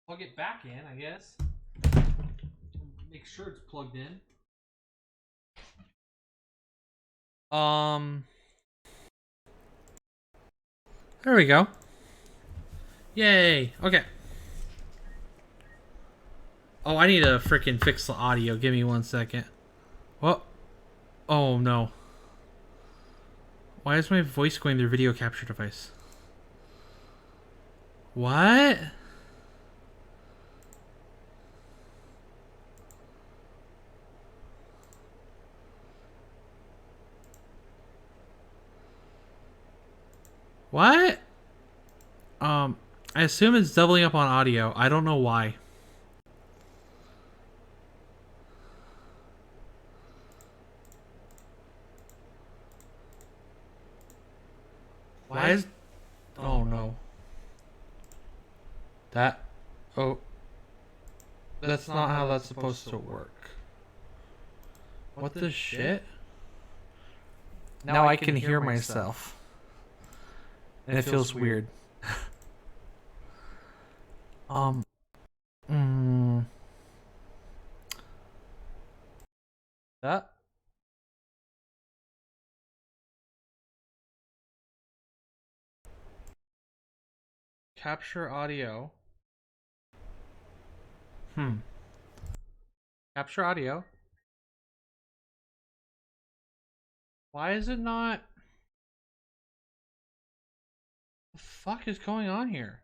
Plug it back in, I guess. Make sure it's plugged in. There we go. Yay. Okay. Oh, I need to freaking fix the audio. Give me 1 second. What? Oh, no. Why is my voice going through video capture device? What? What? I assume it's doubling up on audio. I don't know why. Why is... Oh, no. That... Oh. That's not how that's supposed to work. What the shit? Now I can hear myself. And it feels weird. That? Capture audio. Capture audio. Why is it not... What the fuck is going on here?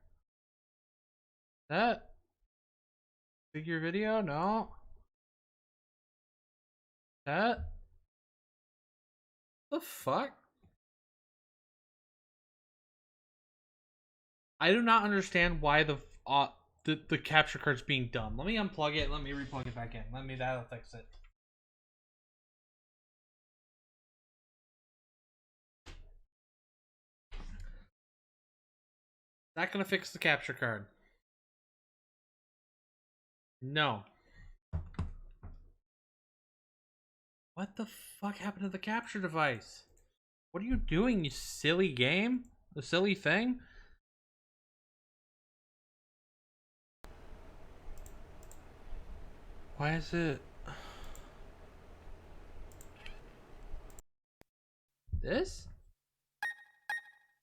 That... Figure video? No. That... The fuck? I do not understand why the capture card's being done. Let me unplug it. Let me replug it back in. That'll fix it. Not gonna fix the capture card. No. What the fuck happened to the capture device? What are you doing, you silly game? The silly thing? Why is it... This?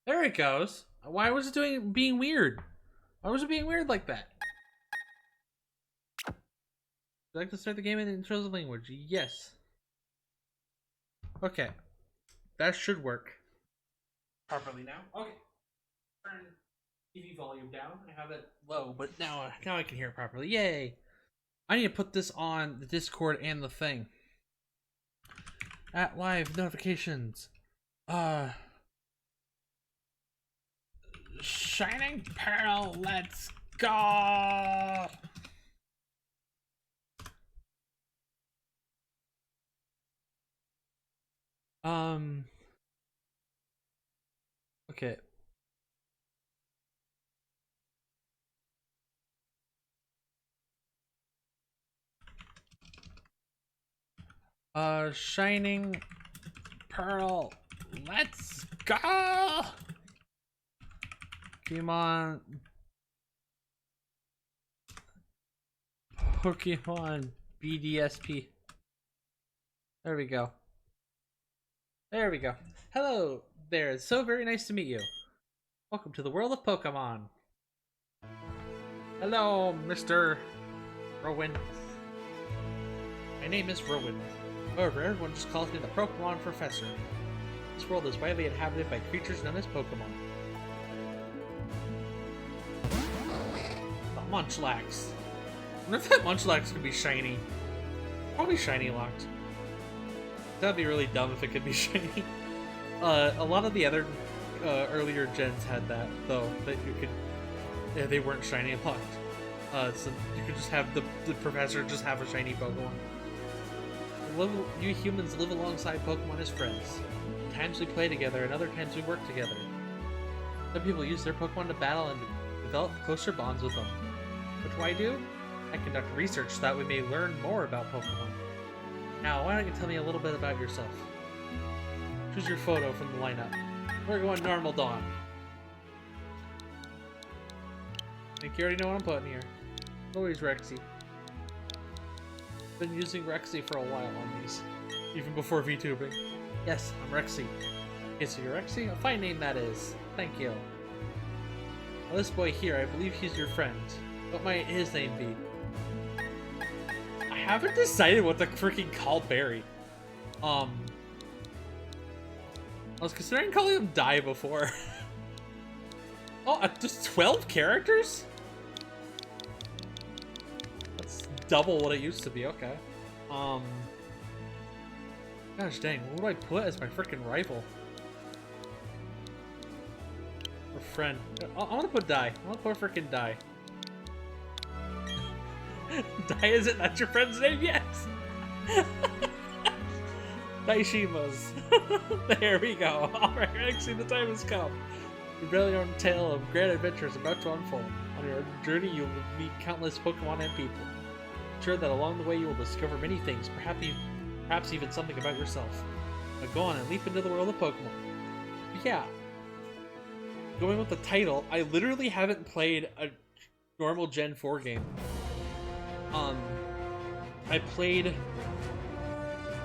There it goes. Why was it being weird? Why was it being weird like that? Would you like to start the game in the chosen language? Yes. Okay. That should work properly now. Okay. Turn TV volume down. I have it low, but now I can hear it properly. Yay! I need to put this on the Discord and the thing. At live notifications. Shining Pearl, let's go! Okay. Shining Pearl, let's go! Pokemon BDSP. There we go. There we go. Hello there, it's so very nice to meet you. Welcome to the world of Pokemon. Hello, Mr. Rowan. My name is Rowan. However, everyone just calls me the Pokemon Professor. This world is widely inhabited by creatures known as Pokemon. The Munchlax. I wonder if that Munchlax could be shiny. Probably shiny locked. That'd be really dumb if it could be shiny. A lot of the other earlier gens had that, though, that you could... Yeah, they weren't shiny locked. So you could just have the professor just have a shiny Pokemon. You humans live alongside Pokemon as friends. Times we play together, and other times we work together. Some people use their Pokemon to battle and develop closer bonds with them. What do I do? I conduct research so that we may learn more about Pokemon. Now, why don't you tell me a little bit about yourself? Choose your photo from the lineup. We're going Normal Dawn. I think you already know what I'm putting here. Always Rexy. Been using Rexy for a while on these, even before VTubing. Yes, I'm Rexy. Okay, so you're Rexy? A fine name that is. Thank you. Now this boy here, I believe he's your friend. What might his name be? I haven't decided what to freaking call Barry. I was considering calling him Die before. Oh, just 12 characters? That's double what it used to be, okay. Gosh dang, what do I put as my freaking rival? Or friend. I want to put Die. I want to put freaking Die. Die, isn't that your friend's name? Yes! Daishima's. There we go. Alright, actually the time has come. Your brilliant tale of grand adventures about to unfold. On your journey you will meet countless Pokemon and people. I'm sure that along the way you will discover many things, perhaps even something about yourself. Now go on and leap into the world of Pokemon. But yeah. Going with the title, I literally haven't played a normal Gen 4 game. I played...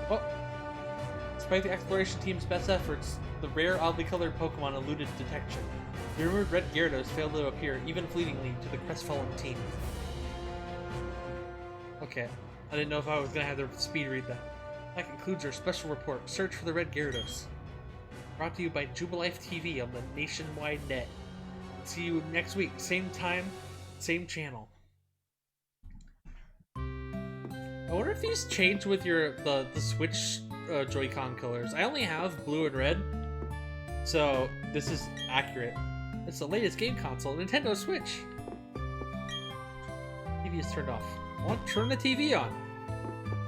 Oh! Despite the exploration team's best efforts, the rare, oddly colored Pokemon eluded detection. The rumored red Gyarados failed to appear, even fleetingly, to the crestfallen team. Okay, I didn't know if I was gonna have to speed read that. That concludes our special report, Search for the Red Gyarados. Brought to you by Jubilife TV on the nationwide net. See you next week, same time, same channel. I wonder if these change with the Switch Joy-Con colors. I only have blue and red, so this is accurate. It's the latest game console, Nintendo Switch. TV is turned off. I want to turn the TV on.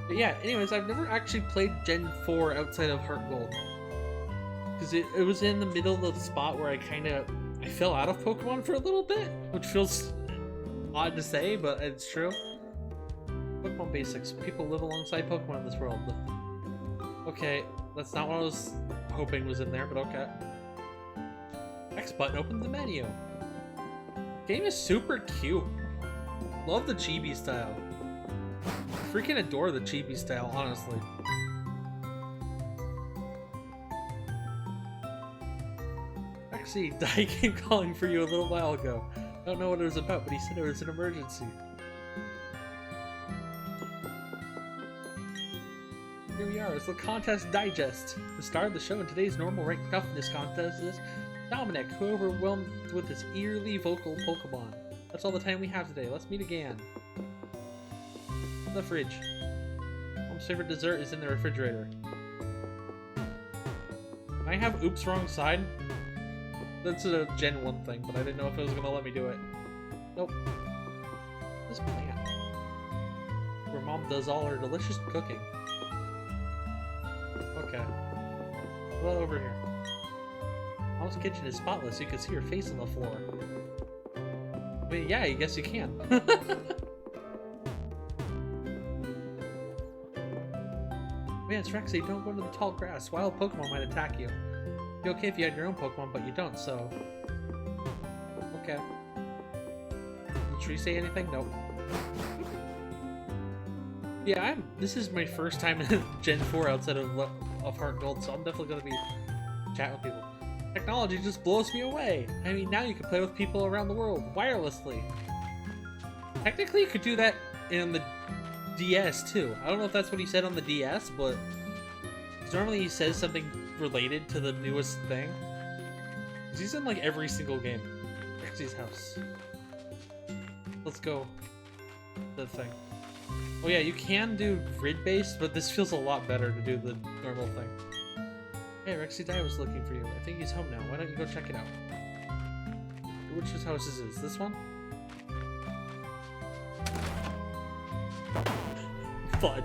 But yeah, anyways, I've never actually played Gen 4 outside of Heart Gold. Because it was in the middle of the spot where I fell out of Pokemon for a little bit, which feels odd to say, but it's true. Pokemon basics. People live alongside Pokemon in this world. Okay, that's not what I was hoping was in there, but okay. X button opens the menu. Game is super cute. Love the chibi style. Freaking adore the chibi style, honestly. Actually, Dai came calling for you a little while ago. I don't know what it was about, but he said it was an emergency. Here we are, it's the Contest Digest. The star of the show in today's normal rank toughness contest is Dominic, who overwhelmed with his eerily vocal Pokemon. That's all the time we have today. Let's meet again. The fridge. Mom's favorite dessert is in the refrigerator. Can I have oops wrong side? That's a Gen 1 thing, but I didn't know if it was gonna let me do it. Nope. This plant. Where Mom does all her delicious cooking. Okay. Well, over here. Mom's kitchen is spotless. You can see her face on the floor. I mean, yeah, I guess you can. Man, it's Rexy, don't go into the tall grass. Wild Pokemon might attack you. It'd be okay if you had your own Pokemon, but you don't, so... Okay. Did the tree say anything? Nope. Yeah, this is my first time in Gen 4 outside of Heart Gold, so I'm definitely gonna be chatting with people. Technology just blows me away. I mean, now you can play with people around the world wirelessly. Technically, you could do that in the DS too. I don't know if that's what he said on the DS, but normally he says something related to the newest thing. He's in like every single game. Rexy's house. Let's go. The thing. Oh yeah, you can do grid-based, but this feels a lot better to do the normal thing. Hey, Rexy Dai was looking for you. I think he's home now. Why don't you go check it out? Which house is this? This one? Fun.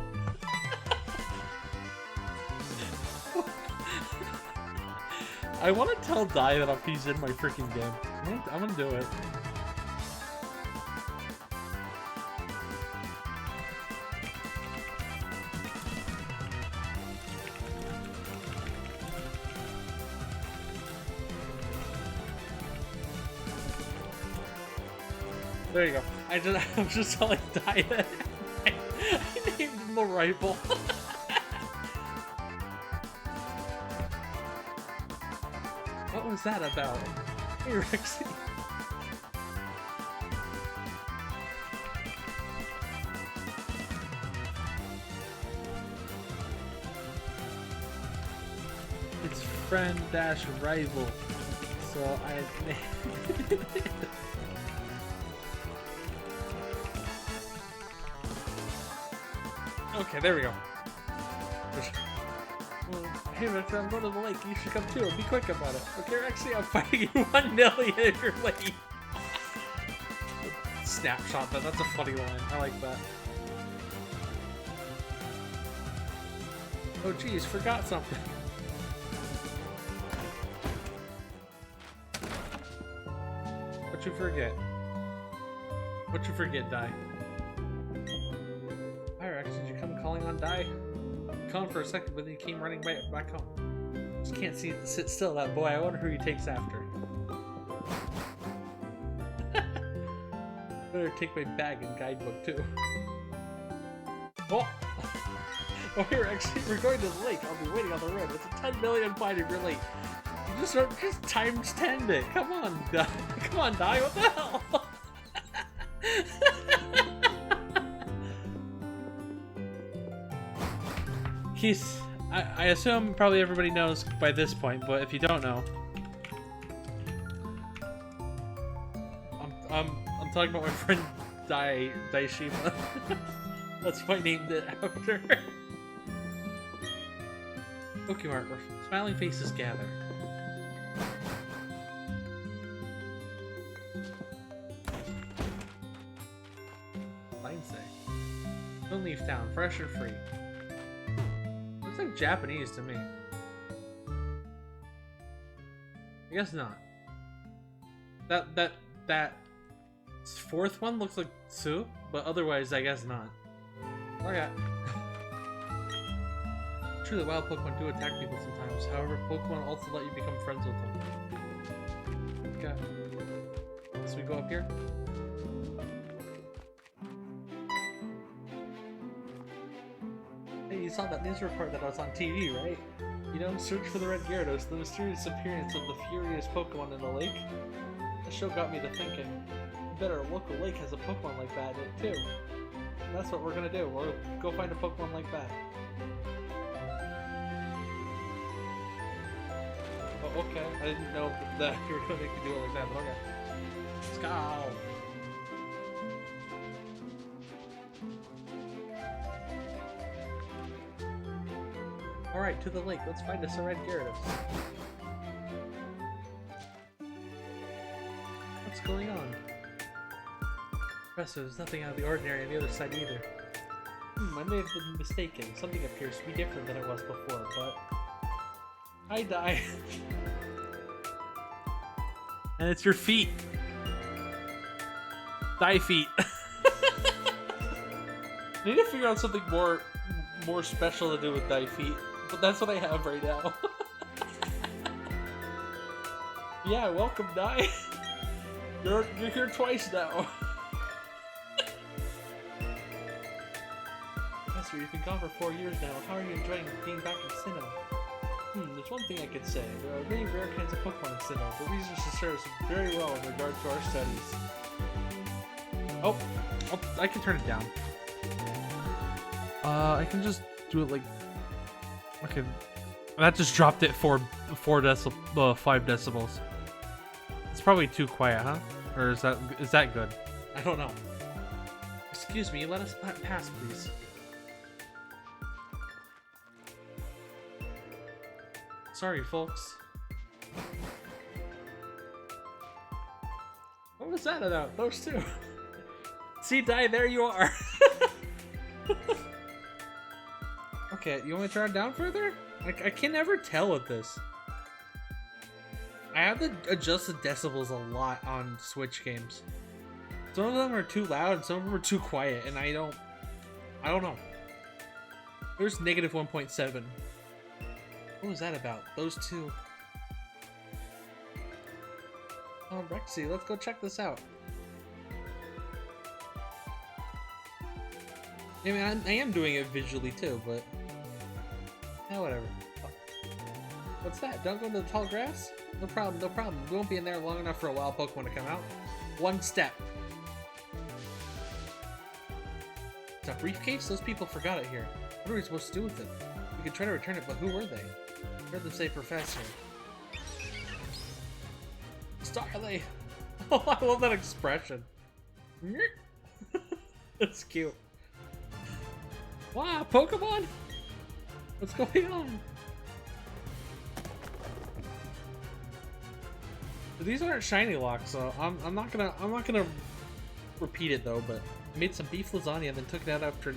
I want to tell Dai that he's in my freaking game. I'm gonna do it. There you go. I'm just telling Die that I named him the rifle. What was that about? Hey, Rexy. It's friend dash rival. So I. Okay, there we go. Hey Rexy, I'm going to the lake. You should come too. Be quick about it. Okay, Rexy, I'm fighting you 1 million if you're late. Snapshot that. That's a funny line. I like that. Oh geez, forgot something. What you forget? What you forget, Die? Hi Rex, did you come calling on Die? Calling for a second, but then he came running back home. Just can't sit still, that boy. I wonder who he takes after. Better take my bag and guidebook too. Oh! Oh, here, actually, we're going to the lake. I'll be waiting on the road. It's a 10 million fine if you're late. You just times 10 it. Come on, Die. Come on, Die. What the hell? He's. I assume probably everybody knows by this point, but if you don't know, I'm talking about my friend Daishima. That's why I named it after. Pokemon, where smiling faces gather. Fine say. Don't leave town, fresh or free. Looks like Japanese to me. I guess not. That fourth one looks like Tsu, but otherwise I guess not. Okay. True, the wild Pokemon do attack people sometimes. However, Pokemon also let you become friends with them. Okay. So we go up here. Hey, you saw that news report that I was on TV, right? You know, search for the Red Gyarados, the mysterious appearance of the furious Pokemon in the lake. The show got me to thinking, I bet our local lake has a Pokemon like that in it too. And that's what we're gonna do. We'll go find a Pokemon like that. Oh, okay. I didn't know that you were gonna make me do it like that, but okay. Let's go! Alright, to the lake. Let's find us a Red Gyarados. What's going on? Professor, there's nothing out of the ordinary on the other side either. I may have been mistaken. Something appears to be different than it was before, but... I die. And it's your feet. Die feet. I need to figure out something more special to do with die feet, but that's what I have right now. Yeah, welcome, Die. You're here twice now. Professor, you've been gone for 4 years now. How are you enjoying being back in Sinnoh? There's one thing I could say. There are many rare kinds of Pokemon in Sinnoh. The research serves very well in regard to our studies. Oh, I can turn it down. I can just do it like... Okay, that just dropped it 5 decibels. It's probably too quiet, huh? Or is that good? I don't know. Excuse me, let us pass, please. Sorry, folks. What was that about? Those two. See, Die, there you are. Okay, you want me to turn it down further? I can never tell with this. I have to adjust the decibels a lot on Switch games. Some of them are too loud and some of them are too quiet, and I don't know. There's negative 1.7. What was that about? Those two. Oh, Rexy, let's go check this out. I mean, I am doing it visually too, but yeah, whatever. Oh. What's that? Don't go to the tall grass? No problem, no problem. We won't be in there long enough for a wild Pokemon to come out. One step. It's a briefcase? Those people forgot it here. What are we supposed to do with it? We could try to return it, but who were they? I heard them say Professor. Starly! Oh, I love that expression. That's cute. Wow, Pokemon? What's going on? These aren't shiny locks, so I'm not gonna repeat it though. But I made some beef lasagna and then took it out after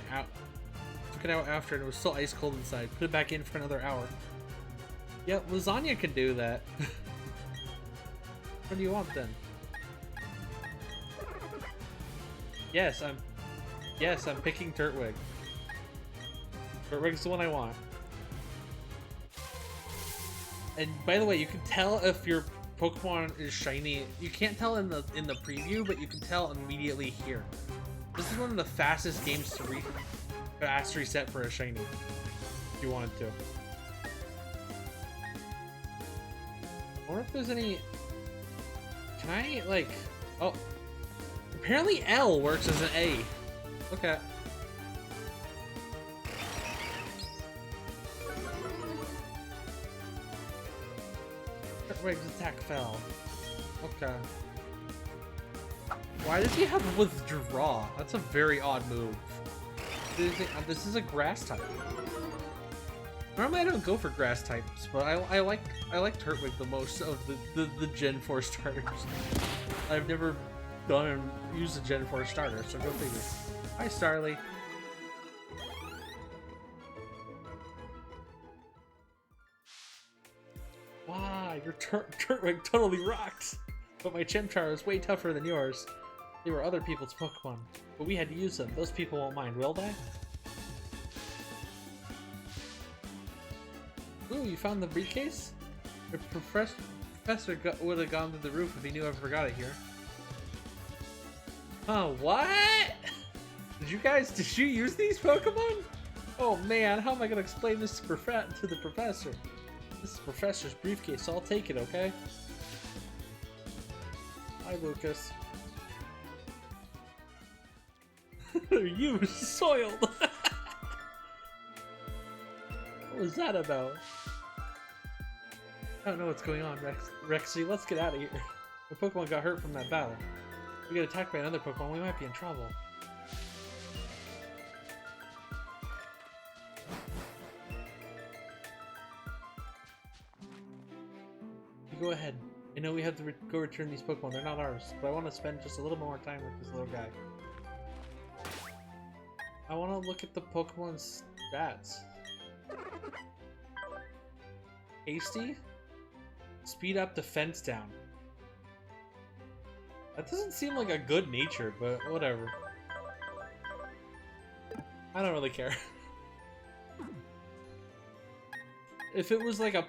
and it was still ice cold inside. Put it back in for another hour. Yep, lasagna can do that. What do you want then? Yes, I'm picking Turtwig. Turtwig's the one I want. And by the way, you can tell if your Pokemon is shiny. You can't tell in the preview, but you can tell immediately here. This is one of the fastest games to fast reset for a shiny. If you wanted to. I wonder if there's any. Can I like? Oh, apparently L works as an A. Okay. Turtwig's attack fell. Okay. Why does he have withdraw? That's a very odd move. This is a grass type. Normally I don't go for grass types, but I like Turtwig the most of the Gen 4 starters. I've never done and used a Gen 4 starter, so go figure. Hi, Starly. Wow, your Turtwig totally rocks! But my Chimchar is way tougher than yours. They were other people's Pokemon, but we had to use them. Those people won't mind, will they? Ooh, you found the briefcase? The professor would have gone to the roof if he knew I forgot it here. Huh, what? Did you use these Pokemon? Oh man, how am I gonna explain this to the professor? This is Professor's briefcase, so I'll take it, okay? Hi, Lucas. You soiled! What was that about? I don't know what's going on, Rexy. Let's get out of here. The Pokemon got hurt from that battle. If we get attacked by another Pokemon, we might be in trouble. You go ahead. I know we have to go return these Pokemon. They're not ours, but I want to spend just a little more time with this little guy. I want to look at the Pokemon's stats. Hasty? Speed up, defense down. That doesn't seem like a good nature, but whatever. I don't really care. If it was like a...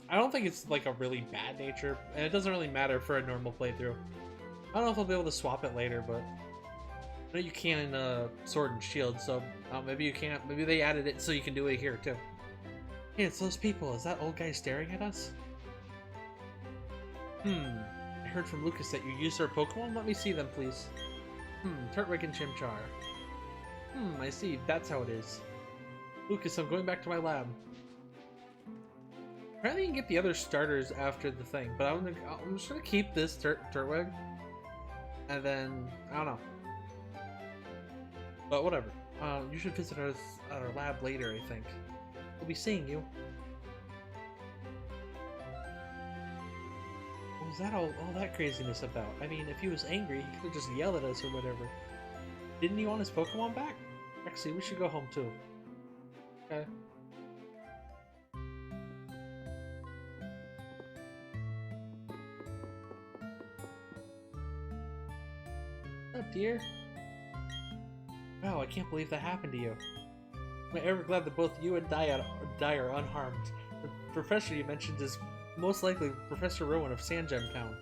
I don't think it's like a really bad nature, and it doesn't really matter for a normal playthrough. I don't know if I'll be able to swap it later, but... I know you can in Sword and Shield, so maybe you can't. Maybe they added it so you can do it here, too. Hey, it's those people. Is that old guy staring at us? I heard from Lucas that you used our Pokemon. Let me see them, please. Turtwig and Chimchar. I see. That's how it is. Lucas, I'm going back to my lab. Apparently you can get the other starters after the thing, but I'm just gonna keep this Turtwig. And then, I don't know. But whatever. You should visit us at our lab later, I think. We'll be seeing you. What was that all that craziness about? I mean, if he was angry, he could have just yelled at us or whatever. Didn't he want his Pokemon back? Actually, we should go home too. Okay. What's up, dear? Wow, I can't believe that happened to you. I'm ever glad that both you and Dai are unharmed. The professor you mentioned is most likely Professor Rowan of Sandgem Town.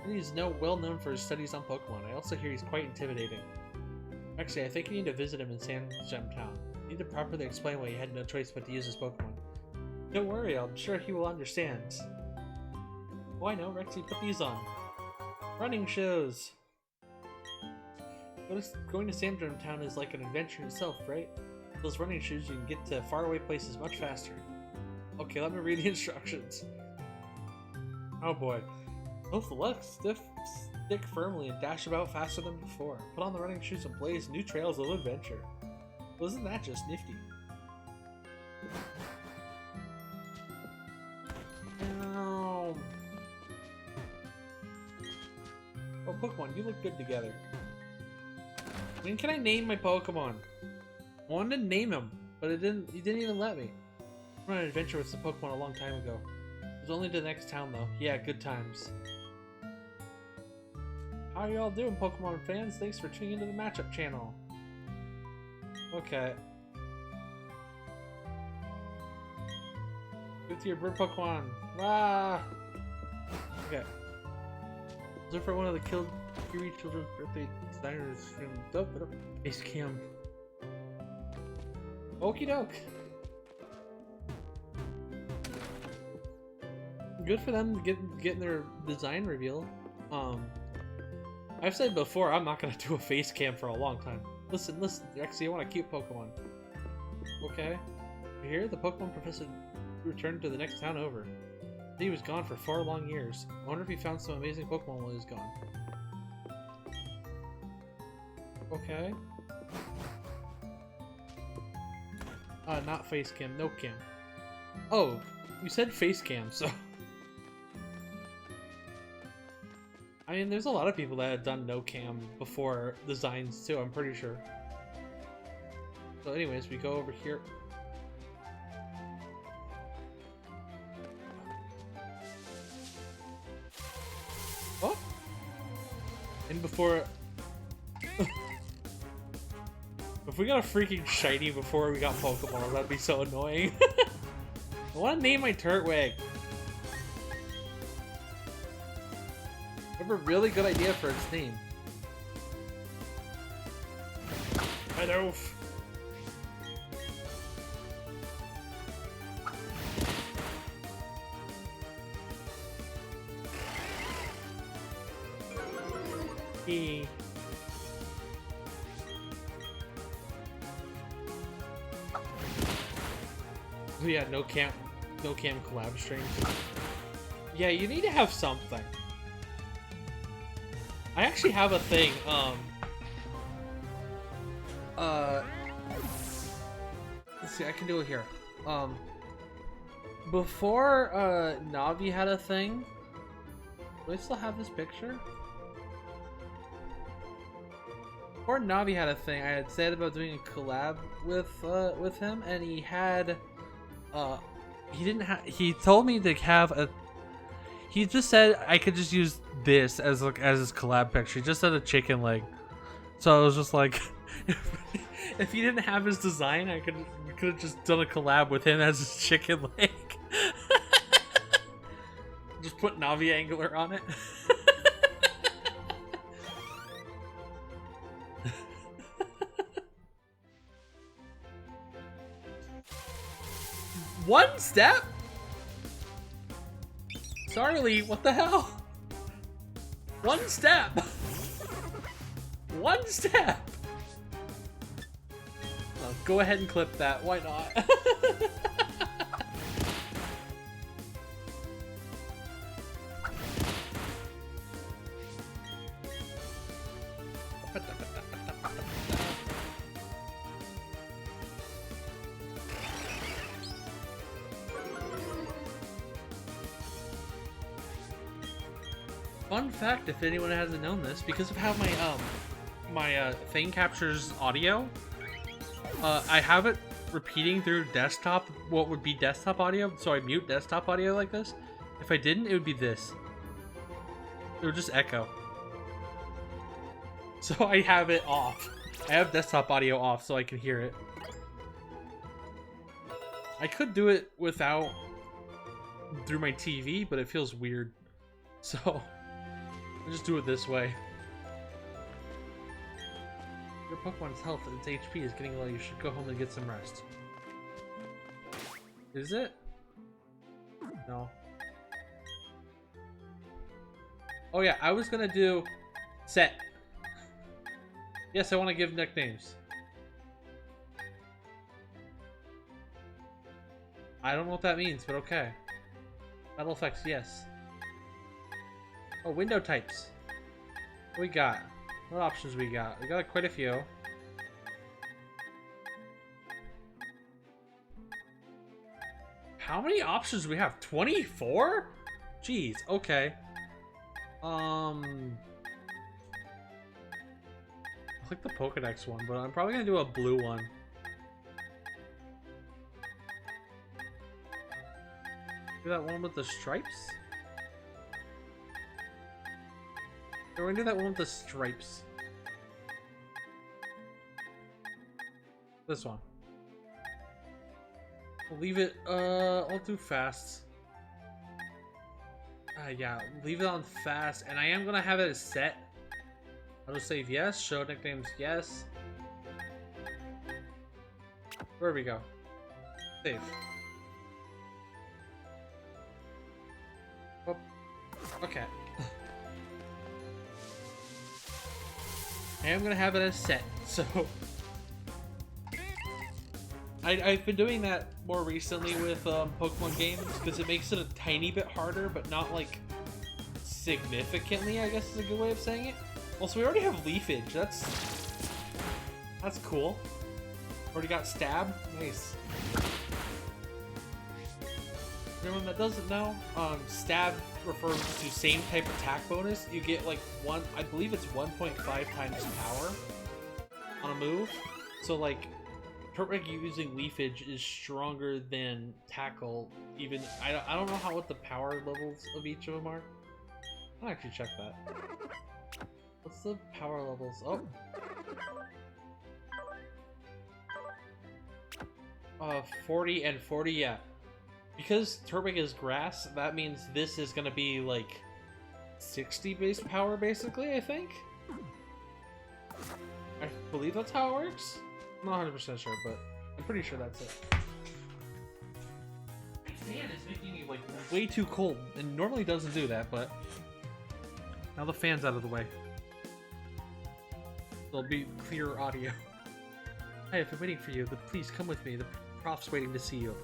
He is well known for his studies on Pokemon. I also hear he's quite intimidating. Actually, I think you need to visit him in Sandgem Town. You need to properly explain why you had no choice but to use his Pokemon. Don't worry, I'm sure he will understand. Oh, I know, Rexy, put these on. Running shoes! Going to Sandgem Town is like an adventure in itself, right? Those running shoes, you can get to faraway places much faster. Okay, let me read the instructions. Oh boy. Both the left stick firmly and dash about faster than before. Put on the running shoes and blaze new trails of adventure. Wasn't that just nifty? Ow. Oh, Pokemon, you look good together. When can I name my Pokemon? I wanted to name him, but you didn't even let me. I went on an adventure with some Pokemon a long time ago. It was only to the next town though. Yeah, good times. How y'all doing, Pokemon fans? Thanks for tuning into the Matchup channel. Okay. Go to your bird Pokemon. Ah! Okay. Look for one of the killed Kiwi children's birthday designers from Base Cam. Okie doke. Good for them getting their design reveal. I've said before, I'm not gonna do a face cam for a long time. Listen, Rexy, I want a cute Pokemon. Okay. You hear? The Pokemon professor returned to the next town over. He was gone for 4 long years. I wonder if he found some amazing Pokemon while he was gone. Okay. Not face cam, no cam. Oh, you said face cam, so... I mean, there's a lot of people that have done no cam before designs too, I'm pretty sure. So anyways, we go over here. Oh! And before... if we got a freaking shiny before we got Pokemon, that'd be so annoying. I want to name my Turtwig. I have a really good idea for its name. Hello. Hey. Oh yeah, no cam collab streams. Yeah, you need to have something. I actually have a thing, let's see, I can do it here. Before, Navi had a thing, do I still have this picture? Before Navi had a thing, I had said about doing a collab with him, and he had, he told me to have a, he just said I could just use this as his collab picture. He just said a chicken leg. So I was just like, if he didn't have his design, we could have just done a collab with him as his chicken leg. Just put Navi Angler on it. One step? Sorry, Lee, what the hell? One step! One step! Oh, go ahead and clip that, why not? Fun fact, if anyone hasn't known this, because of how my thing captures audio, I have it repeating through desktop, what would be desktop audio, so I mute desktop audio like this. If I didn't, it would be this. It would just echo. So I have it off. I have desktop audio off so I can hear it. I could do it without, through my TV, but it feels weird. So... I'll just do it this way. Your Pokemon's health and its HP is getting low. You should go home and get some rest. Is it? No. Oh yeah, I was gonna do set. Yes, I want to give nicknames. I don't know what that means, but okay. Battle effects, yes. Oh, window types. What we got? What options we got? We got quite a few. How many options do we have? 24? Jeez, okay. I like the Pokedex one, but I'm probably gonna do a blue one. Do that one with the stripes? We're gonna do that one with the stripes. This one. We'll leave it, I'll do fast. Yeah, leave it on fast, and I am gonna have it as set. I'll just save yes, show nicknames yes. Where we go? Save. Oh, okay. I am gonna have it as set, so I've been doing that more recently with Pokemon games because it makes it a tiny bit harder, but not like significantly, I guess is a good way of saying it. Also, we already have Leafage. That's cool. Already got Stab. Nice. Anyone that doesn't know, Stab refers to same type attack bonus. You get like one, I believe it's 1.5 times power on a move. So like, Turtwig using Leafage is stronger than Tackle. Even I don't know what the power levels of each of them are. I'll actually check that. What's the power levels? Oh. 40 and 40, yeah. Because Turtwig is grass, that means this is gonna be like 60 base power, basically, I think? I believe that's how it works? I'm not 100% sure, but I'm pretty sure that's it. My fan is making me like way too cold, and normally doesn't do that, but now the fan's out of the way. There'll be clearer audio. Hi, I've been waiting for you, but please come with me. The prof's waiting to see you.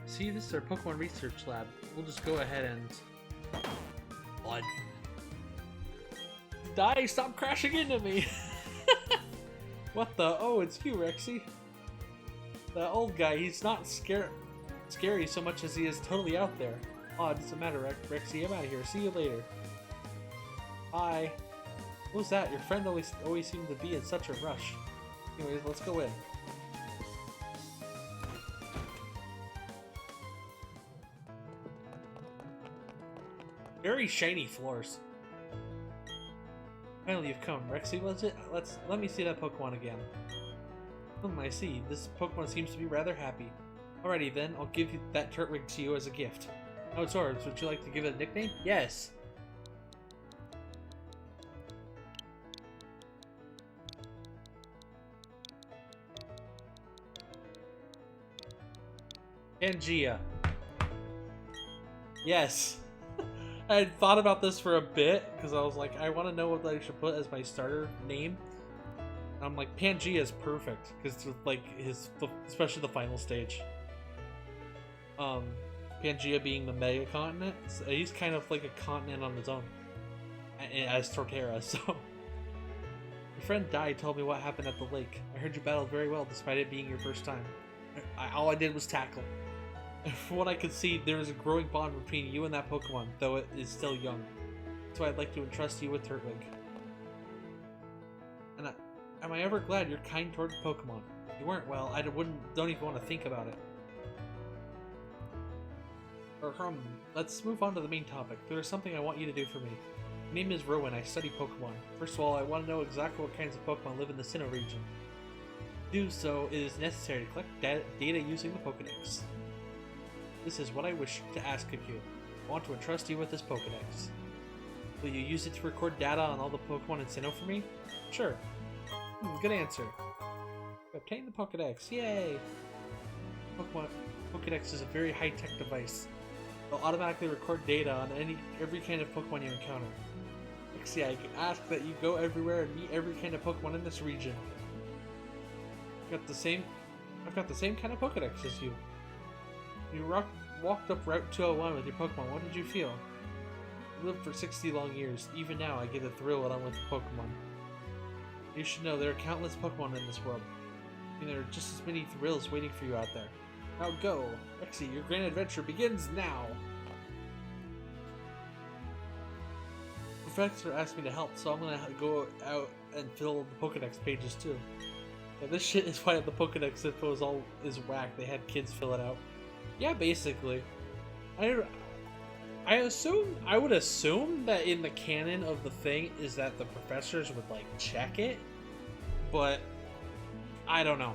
See, this is our Pokemon research lab. We'll just go ahead and... Blood. Die! Stop crashing into me! What the? Oh, it's you, Rexy. The old guy, he's not scary so much as he is totally out there. Oh, it doesn't matter, Rexy. I'm out of here. See you later. Bye. What was that? Your friend always seemed to be in such a rush. Anyways, let's go in. Very shiny floors. Finally, you've come. Rexy, was it? Let me see that Pokemon again. I see. This Pokemon seems to be rather happy. Alrighty then, I'll give that Turtwig to you as a gift. Oh, it's ours. Would you like to give it a nickname? Yes. Pangea. Yes. I had thought about this for a bit because I was like, I want to know what I should put as my starter name. And I'm like, Pangea is perfect because like especially the final stage. Pangea being the mega continent, so he's kind of like a continent on his own, as Torterra. So your friend Dai told me what happened at the lake. I heard you battled very well despite it being your first time. All I did was tackle. From what I could see, there is a growing bond between you and that Pokemon, though it is still young. That's why I'd like to entrust you with Turtwig. And am I ever glad you're kind toward Pokemon? If you weren't, well, don't even want to think about it. Let's move on to the main topic. There is something I want you to do for me. My name is Rowan, I study Pokemon. First of all, I want to know exactly what kinds of Pokemon live in the Sinnoh region. To do so, it is necessary to collect data using the Pokedex. This is what I wish to ask of you. I want to entrust you with this Pokedex. Will you use it to record data on all the Pokemon in Sinnoh for me? Sure. Good answer. Obtain the Pokedex. Yay! Pokedex is a very high-tech device. It'll automatically record data on every kind of Pokemon you encounter. Lexi, I ask that you go everywhere and meet every kind of Pokemon in this region. I've got the same kind of Pokedex as you. You walked up Route 201 with your Pokemon. What did you feel? I lived for 60 long years. Even now, I get a thrill when I'm with Pokemon. You should know there are countless Pokemon in this world. And there are just as many thrills waiting for you out there. Now go! Rexy, your grand adventure begins now! Professor asked me to help, so I'm gonna go out and fill the Pokedex pages too. Yeah, this shit is why the Pokedex info is whack. They had kids fill it out. Yeah, basically. I would assume that in the canon of the thing is that the professors would like check it, but I don't know.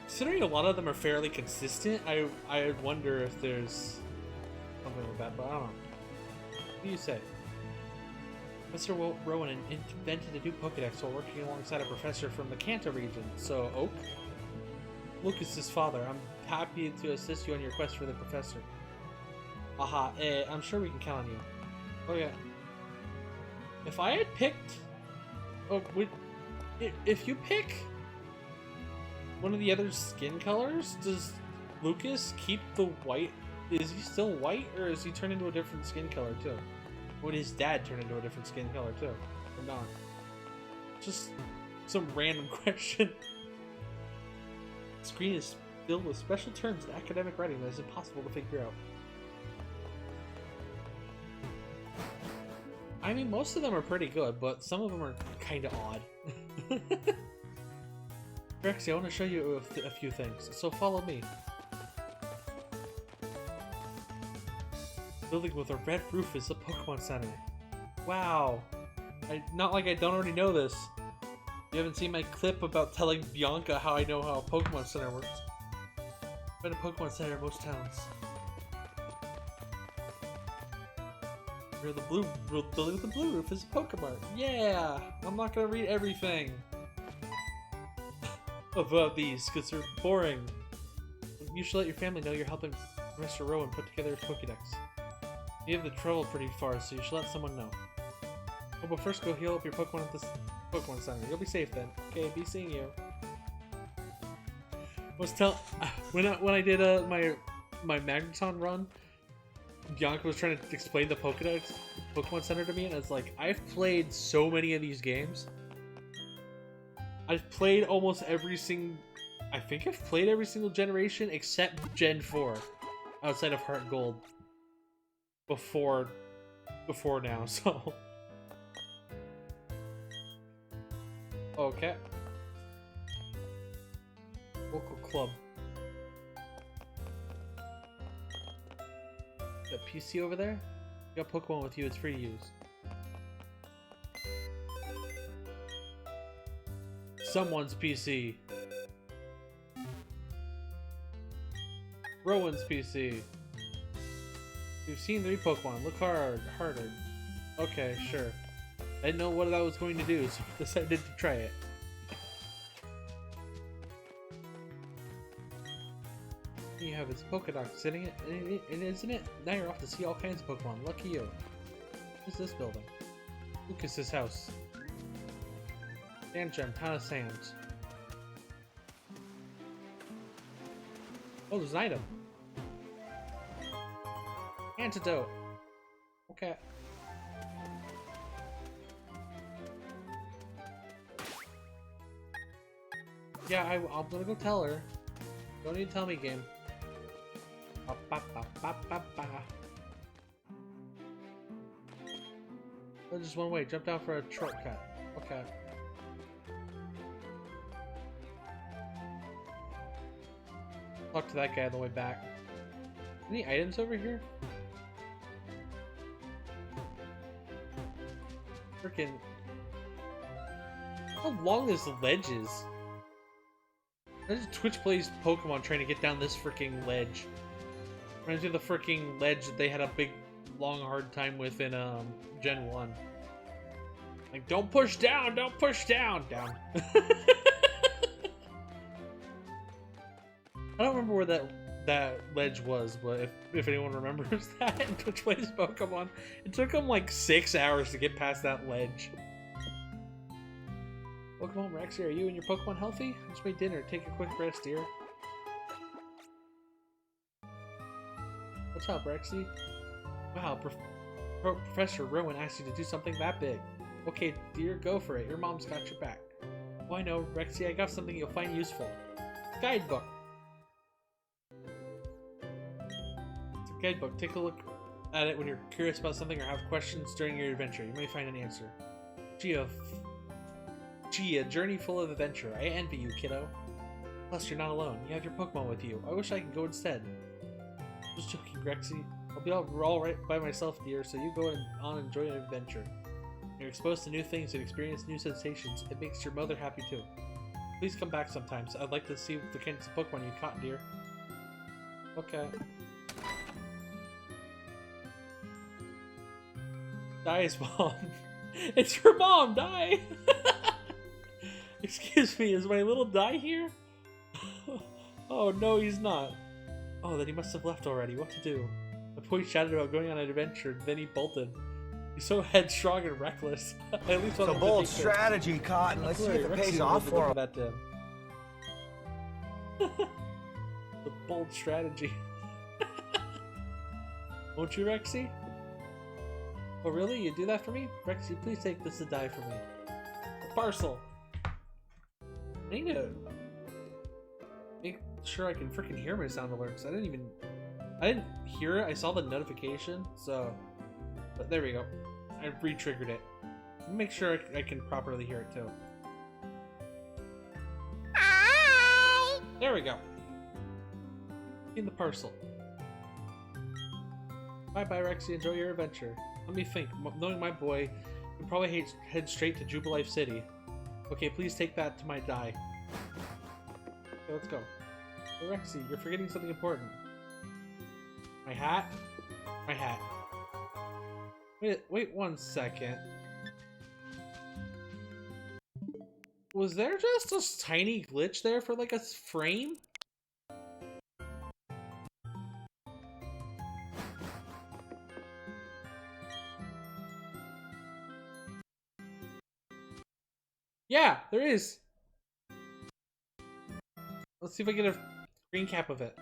Considering a lot of them are fairly consistent, I wonder if there's something like that, but I don't know. What do you say? Professor Rowan invented a new Pokedex while working alongside a professor from the Kanto region. So, Oak? Lucas's father. I'm happy to assist you on your quest for the professor. Aha, I'm sure we can count on you. Oh yeah. If I had picked... Oh, if you pick one of the other skin colors, does Lucas keep the white? Is he still white, or is he turned into a different skin color too? Would his dad turn into a different skin color too? Or not? Just some random question. The screen is filled with special terms and academic writing that is impossible to figure out. I mean, most of them are pretty good, but some of them are kind of odd. Rexy, I want to show you a few things, so follow me. Building with a red roof is a Pokemon Center. Wow. Not like I don't already know this. You haven't seen my clip about telling Bianca how I know how a Pokemon Center works. Been a Pokemon Center in most towns. Where the building with the blue roof is a Pokemon. Yeah! I'm not gonna read everything about these because they're boring. You should let your family know you're helping Mr. Rowan put together his Pokedex. You have traveled pretty far, so you should let someone know. Oh, but first go heal up your Pokemon at this Pokemon Center. You'll be safe then. Okay, be seeing you. When I did my Magneton run, Bianca was trying to explain the Pokemon Center to me, and it's like, I've played so many of these games. I've played almost every single... I think I've played every single generation except Gen 4, outside of Heart Gold. Before now, so... Okay. Local club. That PC over there? You got Pokemon with you, it's free to use. Someone's PC. Rowan's PC. We've seen 3 Pokemon. Look harder. Okay, sure. I didn't know what I was going to do, so I decided to try it. You have his Pokédoc sitting in it, isn't it? Now you're off to see all kinds of Pokemon. Lucky you. What's this building? Lucas's house. Sand Gem, Town of Sands. Oh, there's an item. Antidote. Okay. Yeah, I'm gonna go tell her. Don't need to tell me, game. Ba, ba, ba, ba, ba, ba. There's just one way. Jump down for a shortcut. Okay. Talk to that guy on the way back. Any items over here? Freaking. How long this ledge is? There's Twitch plays Pokemon trying to get down this freaking ledge. Reminds me of the freaking ledge that they had a big long hard time with in Gen 1. Like, don't push down, don't push down, down. I don't remember where that ledge was, but if anyone remembers that and Twitch plays Pokemon, it took them like 6 hours to get past that ledge. Welcome home, Rexy. Are you and your Pokemon healthy? I just made dinner. Take a quick rest, dear. What's up, Rexy? Wow, Professor Rowan asked you to do something that big. Okay, dear, go for it. Your mom's got your back. Oh, I know, Rexy. I got something you'll find useful. Guidebook. It's a guidebook. Take a look at it when you're curious about something or have questions during your adventure. You may find an answer. Gee, a journey full of adventure. I envy you, kiddo. Plus, you're not alone. You have your Pokemon with you. I wish I could go instead. Just joking, Rexy. I'll be all right by myself, dear, so you go on and enjoy an adventure. When you're exposed to new things and experience new sensations, it makes your mother happy too. Please come back sometimes. I'd like to see the kinds of Pokemon you caught, dear. Okay. Dai's mom. It's your mom, Dai! Excuse me, is my little Dai here? Oh, no, he's not. Oh, then he must have left already. What to do? The boy shouted about going on an adventure, then he bolted. He's so headstrong and reckless. At least it's a bold strategy, Cotton. Let's see if it pays off for him. That the bold strategy. Won't you, Rexy? Oh, really? You do that for me? Rexy, please take this to Dai for me. A parcel. I need to make sure I can freaking hear my sound alerts. I didn't hear it. I saw the notification, so, but there we go. I re-triggered it. Make sure I can properly hear it too. Hi! There we go. In the parcel. Bye-bye, Rexy. Enjoy your adventure. Let me think. Knowing my boy, he'd probably head straight to Jubilife City. Okay, please take that to my Dai. Okay, let's go. Hey, Rexy, you're forgetting something important. My hat? My hat. Wait 1 second. Was there just a tiny glitch there for like a frame? Yeah, there is. Let's see if I get a screen cap of it.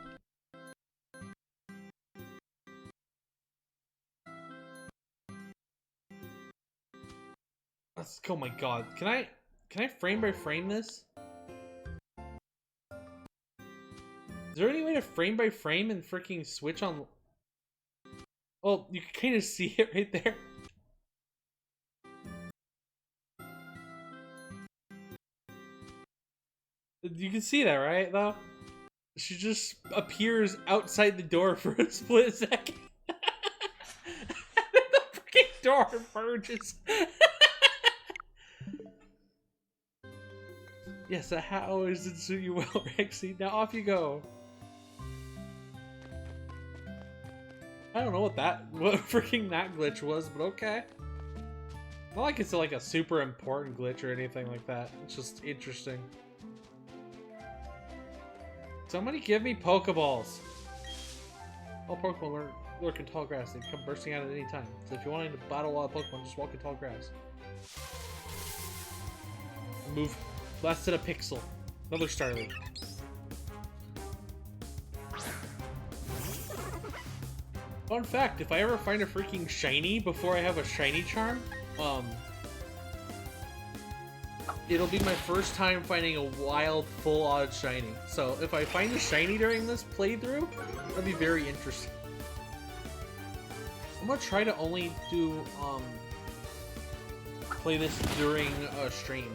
Oh my god. Can I frame by frame this? Is there any way to frame by frame and freaking switch on? Oh, you can kind of see it right there. You can see that, right, though? She just appears outside the door for a split second. And then the freaking door merges. Yes, that hat always did suit you well, Rexy. Now off you go. I don't know what freaking that glitch was, but okay. Not like it's like a super important glitch or anything like that. It's just interesting. Somebody give me Pokeballs! All Pokemon lurk in tall grass. They come bursting out at any time. So if you're wanting to battle a lot of Pokemon, just walk in tall grass. Move less than a pixel. Another Starly. Fun fact, if I ever find a freaking shiny before I have a shiny charm, it'll be my first time finding a wild full odds shiny. So if I find a shiny during this playthrough, that'll be very interesting. I'm gonna try to only do play this during a stream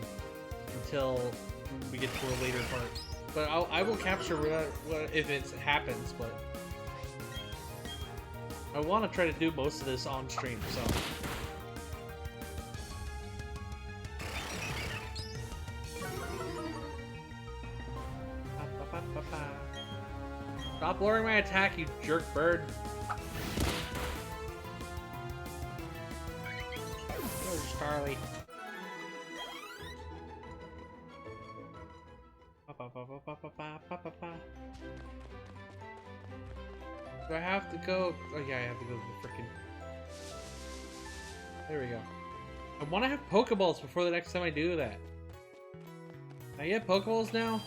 until we get to a later part. But I will capture what if it happens, but I want to try to do most of this on stream, so. Stop lowering my attack, you jerk bird. Charlie. Do I have to go? Oh yeah, I have to go to the frickin'... There we go. I want to have Pokeballs before the next time I do that. Can I get Pokeballs now?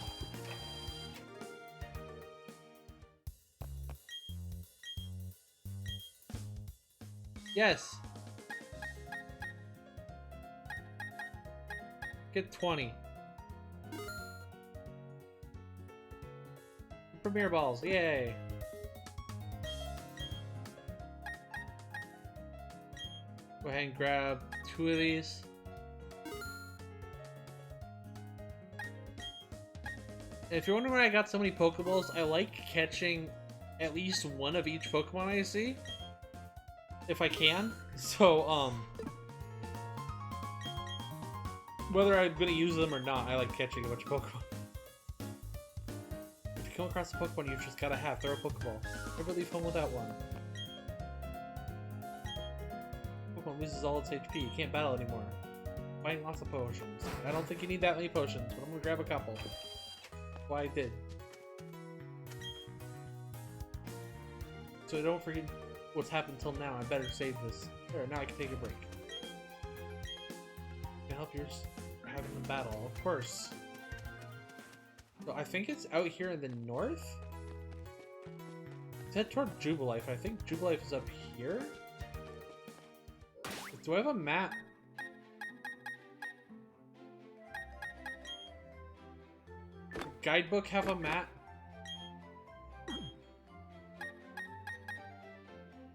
Yes. Get 20. Premier balls, yay! Go ahead and grab 2 of these. If you're wondering why I got so many Pokeballs, I like catching at least one of each Pokemon I see. If I can. So, whether I'm gonna use them or not, I like catching a bunch of Pokemon. If you come across a Pokemon you've just gotta have, throw a Pokeball. Never leave home without one. Pokemon loses all its HP, you can't battle anymore. Buying lots of potions. I don't think you need that many potions, but I'm gonna grab a couple. That's why I did. So don't forget what's happened till now. I better save this. There, now I can take a break. Can help yours having the battle, of course. So I think it's out here in the north. Let's head toward Jubilife. I think Jubilife is up here. Do I have a map? Guidebook have a map?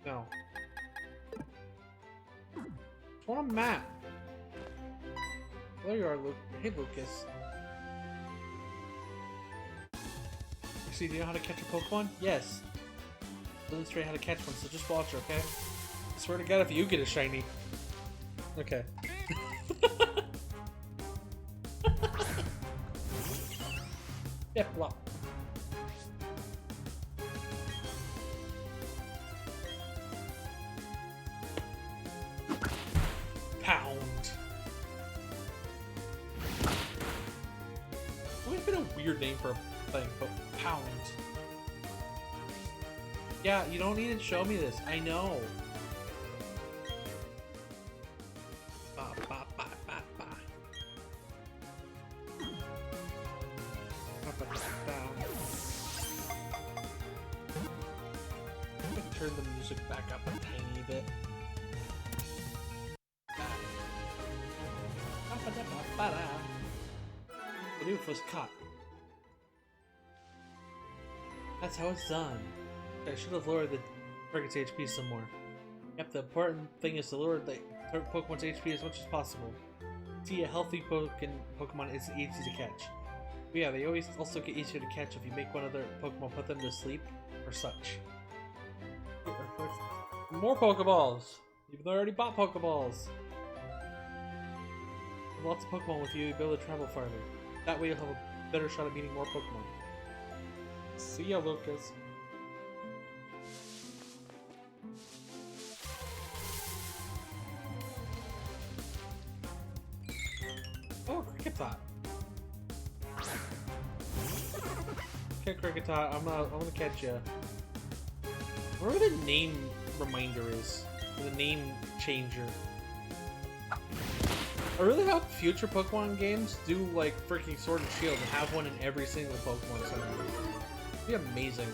No. I want a map. There you are, Luke. Hey, Lucas. Actually, do you know how to catch a Pokemon? Yes. Demonstrate how to catch one, so just watch, okay? I swear to God, if you get a shiny. Okay. Yep, blah. Pound. That would have been a weird name for a thing, but pound. Yeah, you don't need to show me this. I know. Turn the music back up a tiny bit. The roof was caught. That's how it's done. I should have lowered the target's HP some more. Yep, the important thing is to lower the Pokemon's HP as much as possible. See, a healthy Pokemon is easy to catch. But yeah, they always also get easier to catch if you make one of their Pokemon put them to sleep or such. More Pokeballs! Even though I already bought Pokeballs! With lots of Pokemon with you, you'll be able to travel farther. That way you'll have a better shot at meeting more Pokemon. See ya, Lucas. Oh, Kricketot! Okay, Kricketot, I'm gonna catch ya. Whatever the name reminder is, or the name changer. I really hope future Pokemon games do like freaking Sword and Shield and have one in every single Pokemon Center. It'd be amazing.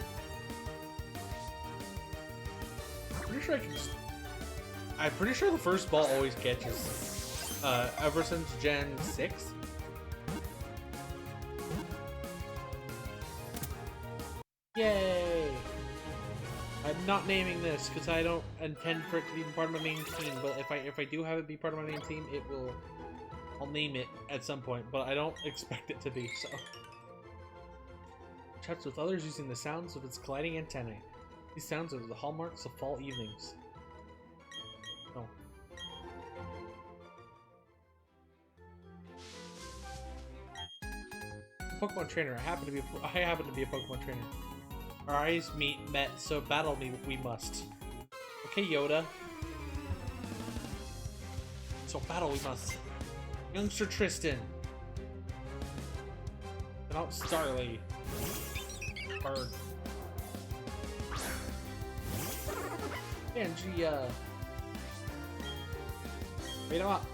I'm pretty sure the first ball always catches. Ever since Gen 6. Yay! I'm not naming this because I don't intend for it to be part of my main team. But if I do have it be part of my main team, it will. I'll name it at some point, but I don't expect it to be. So, chats with others using the sounds of its gliding antennae. These sounds are the hallmarks of fall evenings. Oh. Pokemon trainer. I happen to be a Pokemon trainer. Our eyes met, so battle me we must. Okay, Yoda. So battle we must. Youngster Tristan. And out Starly. Bird. Pangea. Beat him up.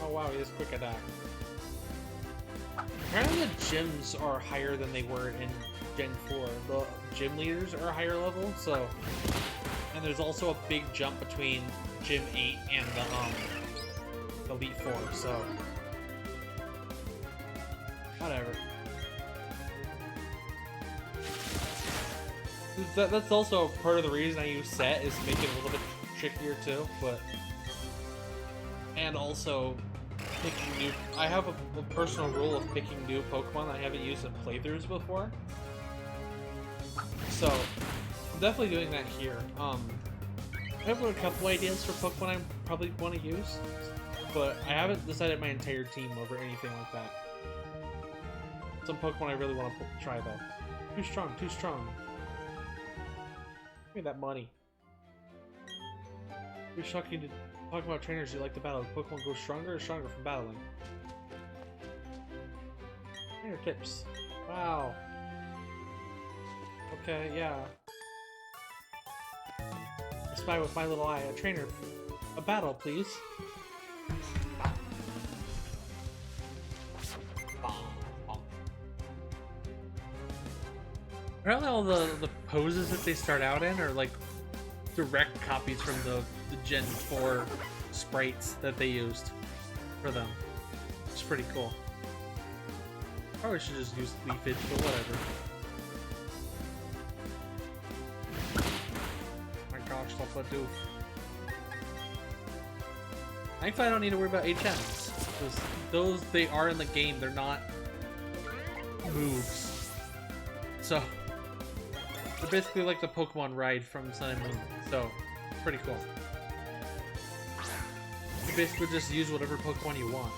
Oh wow, he has quick attack. Apparently the gyms are higher than they were in Gen 4. The gym leaders are a higher level, so... And there's also a big jump between Gym 8 and the Elite 4, so... Whatever. That's also part of the reason I use Set, is to make it a little bit trickier too, but... And also... picking new... I have a personal rule of picking new Pokemon I haven't used in playthroughs before. So, I'm definitely doing that here. I have a couple ideas for Pokemon I probably want to use, but I haven't decided my entire team over anything like that. Some Pokemon I really want to try though. Too strong, too strong. Give me that money. You're shocking to talk about trainers you like to battle. Pokemon go stronger or stronger from battling. Trainer tips. Wow. Okay, yeah. I spy with my little eye. A trainer. A battle, please. Apparently all the poses that they start out in are like direct copies from the Gen 4 sprites that they used for them. It's pretty cool. Probably should just use leafage, but whatever. Oh my gosh, Doof. Thankfully I don't need to worry about HMs. Because those, they are in the game, they're not moves. So, they're basically like the Pokemon ride from Sun and Moon. So, it's pretty cool. You basically just use whatever Pokemon you want.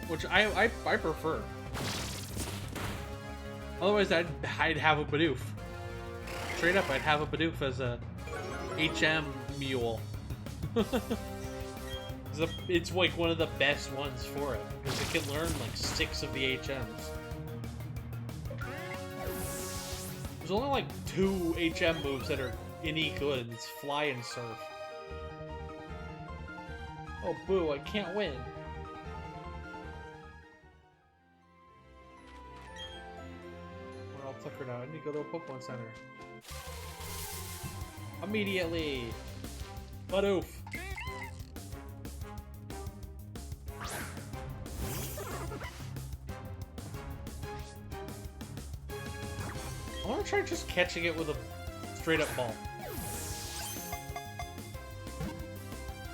Which I prefer. Otherwise I'd have a Bidoof. Straight up, I'd have a Bidoof as a HM mule. It's like one of the best ones for it, because it can learn like 6 of the HMs. There's only like 2 HM moves that are any good, and it's Fly and Surf. Oh boo, I can't win. We're all tuckered out. I need to go to a Pokemon Center. Immediately! Bidoof! I want to try just catching it with a straight up ball.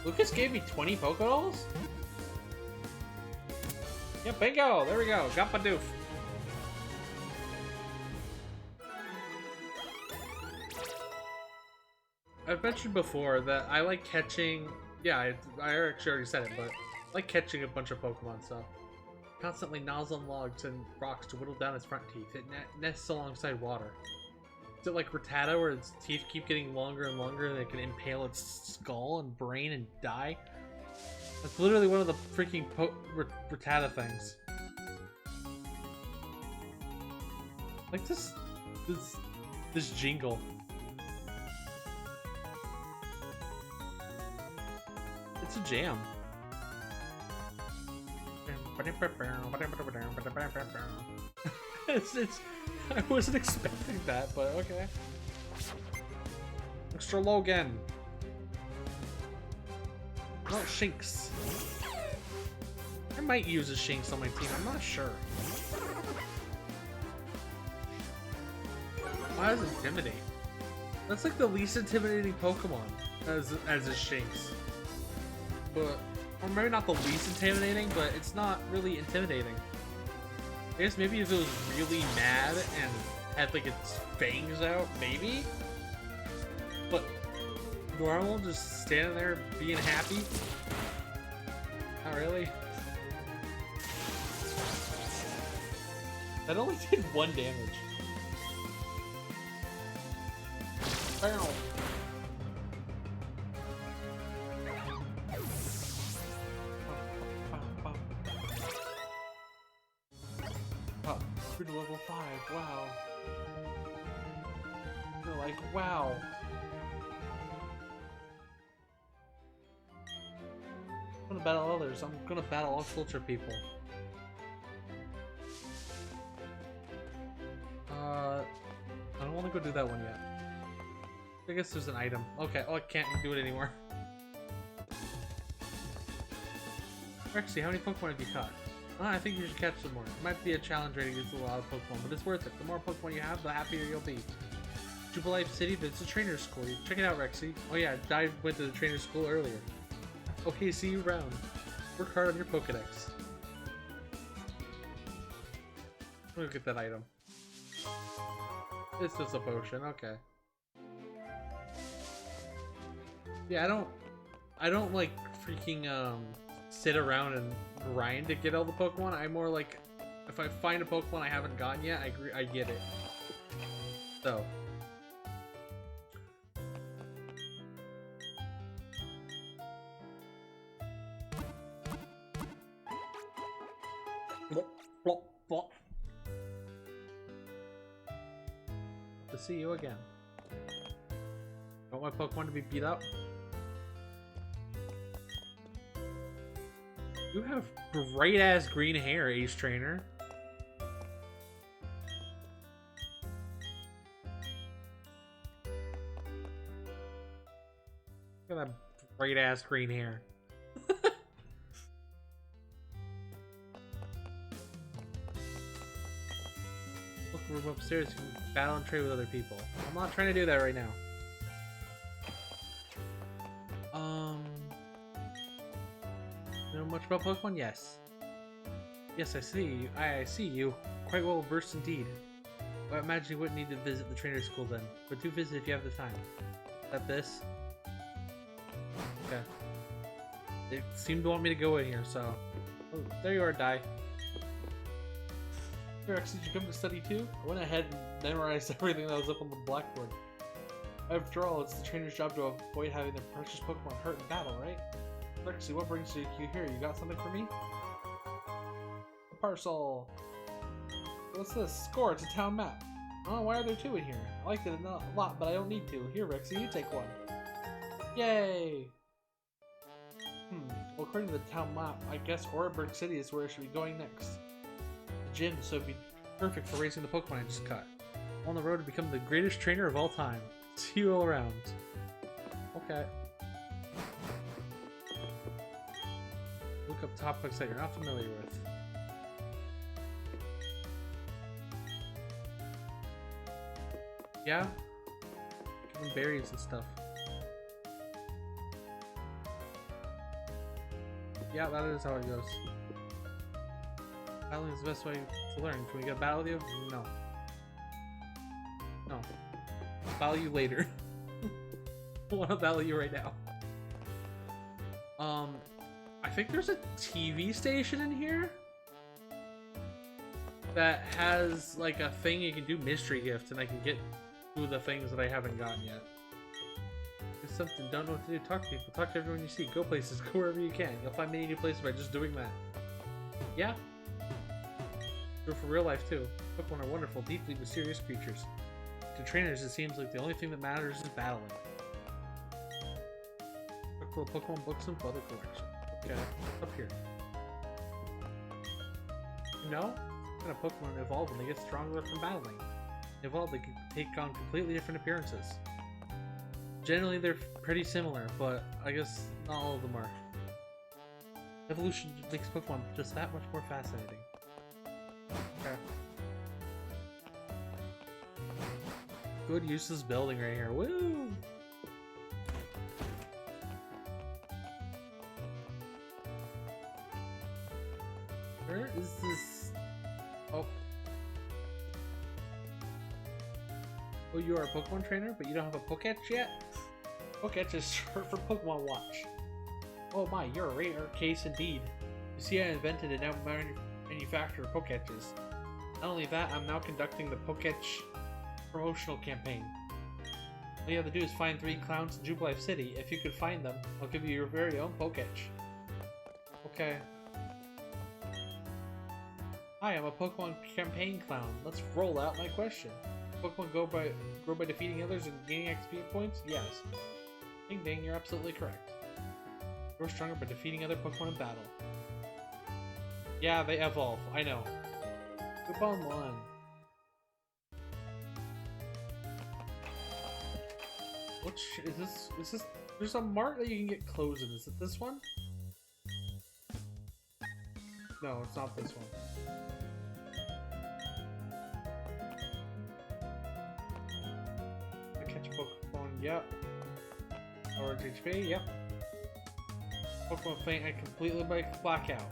Lucas gave me 20 Pokéballs? Yeah, bingo! There we go. Got Bidoof. I've mentioned before that I like catching... Yeah, I actually already said it, but I like catching a bunch of Pokemon, so... Constantly gnaws on logs and rocks to whittle down its front teeth. It nests alongside water. Is it like Rattata, where its teeth keep getting longer and longer and it can impale its skull and brain and die? That's literally one of the freaking Rattata things. Like this jingle. It's a jam. it's I wasn't expecting that, but okay. Extra Logan. Not Shinx. I might use a Shinx on my team, I'm not sure. Why does Intimidate? That's like the least intimidating Pokemon as a Shinx. But or maybe not the least intimidating, but it's not really intimidating. I guess maybe if it was really mad and had like its fangs out, maybe? But normal, just standing there being happy? Not really. That only did 1 damage. Bow. You're to level 5, wow. You're like, wow. I'm gonna battle others. I'm gonna battle all culture people. I don't want to go do that one yet. I guess there's an item. Okay, oh, I can't do it anymore. Rexy, how many Pokemon have you caught? I think you should catch some more. It might be a challenge rating against a lot of Pokemon, but it's worth it. The more Pokemon you have, the happier you'll be. Jubilife City, it's a trainer school. Check it out, Rexy. Oh yeah, I went to the trainer school earlier. Okay, see you around. Work hard on your Pokedex. Look at that item. It's just a potion, okay. Yeah, I don't like freaking sit around and grind to get all the Pokemon. I'm more like, if I find a Pokemon I haven't gotten yet, I get it. So. Flop, flop, flop. To see you again. Don't want my Pokemon to be beat up. You have great ass green hair, Ace Trainer. Look at that great ass green hair. Look, room upstairs. You can battle and trade with other people. I'm not trying to do that right now. Know much about Pokemon? Yes. Yes, I see. I see you. Quite well versed indeed. I imagine you wouldn't need to visit the trainer school then, but do visit if you have the time. Is that this? Okay. They seem to want me to go in here, so... Oh, there you are, Dai. Rex, did you come to study too? I went ahead and memorized everything that was up on the blackboard. After all, it's the trainer's job to avoid having their precious Pokemon hurt in battle, right? Rexy, what brings you here? You got something for me? A parcel! What's this? Score, it's a town map. Oh, why are there two in here? I liked it a lot, but I don't need to. Here, Rexy, you take one. Yay! Well, according to the town map, I guess Oreburg City is where I should be going next. The gym, so it'd be perfect for racing the Pokemon I just caught. On the road to become the greatest trainer of all time. See you all around. Okay. Look up topics that you're not familiar with. Yeah? Give them berries and stuff. Yeah, that is how it goes. Battling is the best way to learn. Can we get a battle with you? No. No. I'll battle you later. I want to battle you right now. I think there's a TV station in here that has like a thing you can do mystery gift, and I can get through the things that I haven't gotten yet. Do something, don't know what to do. Talk to people, talk to everyone you see, go places, go wherever you can. You'll find many new places by just doing that. Yeah. True for real life too. Pokemon are wonderful, deeply mysterious creatures. To trainers, it seems like the only thing that matters is battling. Look for Pokemon books and photo collection. Okay, up here. You know, what kind of Pokemon evolve when they get stronger from battling? They evolve, they can take on completely different appearances. Generally, they're pretty similar, but I guess not all of them are. Evolution makes Pokemon just that much more fascinating. Okay. Good useless building right here. Woo! Where is this? Oh. Oh, you are a Pokemon trainer, but you don't have a Poketch yet? Poketch is short for Pokemon Watch. Oh my, you're a rare case indeed. You see, I invented and now manufacture Poketches. Not only that, I'm now conducting the Poketch promotional campaign. All you have to do is find 3 clowns in Jubilife City. If you could find them, I'll give you your very own Poketch. Okay. Hi, I'm a Pokemon campaign clown. Let's roll out my question. Pokemon grow by defeating others and gaining XP points? Yes. Ding ding, you're absolutely correct. Grow stronger by defeating other Pokemon in battle. Yeah, they evolve. I know. Coupon 1. Which is this? Is this? There's a mark that you can get clothes in. Is it this one? No, it's not this one. Catch a Pokemon, yep. Orange HP, yep. Pokemon faint and completely blackout.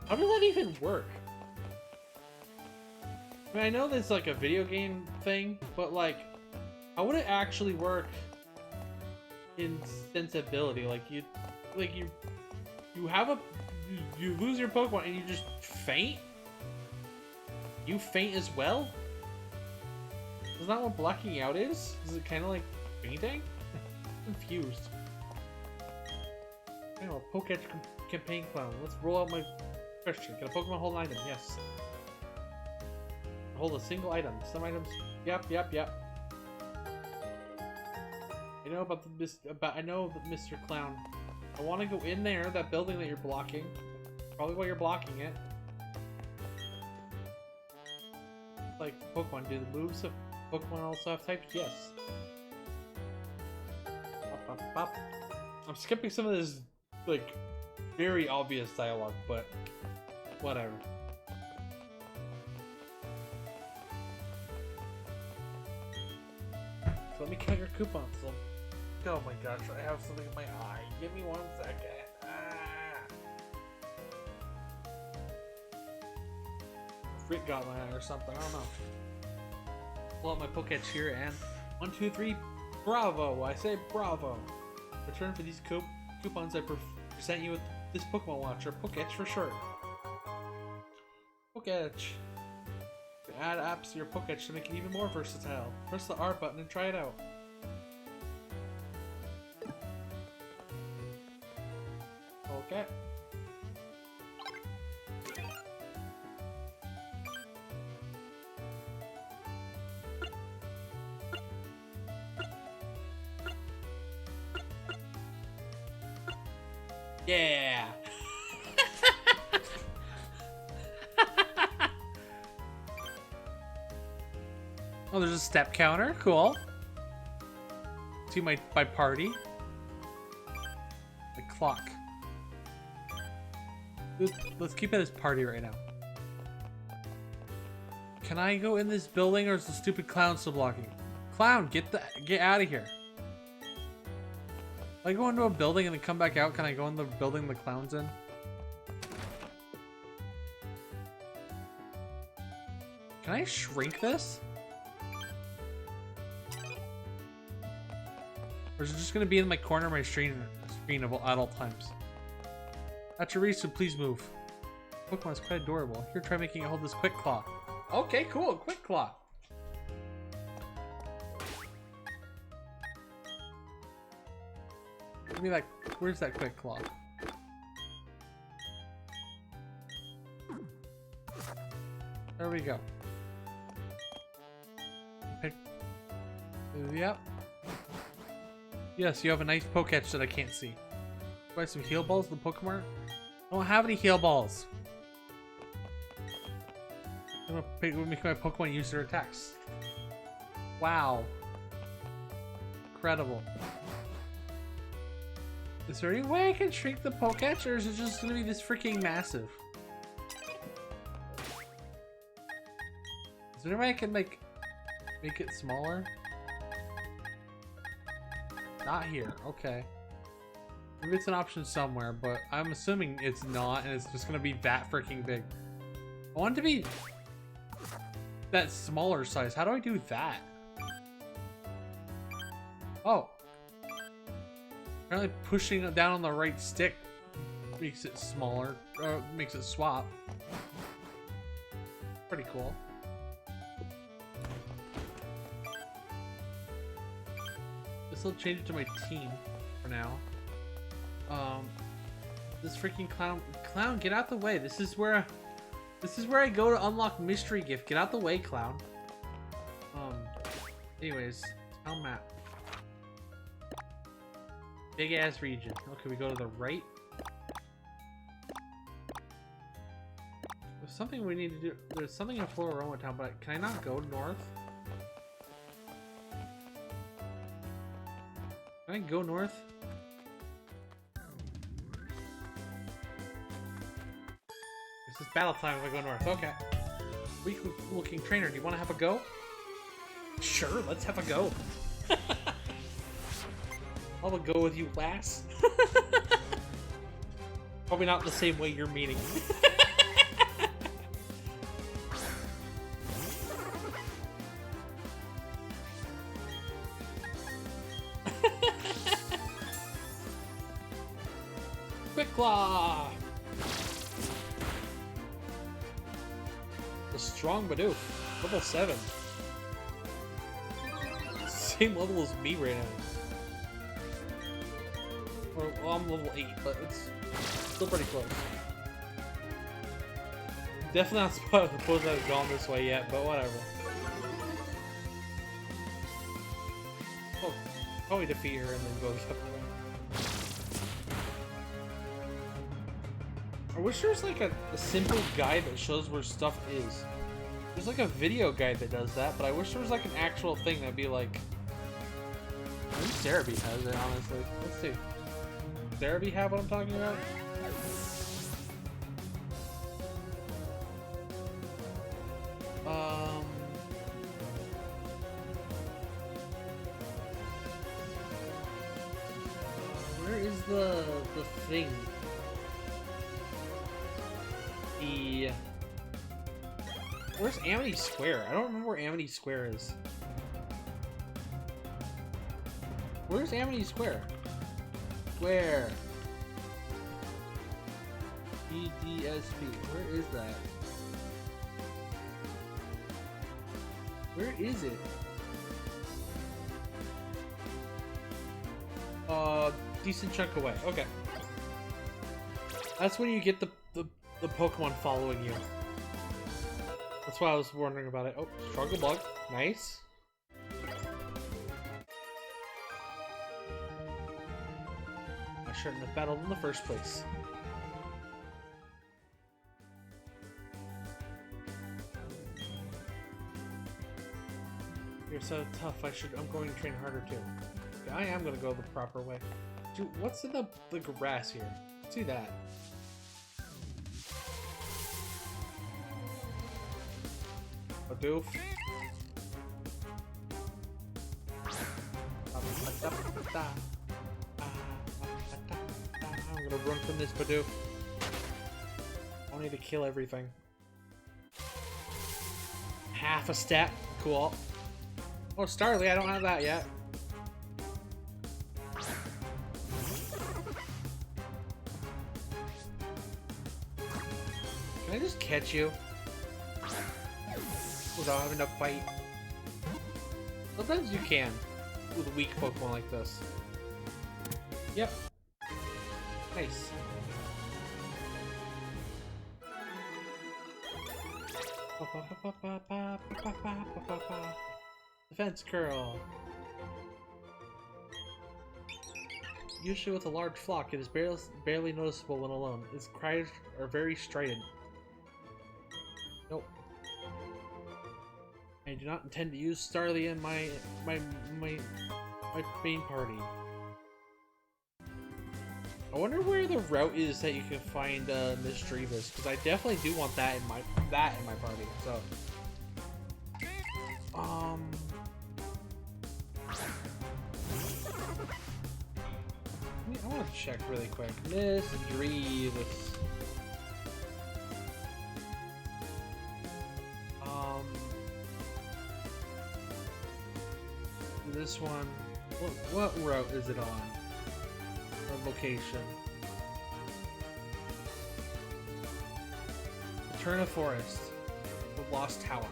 How does that even work? I mean, I know this is like a video game thing, but like, how would it actually work in sensibility? Like you have you lose your Pokemon and you just faint? You faint as well? Is that what blacking out is? Is it kind of like fainting? I'm confused. Oh, Pokédex campaign clown. Let's roll out my question. Can a Pokemon hold an item? Yes. Hold a single item. Some items. Yep. I know about Mr. Clown. I want to go in there, that building that you're blocking. Probably while you're blocking it. Like Pokemon, do the moves of Pokemon also have types? Yes. Bop. I'm skipping some of this, like, very obvious dialogue, but whatever. So let me count your coupons. Oh my gosh, I have something in my eye. Give me 1 second. Frick got my eye or something, I don't know. Pull out my Pokédex here and 1, 2, 3, bravo! I say bravo! Return for these coupons I present you with this Pokemon Watch, or Pokédex for short. Pokédex. Add apps to your Pokédex to make it even more versatile. Press the R button and try it out. Okay. Yeah. Oh, there's a step counter. Cool. See my party. The clock. Let's keep it as party right now. Can I go in this building, or is the stupid clown still blocking? Clown, get out of here. If I go into a building and then come back out, can I go in the building the clown's in? Can I shrink this? Or is it just gonna be in my corner of my screen at all times? Acharisu, please move. Pokemon is quite adorable. Here, try making it hold this Quick Claw. Okay, cool. Quick Claw. Give me that. Where's that Quick Claw? There we go. Pick. Yep. Yes, you have a nice Pokédex that I can't see. Buy some heal balls in the Pokemon? I don't have any heal balls. I'm gonna make my Pokemon use their attacks. Wow. Incredible. Is there any way I can shrink the Pokédex, or is it just gonna be this freaking massive? Is there any way I can make it smaller? Not here. Okay. Maybe it's an option somewhere, but I'm assuming it's not, and it's just gonna be that freaking big. I want it to be that smaller size. How do I do that? Oh. Apparently pushing it down on the right stick makes it smaller, or makes it swap. Pretty cool. This will change it to my team for now. This freaking clown, get out the way. This is where I go to unlock mystery gift. Get out the way, clown. Anyways, town map. Big ass region. Okay, we go to the right. There's something we need to do. There's something in Floroma Town, but can I not go north? Can I go north? This is battle time if I go north. Okay. Weak looking trainer, do you want to have a go? Sure, let's have a go. I'll have a go with you, lass. Probably not the same way you're meaning. Quick Claw! The strong Bidoof. Level 7. Same level as me right now. Or, well, I'm level 8, but it's still pretty close. Definitely not supposed to have gone this way yet, but whatever. Oh, probably defeat her and then go the other way. I wish there was like a simple guide that shows where stuff is. There's like a video guide that does that, but I wish there was like an actual thing that'd be like... I think Cerebi has it, honestly. Let's see. Cerebi have what I'm talking about? Where is the thing? Where's Amity Square? I don't remember where Amity Square is. Where's Amity Square? Where? EDSP. Where is that? Where is it? Decent chunk away. Okay. That's when you get the Pokemon following you. That's why I was wondering about it. Oh, Struggle Bug. Nice. I shouldn't have battled in the first place. You're so tough. I'm going to train harder too. Okay, I am going to go the proper way. Dude, what's in the grass here? Let's see that. A doof. I'm gonna run from this Bidoof. I need to kill everything. Half a step. Cool. Oh, Starly, I don't have that yet. Can I just catch you? Without having to fight. Sometimes you can with a weak Pokemon like this. Yep. Nice. Defense curl. Usually with a large flock, it is barely noticeable when alone. Its cries are very strident. Nope. I do not intend to use Starly in my main party. I wonder where the route is that you can find Miss Drevis, because I definitely do want that in my party. So, I want to check really quick. Miss Drevis. This one, what route is it on? Or location? Eterna Forest. The Lost Tower.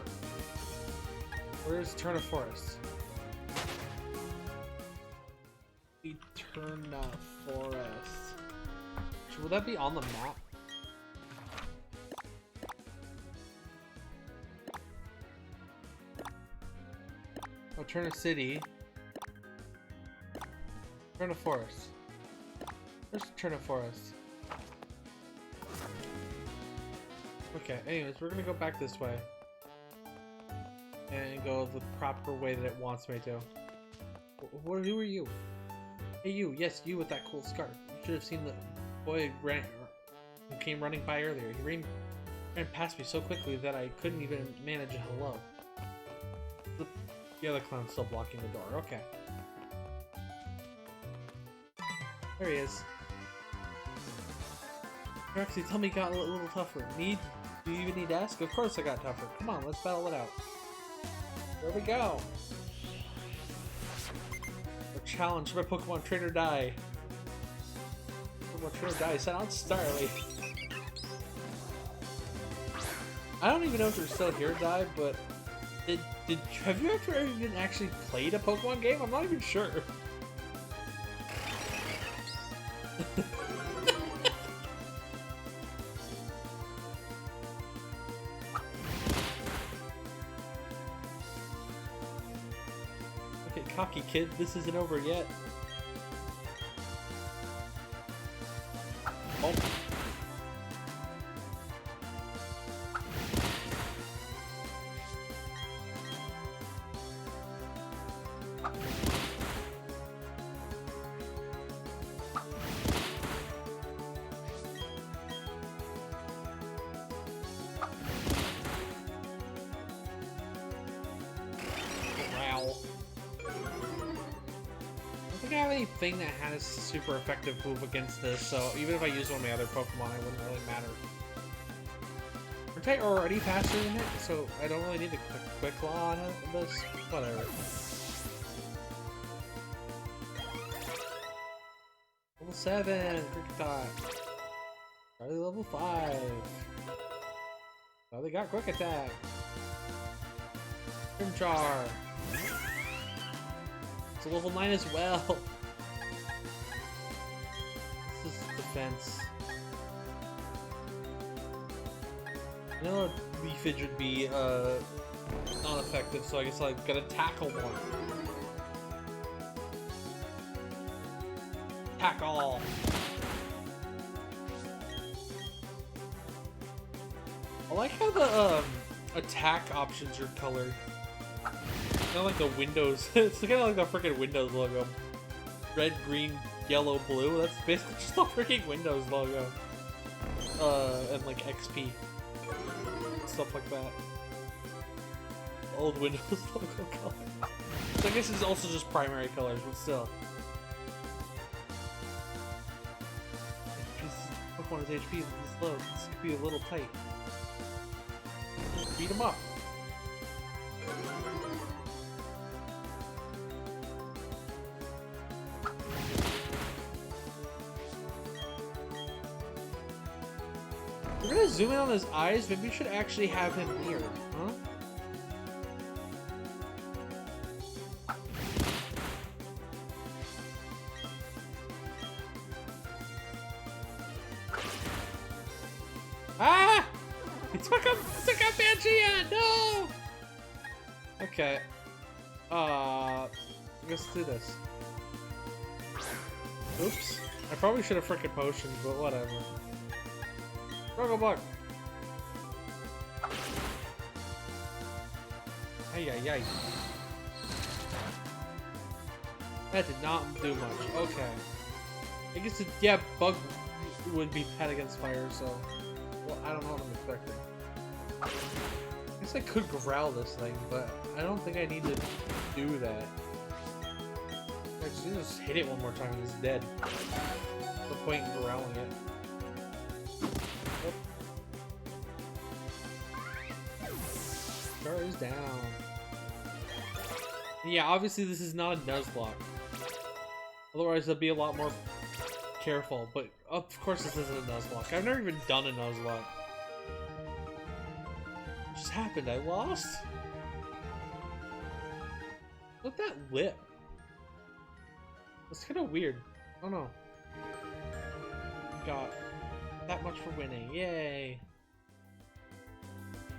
Where's Eterna Forest? Eterna Forest. Will that be on the map? Oh, turn a city. Turn a forest. There's turn a forest. Okay, anyways, we're gonna go back this way. And go the proper way that it wants me to. Who are you? Hey you, yes, you with that cool scarf. You should have seen the boy who came running by earlier. He ran past me so quickly that I couldn't even manage a hello. The other clown's still blocking the door. Okay. There he is. Actually, tell me it got a little tougher. Do you even need to ask? Of course I got tougher. Come on, let's battle it out. There we go. A challenge. Should my Pokemon train or die? Pokemon train or die. Sent on Starly. I don't even know if they're still here, Die, but have you ever even actually played a Pokemon game? I'm not even sure. Okay, cocky kid, this isn't over yet. Oh. I don't think I have anything that has a super effective move against this, so even if I use one of my other Pokemon, it wouldn't really matter. Aren't I already faster than it? So I don't really need a quick claw on this? Whatever. Level 7, Kricketot. Charlie level 5. Oh, they got quick attack. Jar. It's a level 9 as well. This is defense. I know Leafage would be not effective, so I guess I gotta tackle one. Tackle. I like how the attack options are colored. Kind of like the Windows. It's kind of like the freaking Windows logo. Red, green, yellow, blue. That's basically just the freaking Windows logo. And like XP. Stuff like that. Old Windows logo color. So I guess it's also just primary colors, but still. Pokemon's HP is this low. This could be a little tight. Beat him up. We're gonna zoom in on his eyes. Maybe we should actually have him near, huh? Ah! He took out Pangea! No! Okay. Let's do this. Oops. I probably should have frickin' potioned, but whatever. Struggle Bug! Ay ay ay. That did not do much. Okay. I guess it, yeah, Bug would be bad against fire, so. Well, I don't know what I'm expecting. I guess I could growl this thing, but I don't think I need to do that. I just hit it one more time and it's dead. What's the point in growling it? Charlie's down. Yeah, obviously this is not a Nuzlocke. Otherwise I'd be a lot more careful, but of course this isn't a Nuzlocke. I've never even done a Nuzlocke. What just happened? I lost? Look at that lip. That's kind of weird. I don't know. got that much for winning. Yay!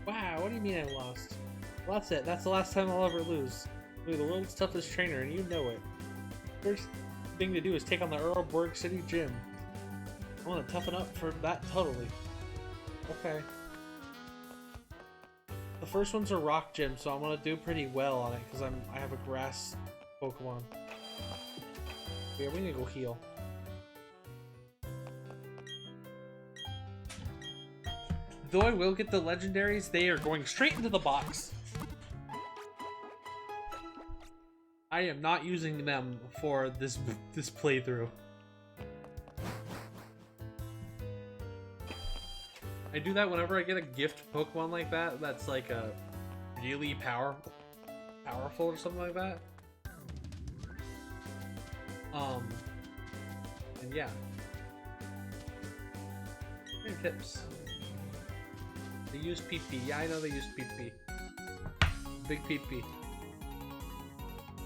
Wow, what do you mean I lost? Well, that's it. That's the last time I'll ever lose. You're the world's toughest trainer, and you know it. First thing to do is take on the Earlborg City Gym. I want to toughen up for that totally. Okay. The first one's a rock gym, so I'm gonna do pretty well on it because I have a grass Pokemon. Yeah, we need to go heal. Though I will get the legendaries, they are going straight into the box. I am not using them for this playthrough. I do that whenever I get a gift Pokemon like that. That's like a really powerful or something like that. And yeah. Any tips? They use PP. Yeah, I know they use PP. Big PP.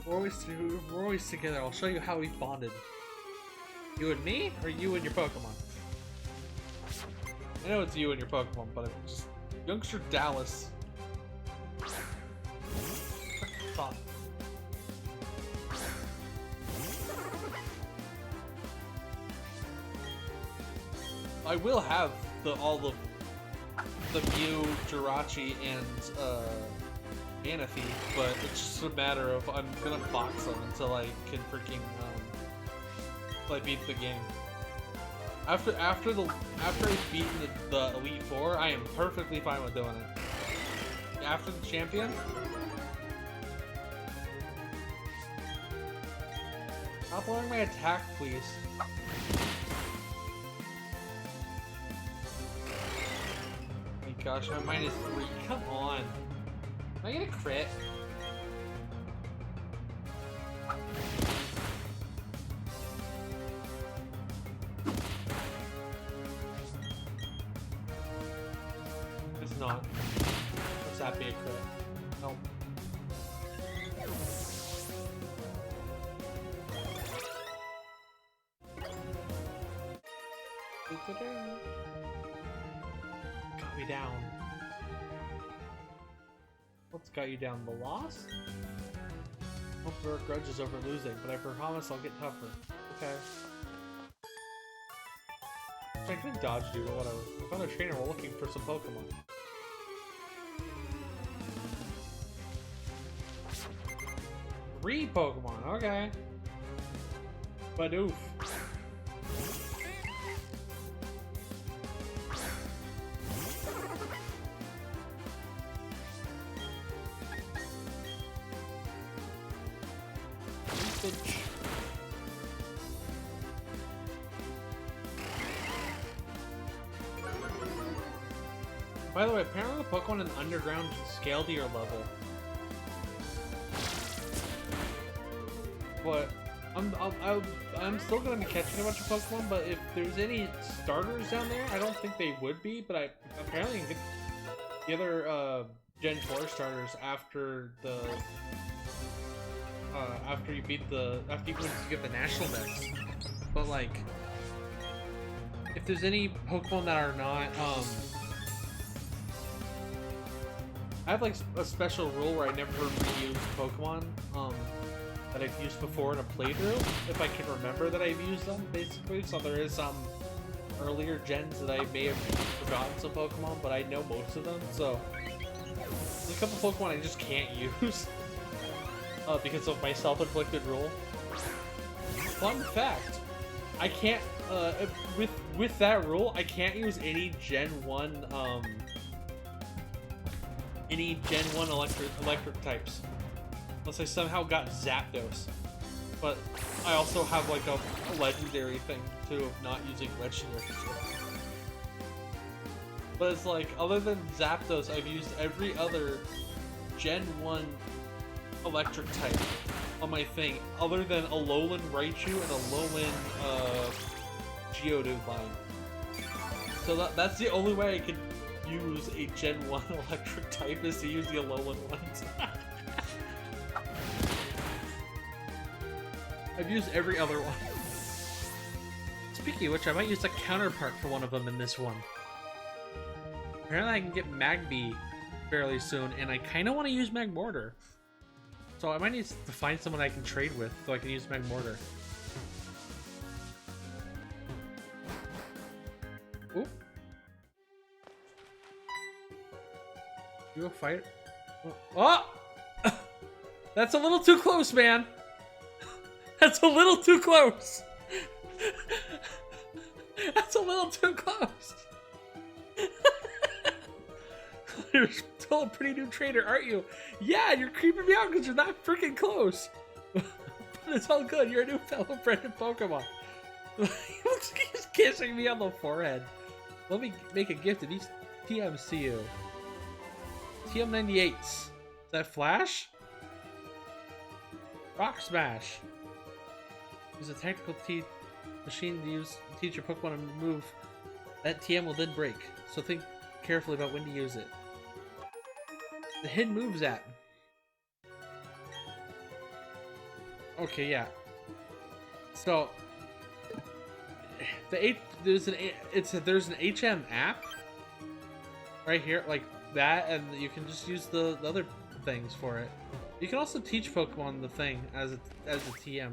We're always together. I'll show you how we bonded. You and me, or you and your Pokemon? I know it's you and your Pokemon, but it's just youngster Dallas. Thought. I will have all the Mew, Jirachi, and Manaphy, but it's just a matter of I'm gonna box them until I can freaking until I beat the game. After I've beaten the Elite Four, I am perfectly fine with doing it. After the champion, stop blowing my attack, please. Oh my gosh, my mind is 3. Come on. Am I gonna crit? It's not. Let's that be a crit? Nope. Got me down. What's got you down? The loss? Hope there are grudges over losing, but I promise I'll get tougher. Okay. I could have dodged you, but whatever. I found a trainer while looking for some Pokemon. 3 Pokemon, okay. But oof. By the way, apparently the Pokemon in the underground scale to your level. But I'm still going to be catching a bunch of Pokemon, but if there's any starters down there, I don't think they would be, but I apparently can get the other Gen 4 starters after the after you get the national decks. But like, if there's any Pokemon that are not I have like a special rule where I never reuse Pokemon that I've used before in a playthrough, if I can remember that I've used them, basically. So there is some earlier gens that I may have forgotten some Pokemon, but I know most of them, so there's a couple Pokemon I just can't use because of my self-inflicted rule. Fun fact, I can't, with that rule, I can't use any Gen 1, electric types. Unless I somehow got Zapdos. But I also have like a legendary thing too of not using legendary shit. But it's like, other than Zapdos, I've used every other Gen 1 electric type on my thing, other than Alolan Raichu and Alolan Geodude line. So that's the only way I could use a Gen 1 electric type, is to use the Alolan ones. I've used every other one. Speaking of which, I might use a counterpart for one of them in this one. Apparently I can get Magby fairly soon, and I kind of want to use Magmortar. So I might need to find someone I can trade with so I can use Magmortar. Oop. You a fighter? Oh! That's a little too close, man! That's a little too close! That's a little too close! You're still a pretty new trader, aren't you? Yeah, you're creeping me out because you're not freaking close. But it's all good. You're a new fellow friend of Pokemon. He looks like he's kissing me on the forehead. Let me make a gift of these TMs to you. TM98s. Is that Flash? Rock Smash. Use a tactical machine to teach your Pokemon to move. That TM will then break, so think carefully about when to use it. The hidden moves app. Okay, yeah. So there's an HM app right here, like that, and you can just use the other things for it. You can also teach Pokemon the thing as a TM.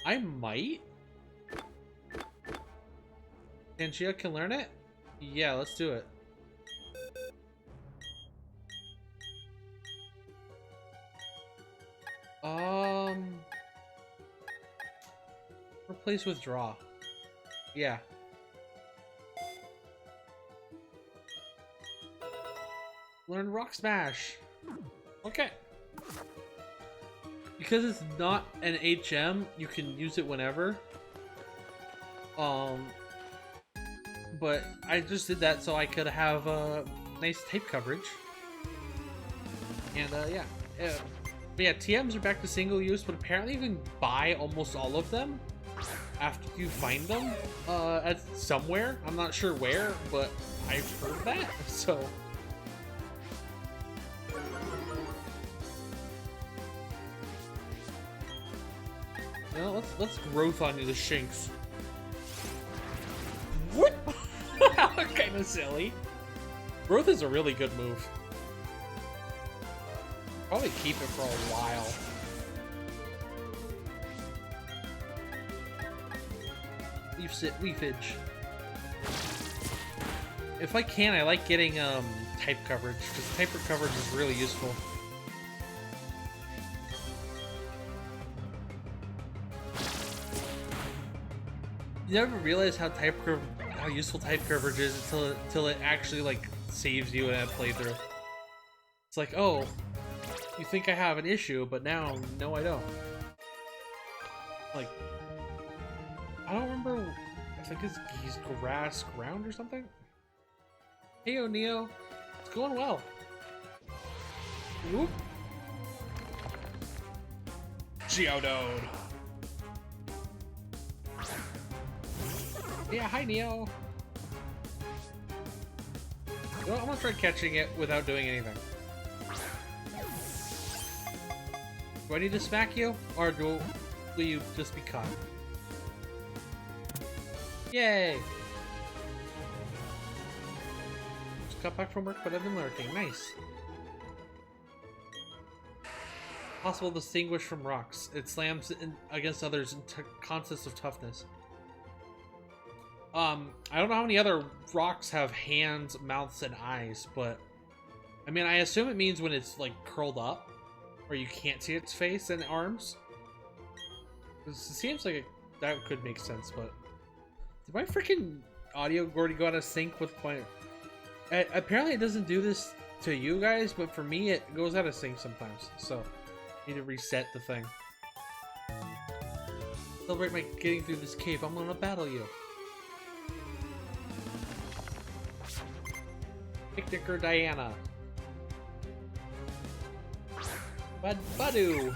I might. Panchea can learn it? Yeah, let's do it. Replace withdraw. Yeah. Learn Rock Smash. Okay. Because it's not an HM, you can use it whenever. But I just did that so I could have nice tape coverage. And yeah. But yeah, TMs are back to single use, but apparently you can buy almost all of them after you find them at somewhere. I'm not sure where, but I've heard that. So you know, let's growth on you, the Shinx. What? Kind of silly. Growth is a really good move. Probably keep it for a while. Leafage. If I can, I like getting type coverage, because type coverage is really useful. You never realize how useful type coverage is until it actually like saves you in that playthrough. It's like, oh, you think I have an issue, but now, no, I don't. Like, I don't remember. I think he's grass ground or something. Hey, Neo, it's going well. Whoop. Geodude. Yeah, hi Neo. You know, I'm gonna try catching it without doing anything. Do I need to smack you, or will you just be caught? Yay! Just got back from work, but I've been lurking. Nice. Possible to distinguish from rocks. It slams against others in contests of toughness. I don't know how many other rocks have hands, mouths, and eyes, but I mean, I assume it means when it's like curled up, or you can't see its face and arms. It seems like that could make sense, but did my freaking audio already go out of sync with my? Apparently, it doesn't do this to you guys, but for me, it goes out of sync sometimes. So, I need to reset the thing. Celebrate my getting through this cave. I'm gonna battle you. Picnicker Diana. Badu.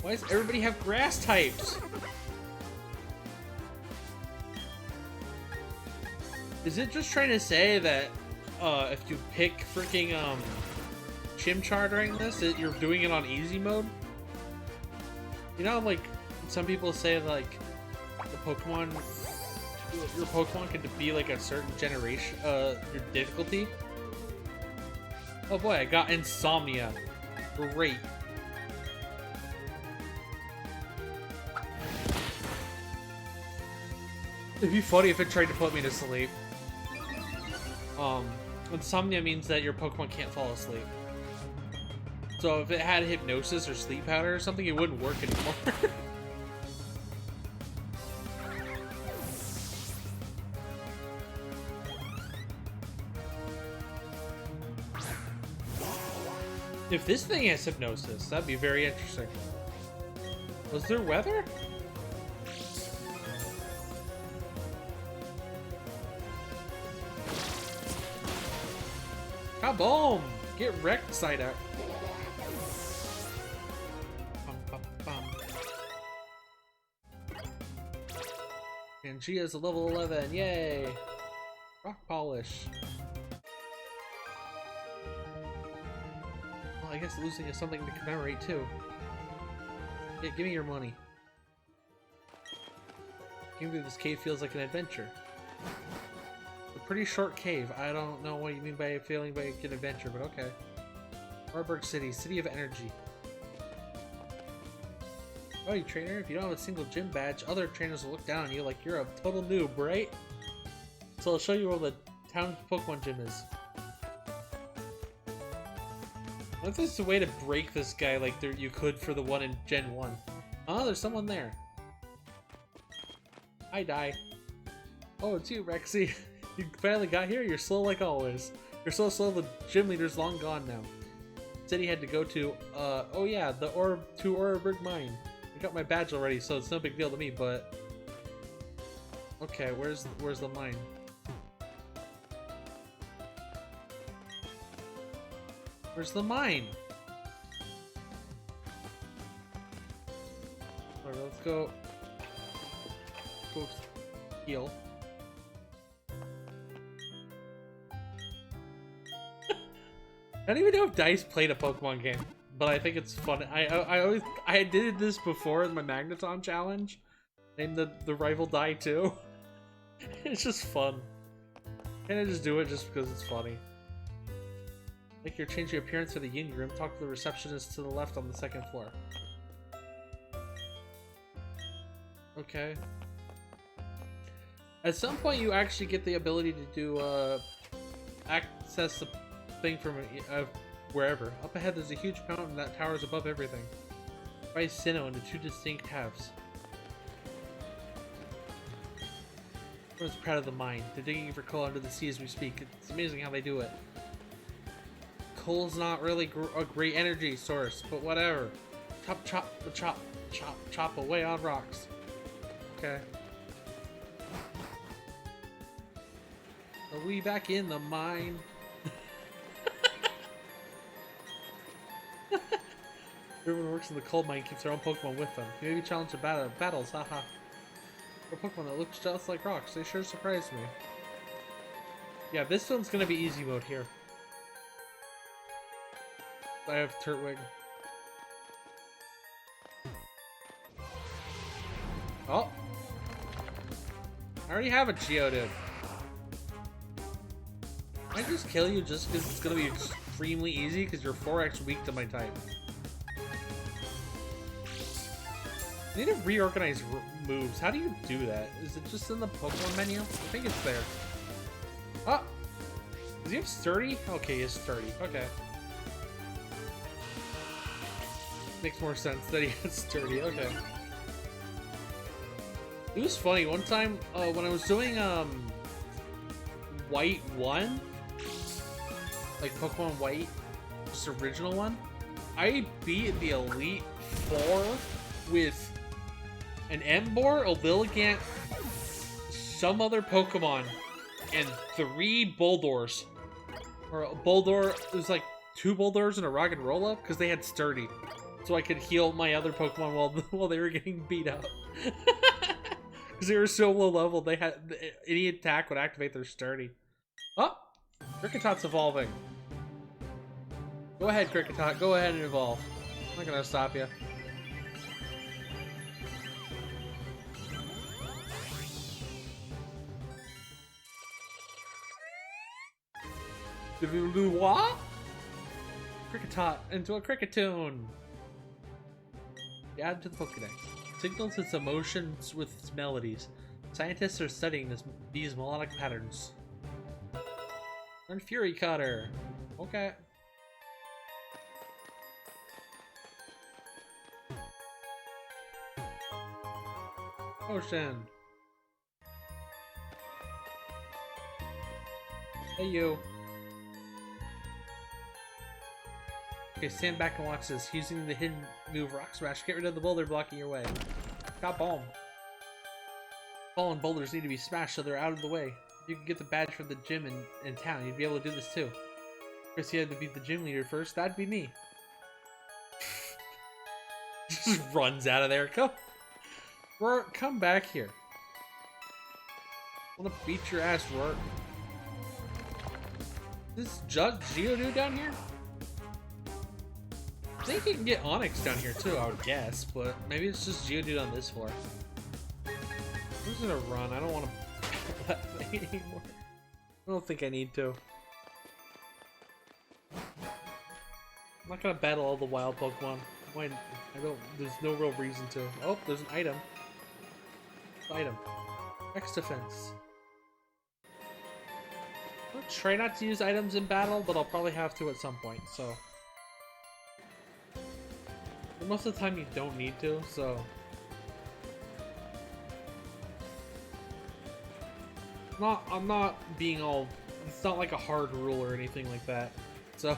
Why does everybody have grass types? Is it just trying to say that if you pick freaking Chimchar during this, you're doing it on easy mode? You know, like some people say, like your Pokemon can be like a certain generation, your difficulty. Oh boy, I got Insomnia. Great. It'd be funny if it tried to put me to sleep. Insomnia means that your Pokemon can't fall asleep. So if it had hypnosis or sleep powder or something, it wouldn't work anymore. If this thing has hypnosis, that'd be very interesting. Was there weather? Kaboom! Get wrecked, Psyduck. And she is a level 11, yay! Rock polish. Well, I guess losing is something to commemorate too. Yeah, give me your money. Getting through this cave feels like an adventure. A pretty short cave. I don't know what you mean by feeling like an adventure, but okay. Warburg City, city of energy. Oh, you trainer, if you don't have a single gym badge, other trainers will look down on you like you're a total noob, right? So I'll show you where the town Pokemon gym is. What if there's a way to break this guy like you could for the one in Gen 1? Oh, there's someone there. I die. Oh, it's you, Rexy. You finally got here? You're slow like always. You're so slow the gym leader's long gone now. Said he had to go to, oh yeah, to Oreburg Mine. I got my badge already, so it's no big deal to me, but... Okay, where's the mine? Where's the mine? Alright, let's go... Go heal. I don't even know if Dice played a Pokemon game, but I think it's fun. I did this before in my Magneton challenge, named the rival Die 2. It's just fun. And I just do it just because it's funny. Like you're changing your appearance for the Yin room, talk to the receptionist to the left on the second floor. Okay. At some point you actually get the ability to do, access the thing from wherever. Up ahead there's a huge mountain that towers above everything. By Sinnoh into two distinct halves. Everyone's proud of the mine. They're digging for coal under the sea as we speak. It's amazing how they do it. Coal's not really a great energy source, but whatever. Chop, chop, chop, chop, chop away on rocks. Okay. Are we back in the mine? Everyone who works in the coal mine keeps their own Pokemon with them. You maybe challenge the battles, haha. A Pokemon that looks just like rocks, they sure surprised me. Yeah, this one's gonna be easy mode here. I have Turtwig. Oh! I already have a Geodude. Can I just kill you just because it's gonna be extremely easy because you're 4x weak to my type? I need to reorganize moves. How do you do that? Is it just in the Pokemon menu? I think it's there. Oh! Does he have Sturdy? Okay, he has Sturdy. Okay. Makes more sense that he has Sturdy. Okay. It was funny. One time, when I was doing, White 1, like Pokemon White, just original one, I beat the Elite Four with an Emboar, a Lilligant, some other Pokemon, and 3 Bulldors. Or a Bulldor, it was like 2 Bulldors and a Rock and Rolla, because they had Sturdy. So I could heal my other Pokemon while they were getting beat up. Because they were so low level, they had any attack would activate their Sturdy. Oh! Cricketot's evolving. Go ahead, Cricketot. Go ahead and evolve. I'm not gonna stop you. Do what? Cricketot into a cricketoon. Add to the Pokedex. Signals its emotions with its melodies. Scientists are studying these melodic patterns. Learn Fury Cutter. Okay. Ocean. Hey you. Okay, stand back and watch this. Using the hidden move Rock Smash, get rid of the boulder blocking your way. Got bomb. Fallen boulders need to be smashed so they're out of the way. You can get the badge from the gym in town. You'd be able to do this too. Chris, you had to beat the gym leader first. That'd be me. Just runs out of there. Come back here. I wanna beat your ass, Rourke. This Geodude down here? I think you can get Onyx down here too, I would guess, but maybe it's just Geodude on this floor. I'm just gonna run. I don't want to battle that thing anymore. I don't think I need to. I'm not gonna battle all the wild Pokemon. Why? There's no real reason to. Oh, there's an item. Item. X defense. I'll try not to use items in battle, but I'll probably have to at some point, so. But most of the time you don't need to, so. I'm not being all. It's not like a hard rule or anything like that, so.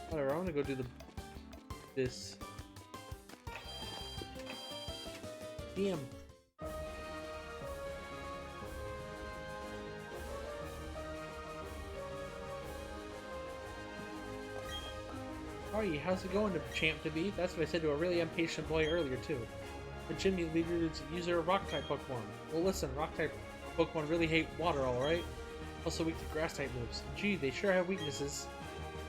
Whatever, I'm gonna go do this. Damn. Howdy, how's it going, champ to be? That's what I said to a really impatient boy earlier too. The gym leader is a user of rock type Pokemon. Well listen, rock type Pokemon really hate water, alright? Also weak to grass type moves. Gee, they sure have weaknesses.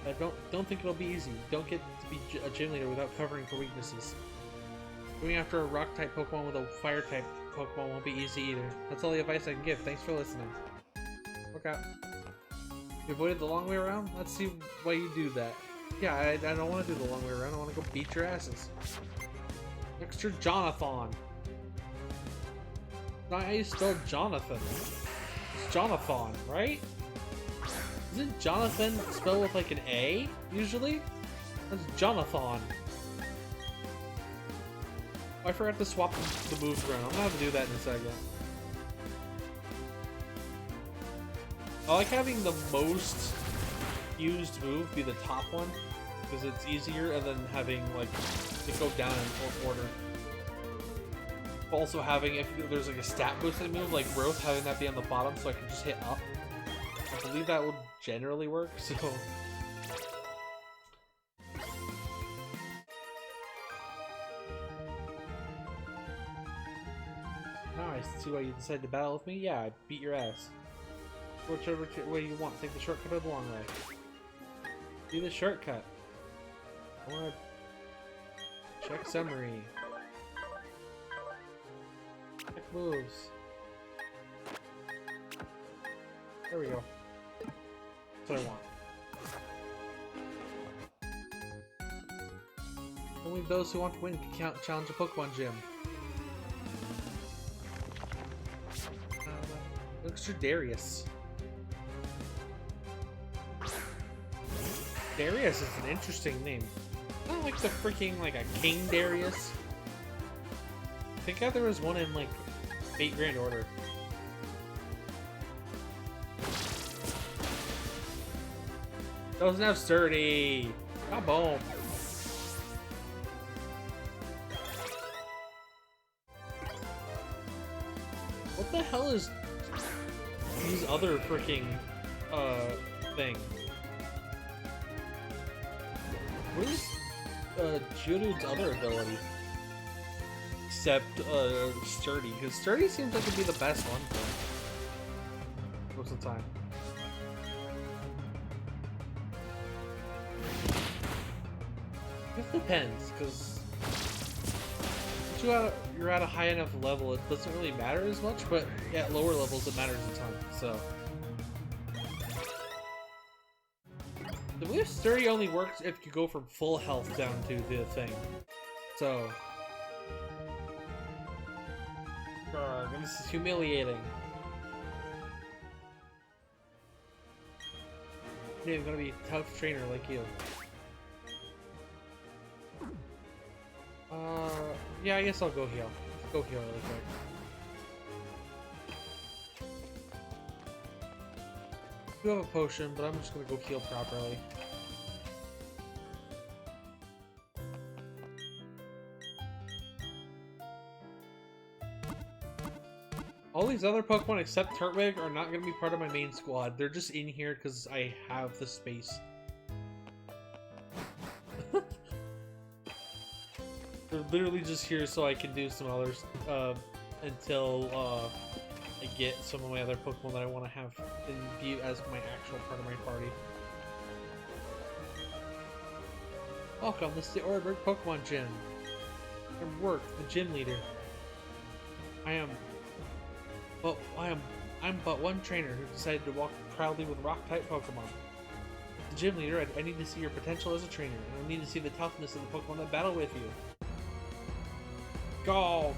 I don't think it'll be easy. Don't get to be a gym leader without covering for weaknesses. Going after a rock type Pokemon with a fire type Pokemon won't be easy either. That's all the advice I can give. Thanks for listening. Okay. You avoided the long way around? Let's see why you do that. Yeah, I don't want to do the long way around. I want to go beat your asses. Extra Jonathan. Not how you spell Jonathan. It's Jonathan, right? Isn't Jonathan spelled with like an A, usually? That's Jonathan. Oh, I forgot to swap the moves around. I'm gonna have to do that in a second. I like having the most used move be the top one, because it's easier, and then having like it go down in order. Also having, if there's like a stat boosting move like growth, having that be on the bottom so I can just hit up. I believe that would generally work, so. Nice. See why you decided to battle with me? Yeah, I beat your ass. Whichever way you want. Take the shortcut or the long way. Do the shortcut. I want to check summary. Check moves. There we go. That's what I want. Only those who want to win can challenge a Pokemon gym. Looks for Darius. Darius is an interesting name. Not like the freaking, like a King Darius. I think there was one in like Fate Grand Order. Doesn't have sturdy. Got boom. What the hell is these other freaking thing? What is Geodude's other ability? Except sturdy, because sturdy seems like it'd be the best one for him most of the time. It depends, because you're at a high enough level, it doesn't really matter as much, but at lower levels it matters a ton, so. The believe Sturdy only works if you go from full health down to the thing. So. This is humiliating. I'm gonna be a tough trainer like you. Yeah, I guess I'll go heal. Let's go heal really quick. I do have a potion, but I'm just gonna go heal properly. All these other Pokemon except Turtwig are not gonna be part of my main squad. They're just in here because I have the space. They're literally just here so I can do some others until I get some of my other Pokemon that I want to have in view as my actual part of my party. Welcome, this is the Oreburg Pokemon Gym. I'm Work, the gym leader. I'm but one trainer who decided to walk proudly with Rock-type Pokemon. The gym leader, I need to see your potential as a trainer, and I need to see the toughness of the Pokemon that battle with you. Go!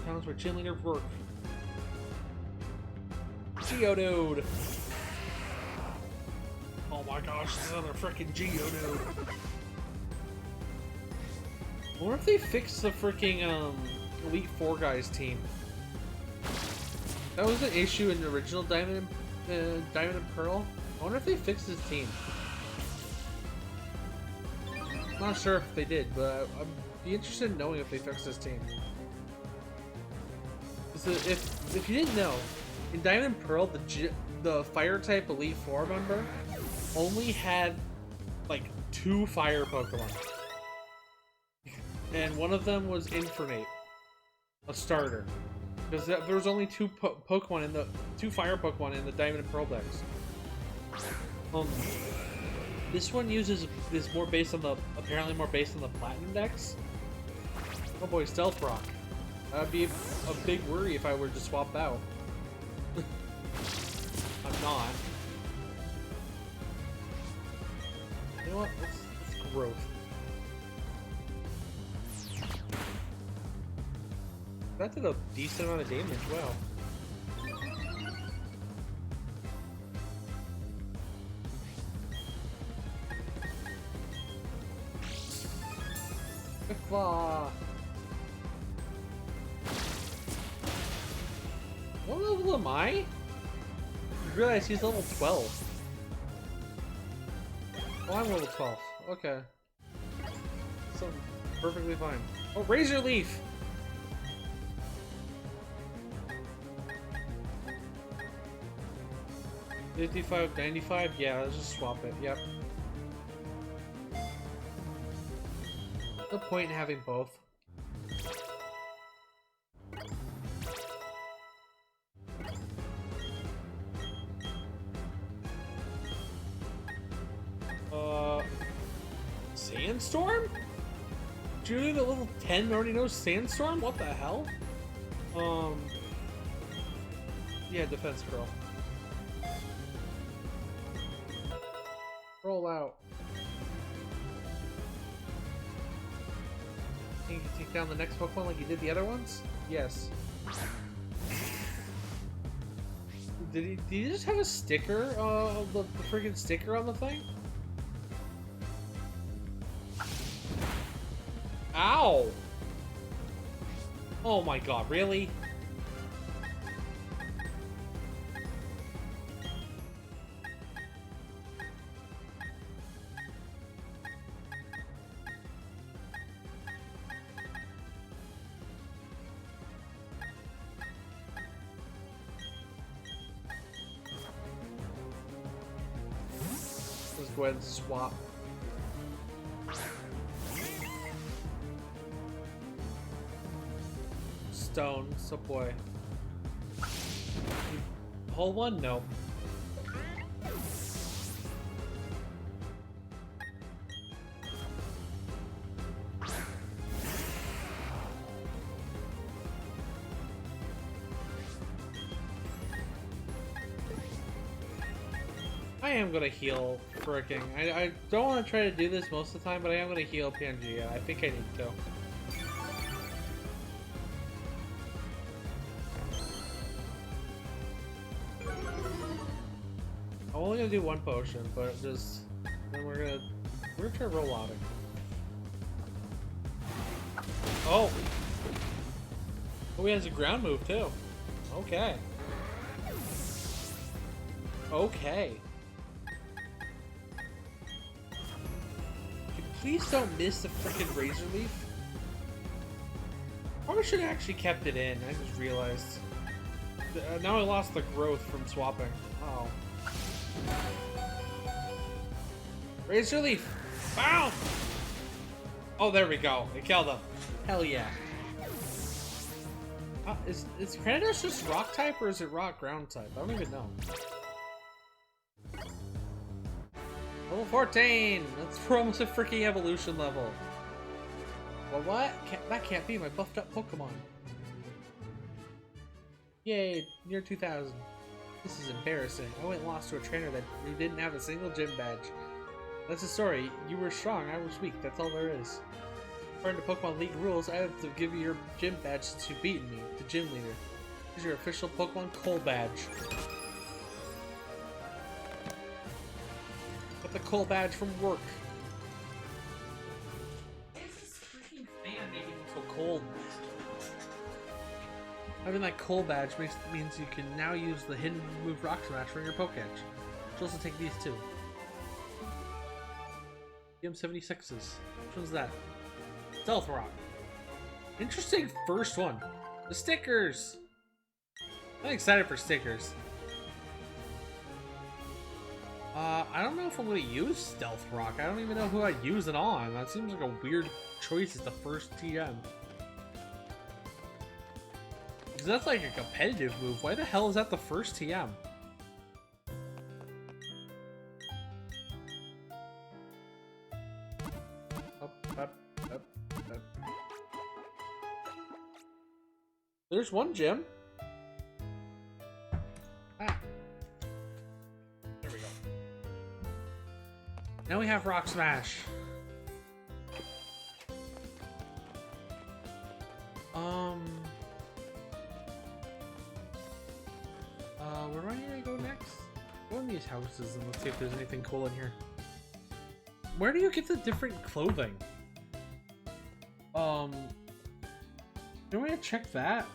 Towns where gym leaders work. Geodude! Oh my gosh, this is another freaking Geodude! I wonder if they fixed the freaking Elite Four guys team. That was an issue in the original Diamond and Pearl. I wonder if they fixed his team. Not sure if they did, but I'd be interested in knowing if they fixed his team. If you didn't know, in Diamond and Pearl, the Fire type Elite Four member only had like 2 fire Pokemon. And one of them was Infernape, a starter, because there was only 2 Pokemon in the 2 fire Pokemon in the Diamond and Pearl decks. This one is more based on apparently more based on the Platinum decks. Oh boy, Stealth Rock. That'd be a big worry if I were to swap out. I'm not. You know what? It's growth. That did a decent amount of damage, wow. Claw. What level am I? I realize he's level 12. Oh, I'm level 12. Okay. So, perfectly fine. Oh, Razor Leaf! $55, $95? Yeah, let's just swap it. Yep. No point in having both. Sandstorm? Julie, the level 10 already knows Sandstorm? What the hell? Yeah, Defense Curl. Roll out. Think you can take down the next Pokemon like you did the other ones? Yes. Did he just have a sticker? The freaking sticker on the thing? Ow! Oh my god, really? Let's go ahead and swap. Stone, so boy. Whole one? No. I am gonna heal fricking. I don't want to try to do this most of the time, but I am gonna heal PNG. I think I need to. I'm only gonna do one potion, but just then we're gonna try roll out it. Oh! Oh, he has a ground move too. Okay. Okay. Please don't miss the frickin' Razor Leaf. Probably should have actually kept it in. I just realized. Now I lost the growth from swapping. Oh. Razor Leaf! Bow! Oh, there we go. I killed him. Hell yeah. Is Cranidos just rock type or is it rock ground type? I don't even know. Level 14! We're almost at freaking evolution level. Well, what? That can't be my buffed up Pokemon. Yay, near 2000. This is embarrassing. I went lost to a trainer who didn't have a single gym badge. That's the story. You were strong, I was weak. That's all there is. According to Pokemon League rules, I have to give you your gym badge since you've beaten me, the gym leader. Here's your official Pokemon Coal badge. Get the Coal badge from work. Why is this freaking fan making me so cold? Having that Coal badge means you can now use the hidden move Rock Smash for your Pokemon. You also take these too. DM76s. Which one's that? Stealth Rock. Interesting first one. The stickers! I'm excited for stickers. I don't know if I'm going to use Stealth Rock. I don't even know who I'd use it on. That seems like a weird choice as the first TM. Because that's like a competitive move. Why the hell is that the first TM? There's one gym. Ah. There we go. Now we have Rock Smash. Where do I need to go next? Go in these houses and let's see if there's anything cool in here. Where do you get the different clothing? Do I check that?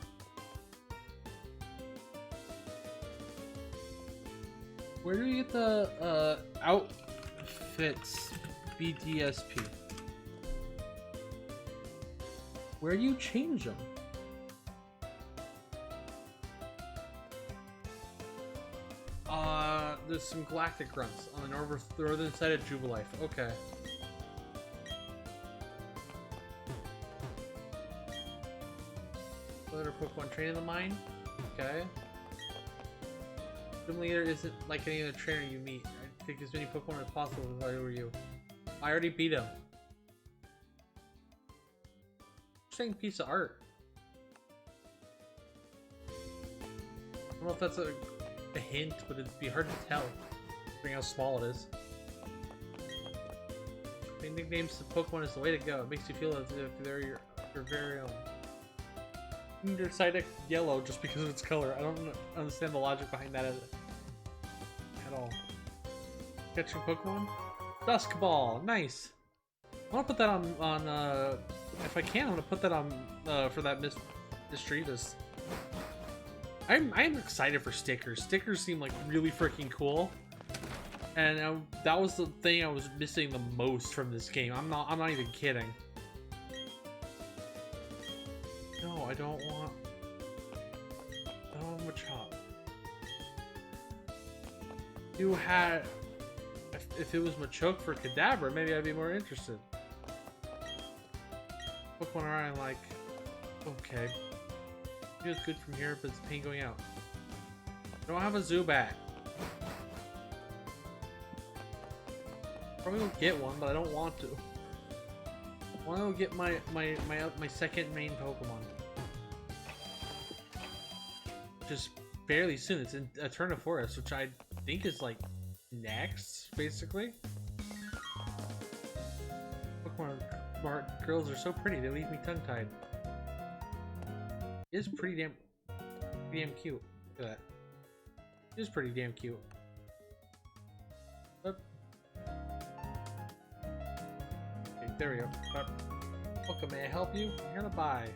Where do you get the outfits BDSP? Where do you change them? There's some galactic grunts on the northern side of Jubilife. Okay. Other Pokemon training the mine. Okay. Gym leader isn't like any other trainer you meet. I think as many Pokemon as possible if I were you. I already beat him. Interesting piece of art. I don't know if that's a hint, but it'd be hard to tell, considering how small it is. Making nicknames to Pokemon is the way to go. It makes you feel as if they're your very own. Your Psyduck yellow just because of its color. I don't understand the logic behind that at all. Catching Pokemon? Dusk Ball, nice. I want to put that on if I can, I'm gonna put that on for that Miss Trevis. I'm excited for stickers. Stickers seem like really freaking cool, and that was the thing I was missing the most from this game. I'm not even kidding. No, I don't want Machop. You had if it was Machoke for Kadabra, maybe I'd be more interested. Pokemon are I'm like, okay. Feels good from here, but it's pain going out. I don't have a Zubat. Probably won't get one, but I don't want to. I want to get my second main Pokemon. Just fairly soon. It's in Eterna Forest, which I think is like next, basically. Pokemon girls are so pretty, they leave me tongue-tied. It is pretty damn cute. Look at that. It is pretty damn cute. Oop. Okay, there we go. Welcome, may I help you? I'm gonna buy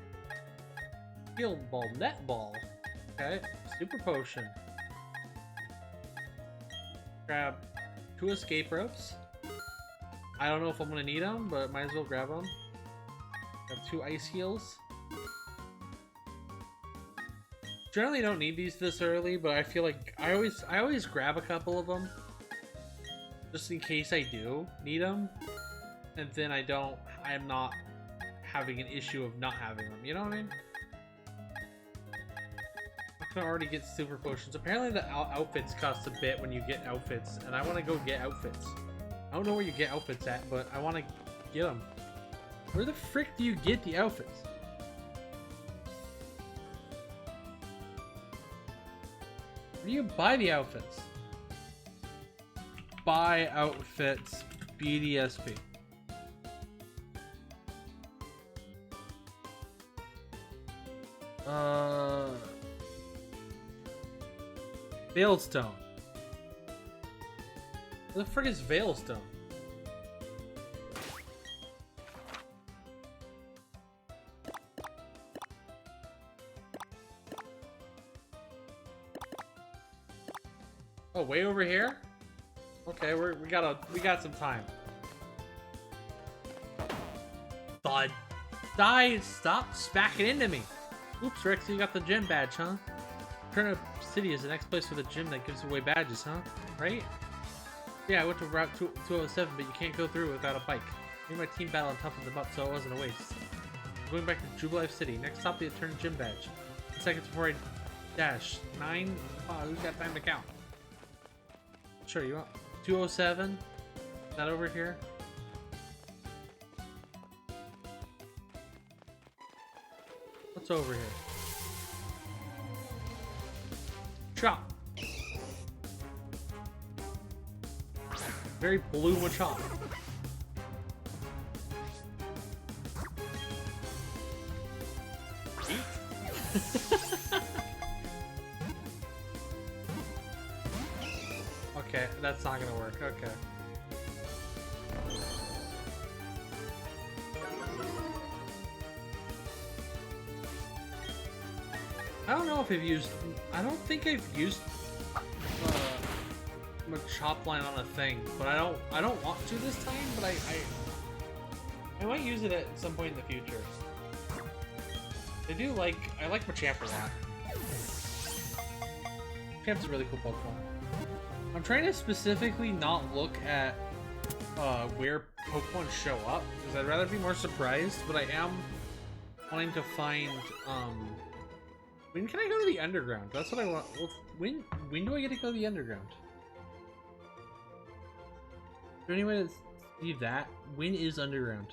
field ball, net ball. Okay, super potion. Grab 2 escape ropes. I don't know if I'm gonna need them, but might as well grab them. Grab 2 ice heals. Generally don't need these this early, but I feel like I always grab a couple of them just in case I do need them, and then I'm not having an issue of not having them. You know what I mean? I can already get super potions. Apparently the outfits cost a bit when you get outfits, and I want to go get outfits. I don't know where you get outfits at, but I want to get them. Where the frick do you get the outfits? Where do you buy the outfits? Buy outfits, BDSP. Veilstone. Where the frick is Veilstone? Oh, way over here? Okay, we got some time. Thud. Die! Stop smacking into me! Oops, Rex, you got the gym badge, huh? Turnip City is the next place with a gym that gives away badges, huh? Right? Yeah, I went to Route 207, but you can't go through without a bike. Me and my team battled and toughened them up, so it wasn't a waste. I'm going back to Jubilife City. Next stop, the Eternal Gym badge. 10 seconds before I dash. 9. Oh, who's got time to count? Sure, you want 207? Is that over here? What's over here? Chop. Very blue Machop. Okay, that's not gonna work. Okay. I don't know if I've used. I don't think I've used Machop line on a thing, but I don't want to this time. But I might use it at some point in the future. I like Machamp a lot. Machamp's a really cool Pokemon. I'm trying to specifically not look at where Pokemon show up, because I'd rather be more surprised, but I am wanting to find, when can I go to the underground? That's what I want. When do I get to go to the underground? Is there any way to see that? When is underground?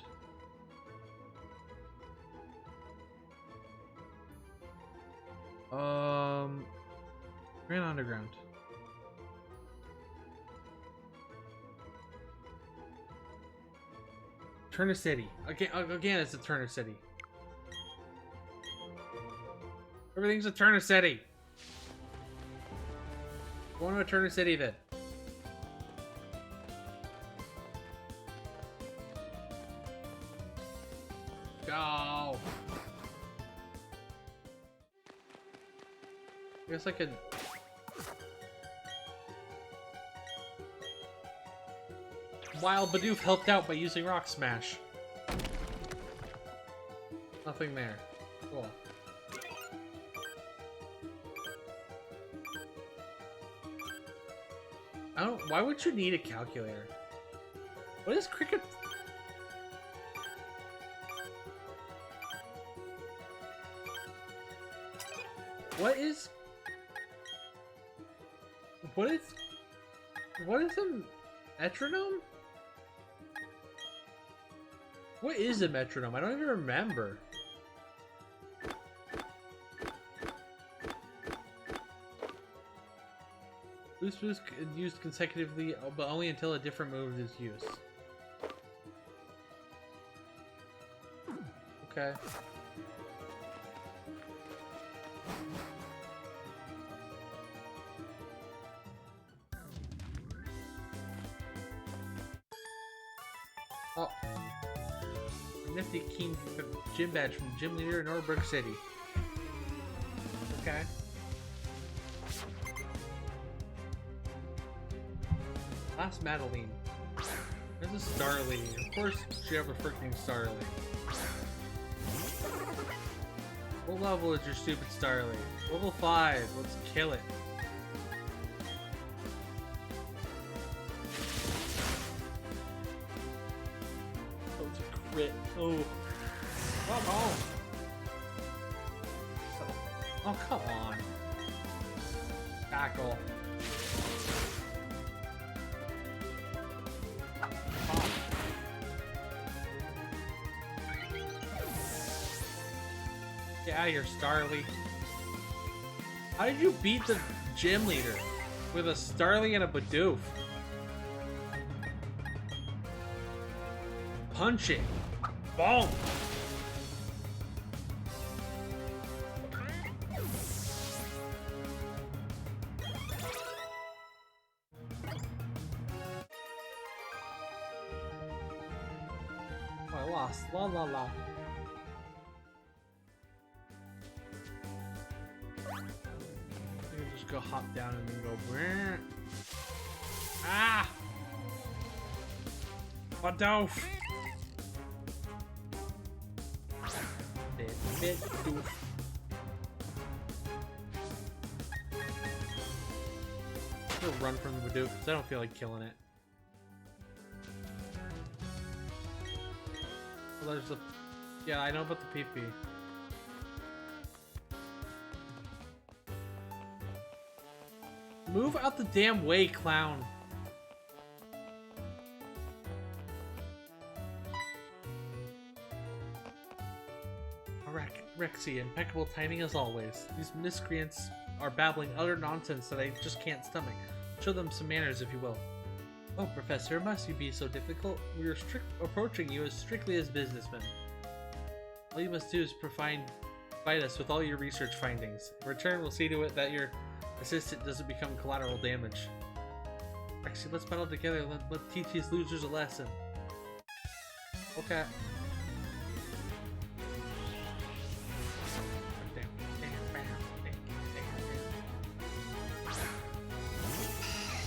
Grand Underground. Turner City. Again, it's a Turner City. Everything's a Turner City. Going to a Turner City then. Go. I guess I could. While Bidoof helped out by using Rock Smash. Nothing there. Cool. Why would you need a calculator? What is cricket? What is a metronome? What is a metronome? I don't even remember. Boost used consecutively, but only until a different move is used. Okay. Oh. Nifty Keen gym badge from gym leader in Norbrook City. Okay. Last Madeline. There's a Starly. Of course you have a freaking Starly. What level is your stupid Starly? Level 5. Let's kill it. Oh, it's a crit. Oh. Come on. Oh, come on. Tackle. Get out of here, Starly. How did you beat the gym leader with a Starly and a Bidoof? Punch it. Boom. Oh, I lost. La la la. Just go hop down and then go. Brr. Ah! Bidoof. Bidoof. I'm gonna run from the Bidoof because I don't feel like killing it. Well, there's the. Yeah, I know about the PP. Move out the damn way, clown. Rexy, impeccable timing as always. These miscreants are babbling utter nonsense that I just can't stomach. Show them some manners, if you will. Oh, Professor, must you be so difficult? We are approaching you as strictly as businessmen. All you must do is provide us with all your research findings. In return, we'll see to it that your assistant doesn't become collateral damage. Actually, let's battle together. Let's teach these losers a lesson. Okay.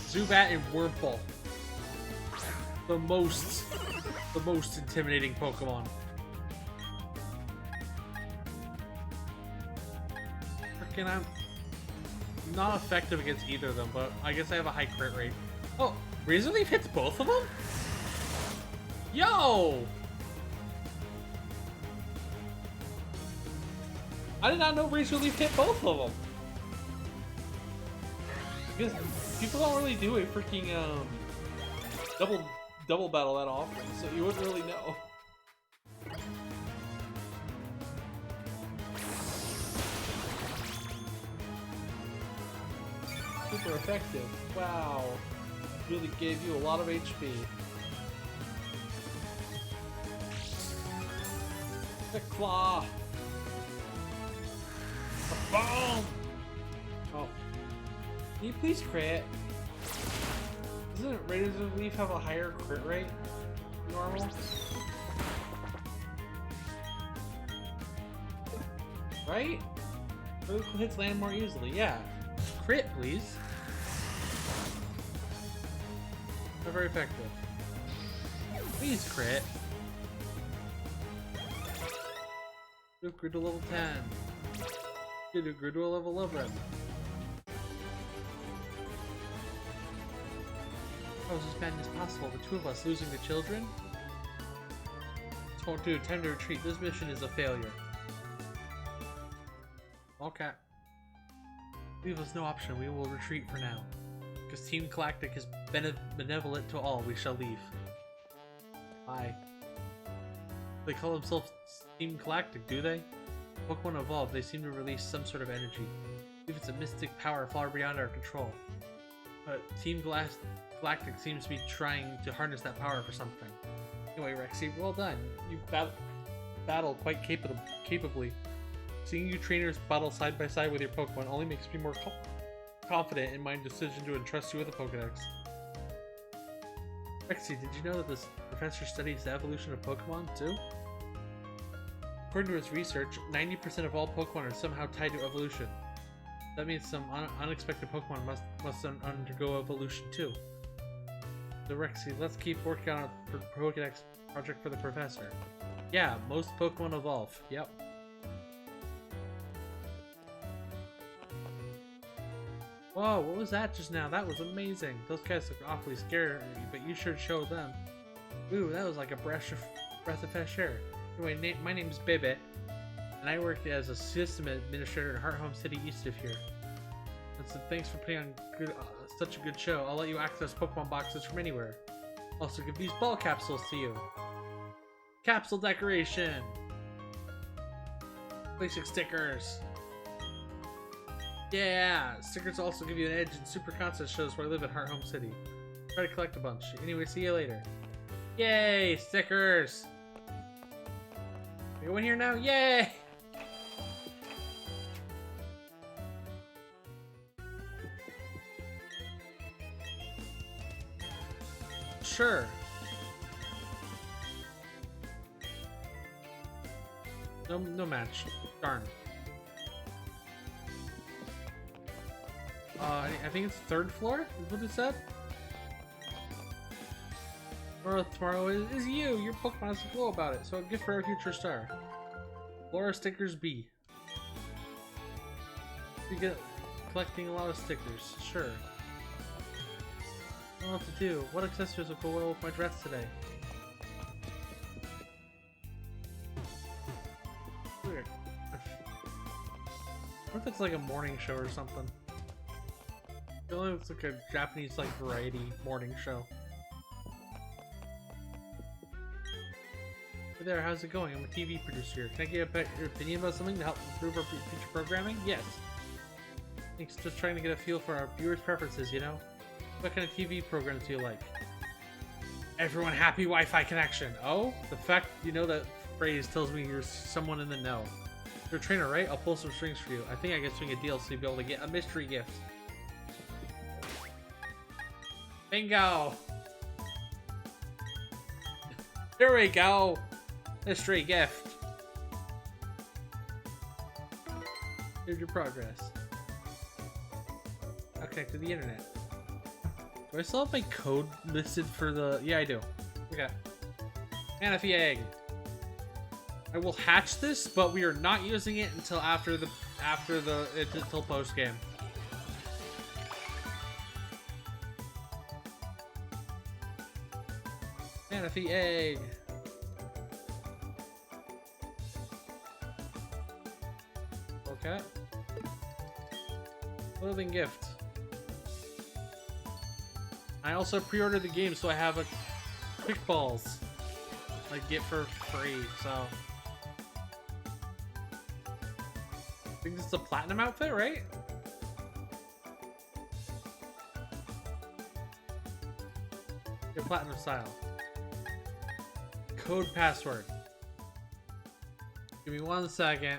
Zubat and Wurmple. The most intimidating Pokemon. Freaking, I'm not effective against either of them, but I guess I have a high crit rate. Oh, Razor Leaf hits both of them? Yo! I did not know Razor Leaf hit both of them. Because people don't really do a freaking double battle that often, so you wouldn't really know. Super effective. Wow. Really gave you a lot of HP. The claw. Boom! Oh. Can you please crit? Doesn't Razor Leaf have a higher crit rate than normal? Right? Vertical hits land more easily, yeah. Crit, please. Not very effective. Please crit. Grew to level 10. Grew to level 11. How is this madness possible? The two of us losing the children? This won't do. Time to retreat. This mission is a failure. Okay. Leave us no option. We will retreat for now. Because Team Galactic is benevolent to all. We shall leave. Bye. They call themselves Team Galactic, do they? Pokemon evolved. They seem to release some sort of energy. If it's a mystic power far beyond our control. Team Galactic seems to be trying to harness that power for something. Anyway, Rexy, well done. You battled quite capably. Seeing you trainers battle side by side with your Pokemon only makes me more confident in my decision to entrust you with a Pokedex. Rexy, did you know that this professor studies the evolution of Pokemon too? According to his research, 90% of all Pokemon are somehow tied to evolution. That means some unexpected Pokemon must undergo evolution too. So Rexy, let's keep working on a Pokedex project for the professor. Yeah, most Pokemon evolve. Yep. Whoa, what was that just now? That was amazing. Those guys look awfully scary, but you sure showed them. Ooh, that was like a breath of fresh air. Anyway, my name's Bibbit, and I work as a system administrator in Heart Home City east of here. And so thanks for putting on such a good show. I'll let you access Pokemon boxes from anywhere. Also give these ball capsules to you. Capsule decoration! Basic stickers. Yeah! Stickers also give you an edge in super contest shows where I live at Heart Home City. Try to collect a bunch. Anyway, see you later. Yay! Stickers! We go in here now? Yay! Sure. No match. Darn. I think it's 3rd floor, is what it said? Tomorrow is you! Your Pokemon has to glow about it, so a gift for our future star. Flora stickers B. You get collecting a lot of stickers, sure. I don't know what to do. What accessories will go well with my dress today? Weird. What if it's like a morning show or something? It only looks like a Japanese like variety morning show. Hey there, how's it going? I'm a TV producer here. Can I get your opinion about something to help improve our future programming? Yes. Thanks, just trying to get a feel for our viewers' preferences, you know? What kind of TV programs do you like? Everyone happy Wi-Fi connection. Oh? The fact you know that phrase tells me you're someone in the know. You're a trainer, right? I'll pull some strings for you. I think I can swing a deal so you'll be able to get a mystery gift. Bingo! Here we go! Mystery gift. Here's your progress. I'll connect to the internet. Do I still have my code listed for the... Yeah, I do. Okay. Manaphy egg. I will hatch this, but we are not using it until until post game. Manaphy egg. Okay. Clothing gift. I also pre-ordered the game, so I have a quick balls I get for free. So I think this is a platinum outfit, right? Your platinum style. Code password. Give me 1 second.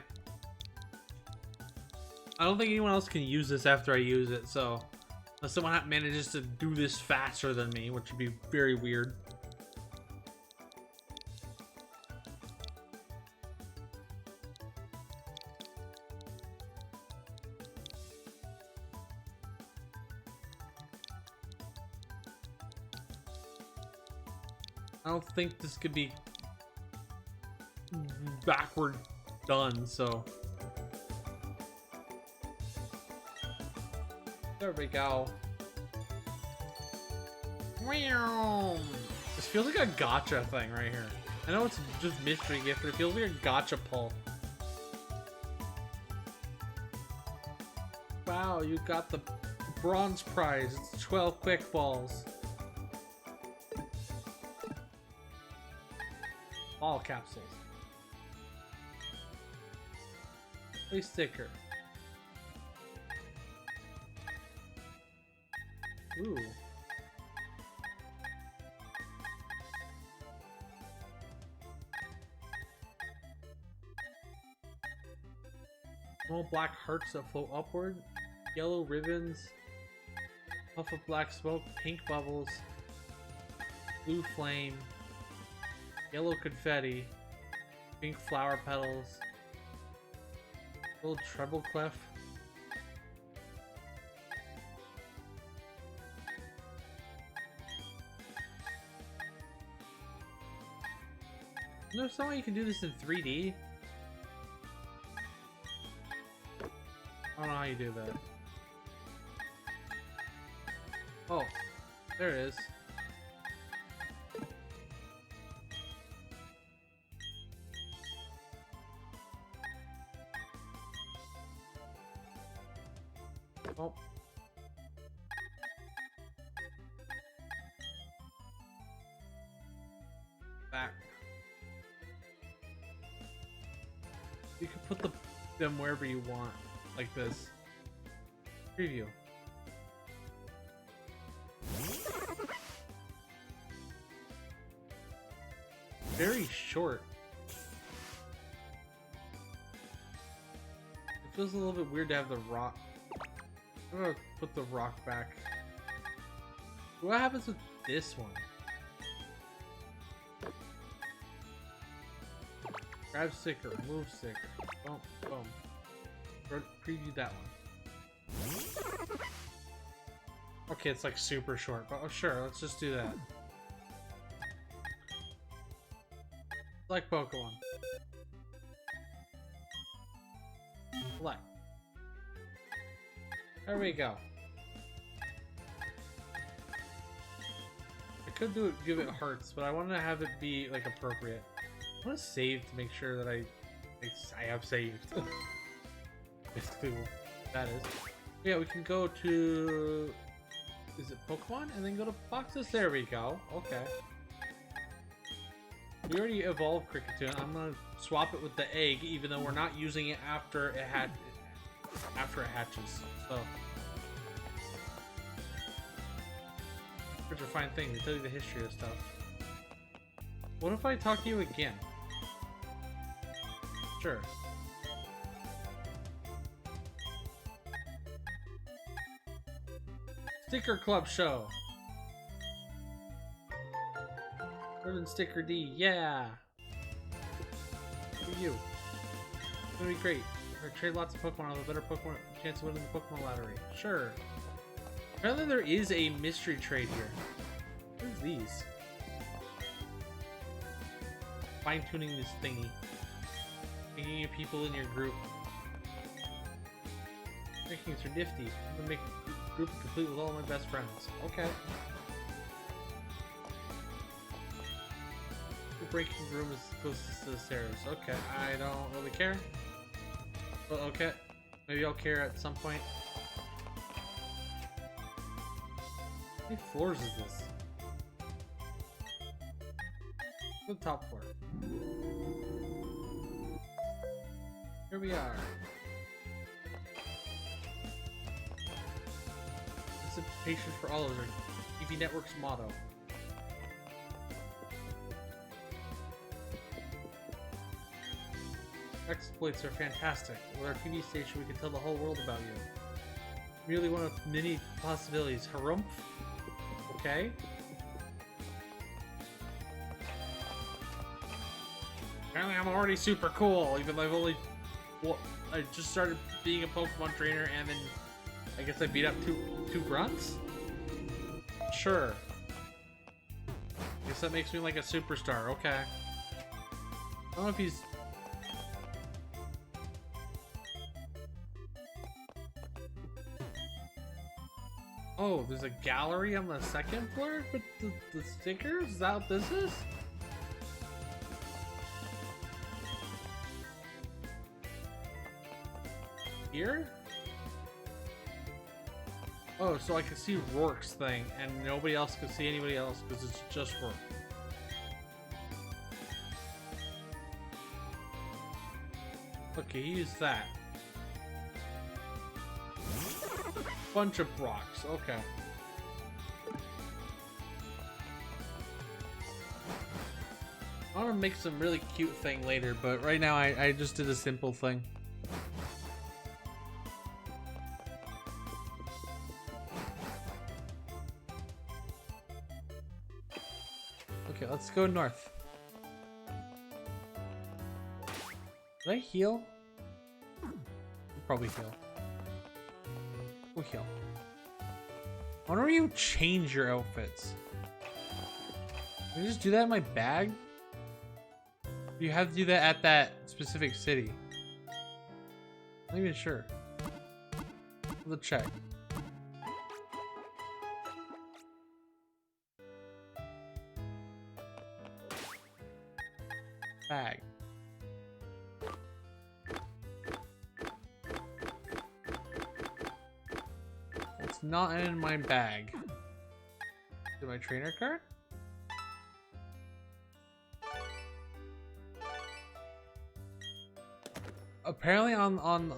I don't think anyone else can use this after I use it, so unless someone manages to do this faster than me, which would be very weird. I don't think this could be backward done, so there we go. This feels like a gacha thing right here. I know it's just mystery gift, but it feels like a gacha pull. Wow, you got the bronze prize. It's 12 quick balls. All capsules. Please sticker. Ooh. Small black hearts that float upward. Yellow ribbons. Puff of black smoke. Pink bubbles. Blue flame. Yellow confetti. Pink flower petals. Little treble clef. There's some way you can do this in 3D. I don't know how you do that. Oh, there it is. Oh. Back. You can put them wherever you want, like this. Preview. Very short. It feels a little bit weird to have the rock. I'm gonna put the rock back. What happens with this one? Grab sticker, move sticker. Boom, boom. Preview that one. Okay, it's like super short, but oh, sure, let's just do that. Like Pokemon. Select. There we go. I could do it, give it hearts, but I wanted to have it be like appropriate. I want to save to make sure that I have saved. Basically, what that is. Yeah, we can go to. Is it Pokemon? And then go to boxes. There we go. Okay. We already evolved Cricketune. I'm gonna swap it with the egg, even though we're not using it after it hatches. So. Such a fine thing. They tell you the history of stuff. What if I talk to you again? Sure. Sticker Club Show. Urban Sticker D, yeah. For you. It's gonna be great. Or trade lots of Pokemon. I'll have a better Pokemon chance of winning the Pokemon lottery. Sure. Apparently there is a mystery trade here. What is these? Fine-tuning this thingy. Making people in your group. Rankings are nifty. I'm gonna make a group complete with all my best friends. Okay. The breaking room is closest to the stairs. Okay, I don't really care. But okay. Maybe I'll care at some point. How many floors is this? The top floor. Here we are. Anticipation for all of our TV Network's motto. Exploits are fantastic. With our TV station, we can tell the whole world about you. Merely one of many possibilities. Harumph? Okay. Apparently I'm already super cool, even though I've only... Well, I just started being a Pokemon trainer and then I guess I beat up two grunts? Sure. Guess that makes me like a superstar, okay. I don't know if he's... Oh, there's a gallery on the second floor with the stickers? Is that what this is? Here? Oh, so I can see Rourke's thing, and nobody else can see anybody else because it's just Rourke. Okay, use that. Bunch of rocks, okay. I want to make some really cute thing later, but right now I just did a simple thing. Okay, let's go north. Did I heal? I'll probably heal. We'll heal. I wonder where you change your outfits. Can I just do that in my bag? You have to do that at that specific city. I'm not even sure. Let's check. Bag. It's not in my bag. Is it my trainer card? Apparently on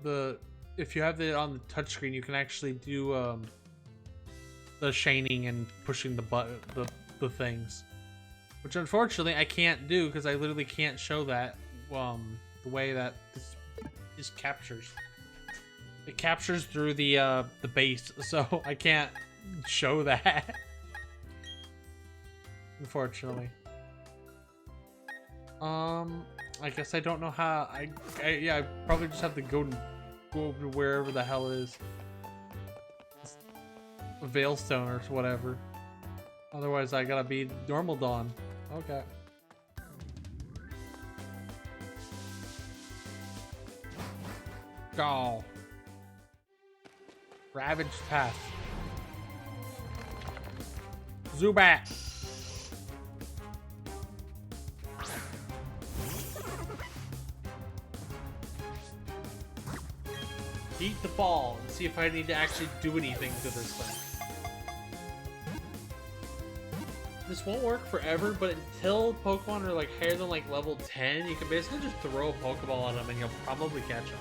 the, if you have it on the touchscreen, you can actually do the shining and pushing the things, which unfortunately I can't do because I literally can't show that the way that this captures. It captures through the base, so I can't show that. Unfortunately. I guess I don't know how. Yeah, I probably just have to go to wherever the hell it is. Veilstone or whatever. Otherwise, I gotta be normal dawn. Okay. Go. Ravaged path. Zubat. Eat the ball and see if I need to actually do anything to this thing. This won't work forever, but until Pokemon are like higher than like level 10, you can basically just throw a Pokeball at them and you'll probably catch them.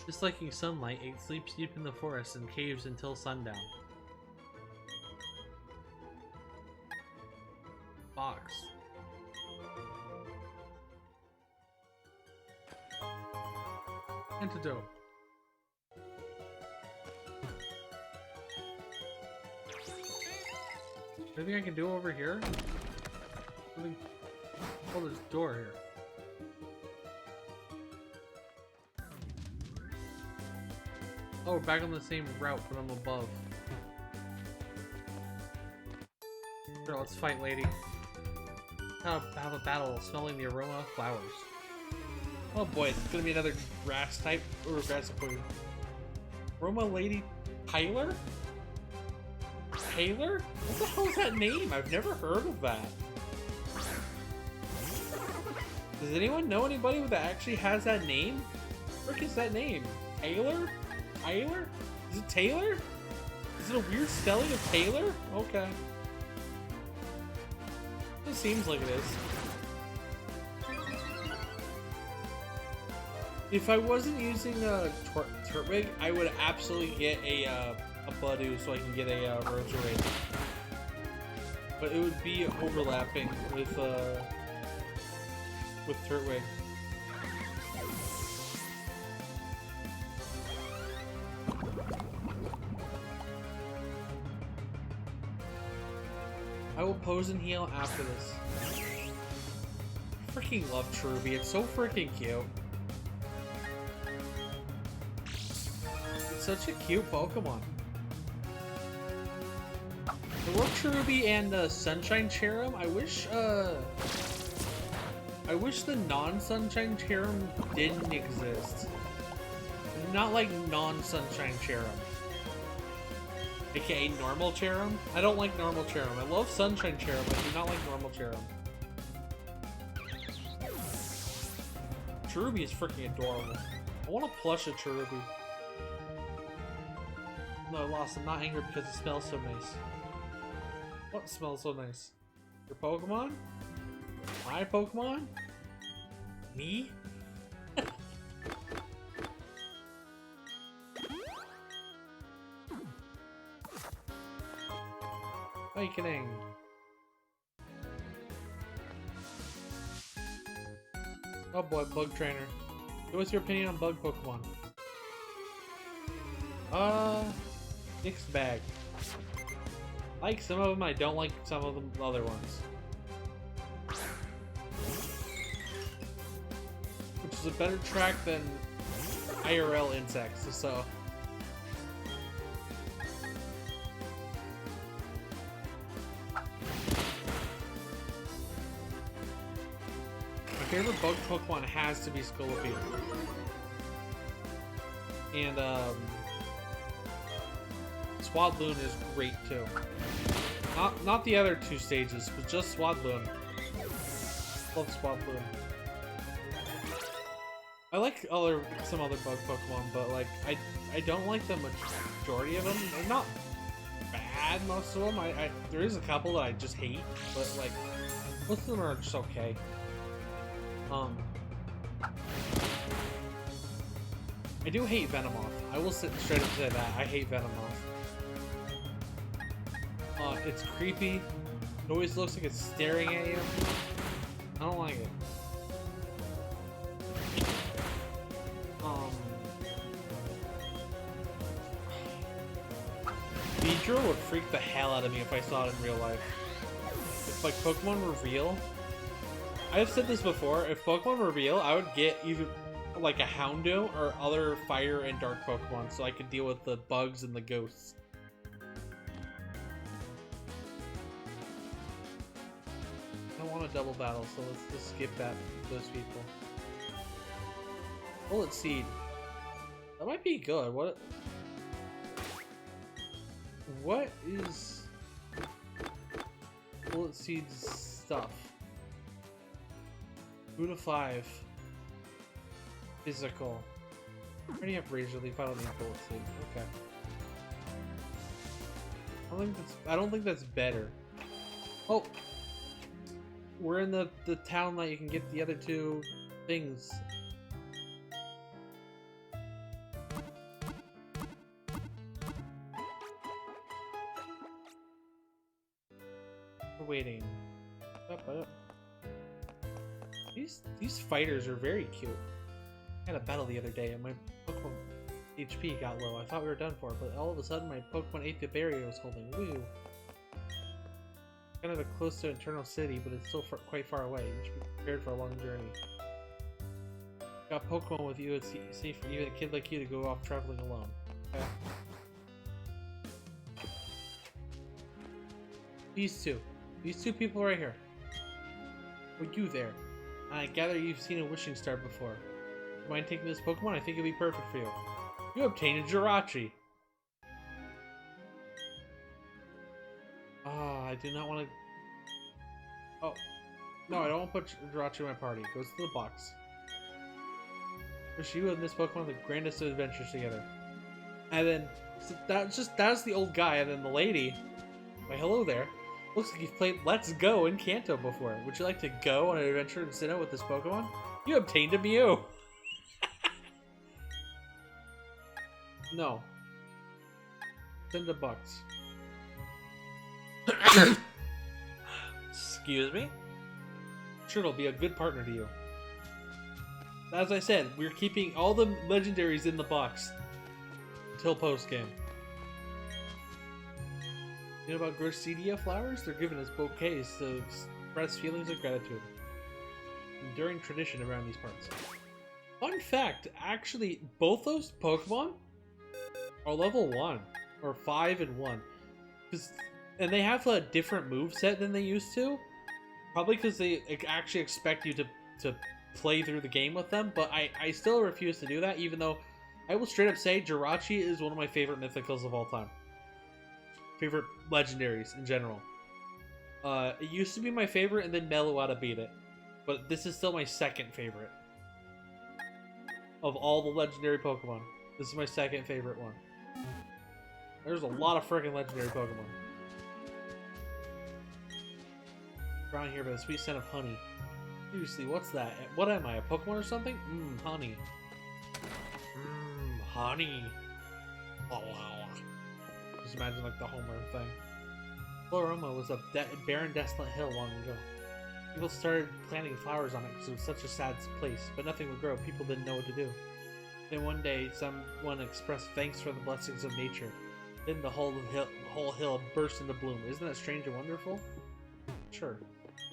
Disliking sunlight, it sleeps deep in the forest and caves until sundown. Box. Antidote. Anything I can do over here? Something... Oh, there's a door here. Oh, we're back on the same route, but I'm above. Sure, let's fight, lady. Have a battle, smelling the aroma of flowers. Oh boy, it's gonna be another grass type or grass queen. Aroma Lady Tyler? Taylor? What the hell is that name? I've never heard of that. Does anyone know anybody that actually has that name? What the frick is that name? Taylor? Tyler? Is it Taylor? Is it a weird spelling of Taylor? Okay. It seems like it is. If I wasn't using Turtwig, I would absolutely get a Budew so I can get a Roserade. But it would be overlapping with Turtwig. I will pose and heal after this. I freaking love Cherubi. It's so freaking cute. It's such a cute Pokemon. I love Cherubi and Sunshine Cherrim. I wish the non-Sunshine Cherrim didn't exist. Not like non-Sunshine Cherrim. AKA normal Cherrim. I don't like normal Cherrim. I love Sunshine Cherrim, but I do not like normal Cherrim. Cherubi is freaking adorable. I want to plush a Cherubi. No, I lost. I'm not angry because it smells so nice. What smells so nice? Your Pokemon? My Pokemon? Me? Awakening. Oh boy, Bug Trainer. What's your opinion on bug Pokemon? Mixed bag. Like some of them, I don't like some of the other ones. Which is a better track than IRL insects, so. My favorite bug Pokemon has to be Scolipede. And, Swadloon is great too. Not the other two stages, but just Swadloon. Love Swadloon. I like some other bug Pokemon, but like I don't like the majority of them. They're not bad, most of them. There is a couple that I just hate, but like most of them are just okay. I do hate Venomoth. I will sit straight up say that. I hate Venomoth. It's creepy. It always looks like it's staring at you. I don't like it. Beedrill would freak the hell out of me if I saw it in real life. If like Pokemon were real, I've said this before, if Pokemon were real, I would get either like a Houndoom or other fire and dark Pokemon so I could deal with the bugs and the ghosts. I don't want a double battle, so let's just skip those people. Bullet Seed. That might be good. What is Bullet Seed's stuff? 2 to 5. Physical. I already have Razor Leaf. I don't need Bullet Seed. Okay. I don't think that's better. Oh, we're in the town that you can get the other two things. We're waiting. Up. These fighters are very cute. I had a battle the other day and my Pokemon HP got low. I thought we were done for, but all of a sudden my Pokemon ate the barrier I was holding. Woo! Kind of close to Eternal City, but it's still quite far away. You should be prepared for a long journey. Got Pokemon with you, it's safe for even a kid like you to go off traveling alone. Okay. These two people right here. Were you there? I gather you've seen a wishing star before. Mind taking this Pokemon? I think it'd be perfect for you. You obtained a Jirachi. I do not want to... Oh. No, I don't want to put Jirachi in my party. It goes to the box. Wish you and this Pokemon the grandest of adventures together. And then, so that's the old guy, and then the lady. Why, hello there. Looks like you've played Let's Go in Kanto before. Would you like to go on an adventure in Sinnoh with this Pokemon? You obtained a Mew. No. Send $10. Excuse me? Sure, it'll be a good partner to you. As I said, we're keeping all the legendaries in the box until post-game. You know about Garcia flowers? They're given as bouquets to express feelings of gratitude. Enduring tradition around these parts. Fun fact, actually, both those Pokemon are level 1. Or 5 and 1. And they have a different moveset than they used to. Probably because they actually expect you to play through the game with them. But I still refuse to do that, even though I will straight up say Jirachi is one of my favorite mythicals of all time. Favorite legendaries in general. It used to be my favorite, and then Meloetta beat it. But this is still my second favorite. Of all the legendary Pokemon. This is my second favorite one. There's a lot of freaking legendary Pokemon. Around here by the sweet scent of honey. Seriously, what's that? What am I, a Pokemon or something? Honey. Honey. Oh, wow. Just imagine like the Homer thing. Floroma was a barren, desolate hill long ago. People started planting flowers on it because it was such a sad place, but nothing would grow. People didn't know what to do. Then one day, someone expressed thanks for the blessings of nature. Then the whole hill burst into bloom. Isn't that strange and wonderful? Sure.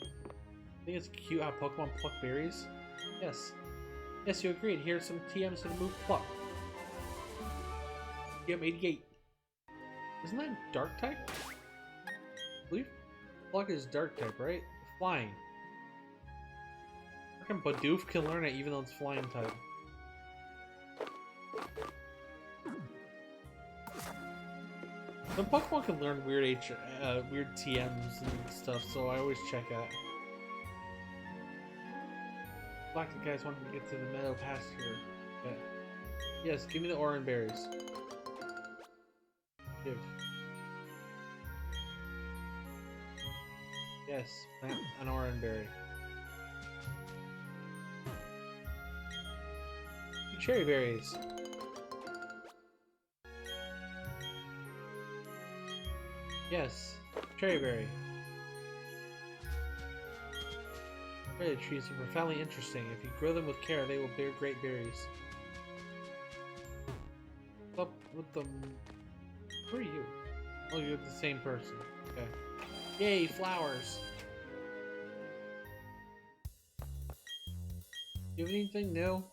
I think it's cute how Pokemon pluck berries. Yes. Yes, you agreed. Here's some TMs to the move pluck. TM88. Isn't that dark type? I believe pluck is dark type, right? Flying. Freaking Bidoof can learn it even though it's flying type. Some Pokemon can learn weird weird TMs and stuff, so I always check that. Galactic guys wanted to get to the meadow pasture. Okay. Yes, give me the orange berries. Give. Yes, plant an orange berry. Cherry berries. Yes, cherry berry. Berry trees are profoundly interesting. If you grow them with care, they will bear great berries. What's up with them? Who are you? Oh, you're the same person. Okay. Yay, flowers! You have anything new?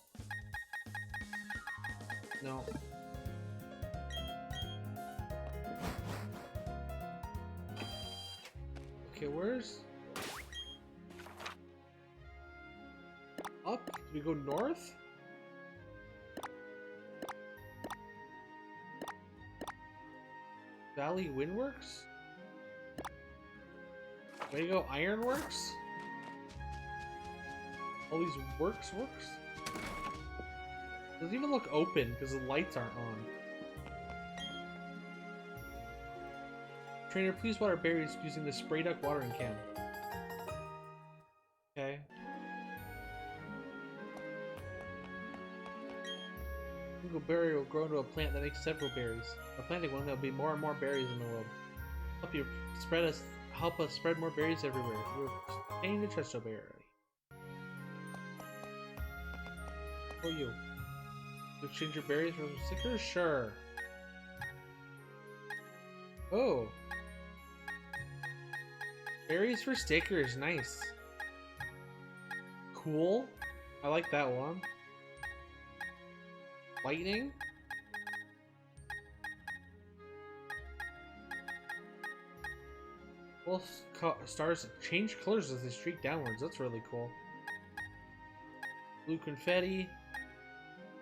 No. Okay, where's... Up? Do we go north? Valley Windworks? Way to go, Ironworks? All these works? Doesn't even look open because the lights aren't on. Trainer, please water berries using the spray duck watering can. Okay. A single berry will grow into a plant that makes several berries. By planting one, there will be more and more berries in the world. Help us spread more berries everywhere. We're obtaining the Chesto berry. Who are you? You exchange your berries for some stickers? Sure. Oh. Berries for stickers, nice. Cool. I like that one. Lightning? Well, stars change colors as they streak downwards. That's really cool. Blue confetti.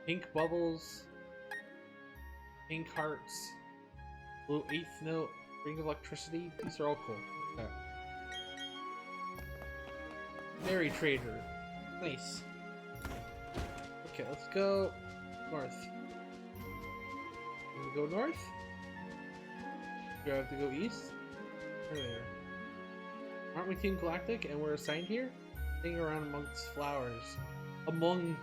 Pink bubbles. Pink hearts. Blue 8th note. Ring of electricity. These are all cool. Okay. Berry trader. Nice. Okay, let's go north. Can we go north? Do I have to go east? There. Aren't we Team Galactic and we're assigned here? Hanging around amongst flowers. Among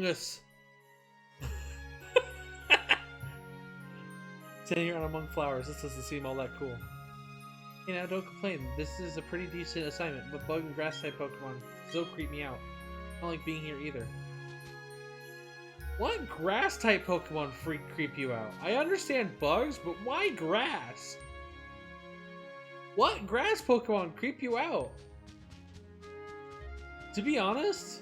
us. Sitting around among flowers. This doesn't seem all that cool. Hey now, don't complain. This is a pretty decent assignment, but bug and grass type Pokemon still creep me out. I don't like being here either. What grass type Pokemon creep you out? I understand bugs, but why grass? What grass Pokemon creep you out? To be honest,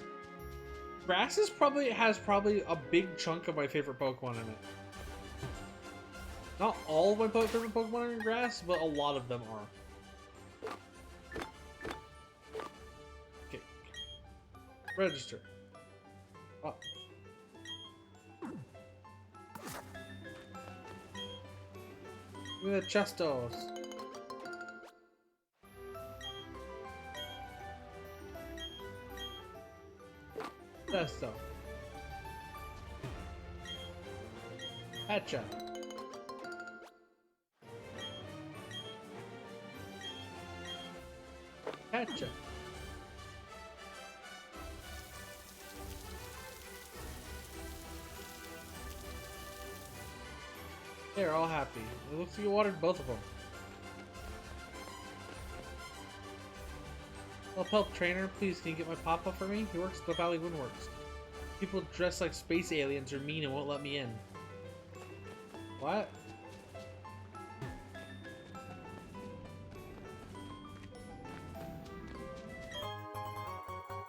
grass has probably a big chunk of my favorite Pokemon in it. Not all of my favorite Pokemon are in grass, but a lot of them are. Okay. Register. Oh. Give me the Chestos. Chesto. Hatcha. Hatcha. They're all happy. It looks like you watered both of them. Help, trainer. Please, can you get my papa for me? He works at the Valley Windworks. People dressed like space aliens are mean and won't let me in. What?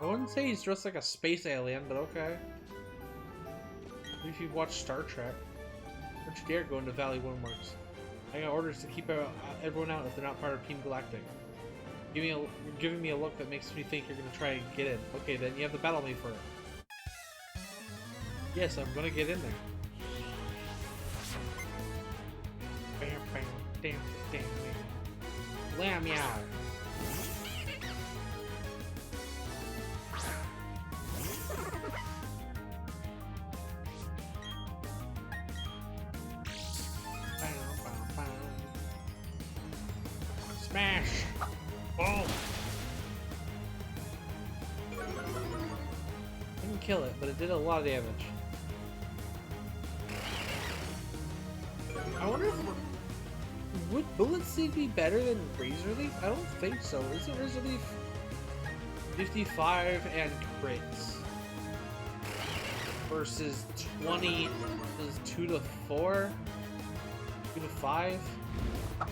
I wouldn't say he's dressed like a space alien, but okay. Maybe if you've watched Star Trek. Don't you dare go into Valley Windworks. I got orders to keep everyone out if they're not part of PNGTuber. You're giving me a look that makes me think you're gonna try and get in. Okay, then you have to battle me for it. Yes, I'm gonna get in there. Bam, bam, damn, damn, damn. Lamb meow. Smash! Boom! Didn't kill it, but it did a lot of damage. I wonder if would Bullet Seed be better than Razor Leaf? I don't think so. Isn't Razor Leaf 55 and crits versus 20 is 2 to 4? 2 to 5? No.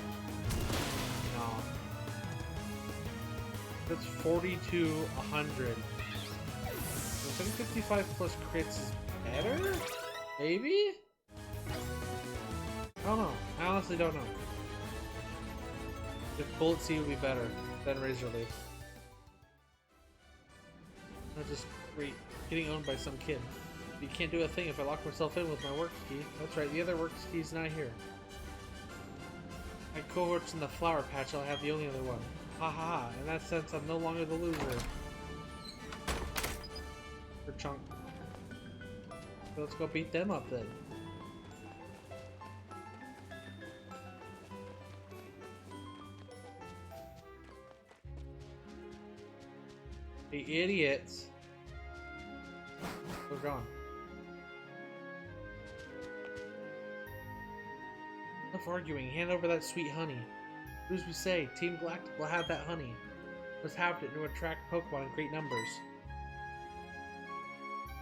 That's 40 to 100. So 55 plus crits is better? Maybe? I don't know. I honestly don't know. If Bullet Seed would be better than Razor Leaf. Not just getting owned by some kid. You can't do a thing if I lock myself in with my work key. That's right, the other work key's not here. My cohort's in the flower patch, I'll have the only other one. Ha ha ha, in that sense I'm no longer the loser. For chunk. So let's go beat them up then. The idiots. We're gone. Enough arguing. Hand over that sweet honey. Do as we say. Team Galactic will have that honey. Let's have it to attract Pokemon in great numbers.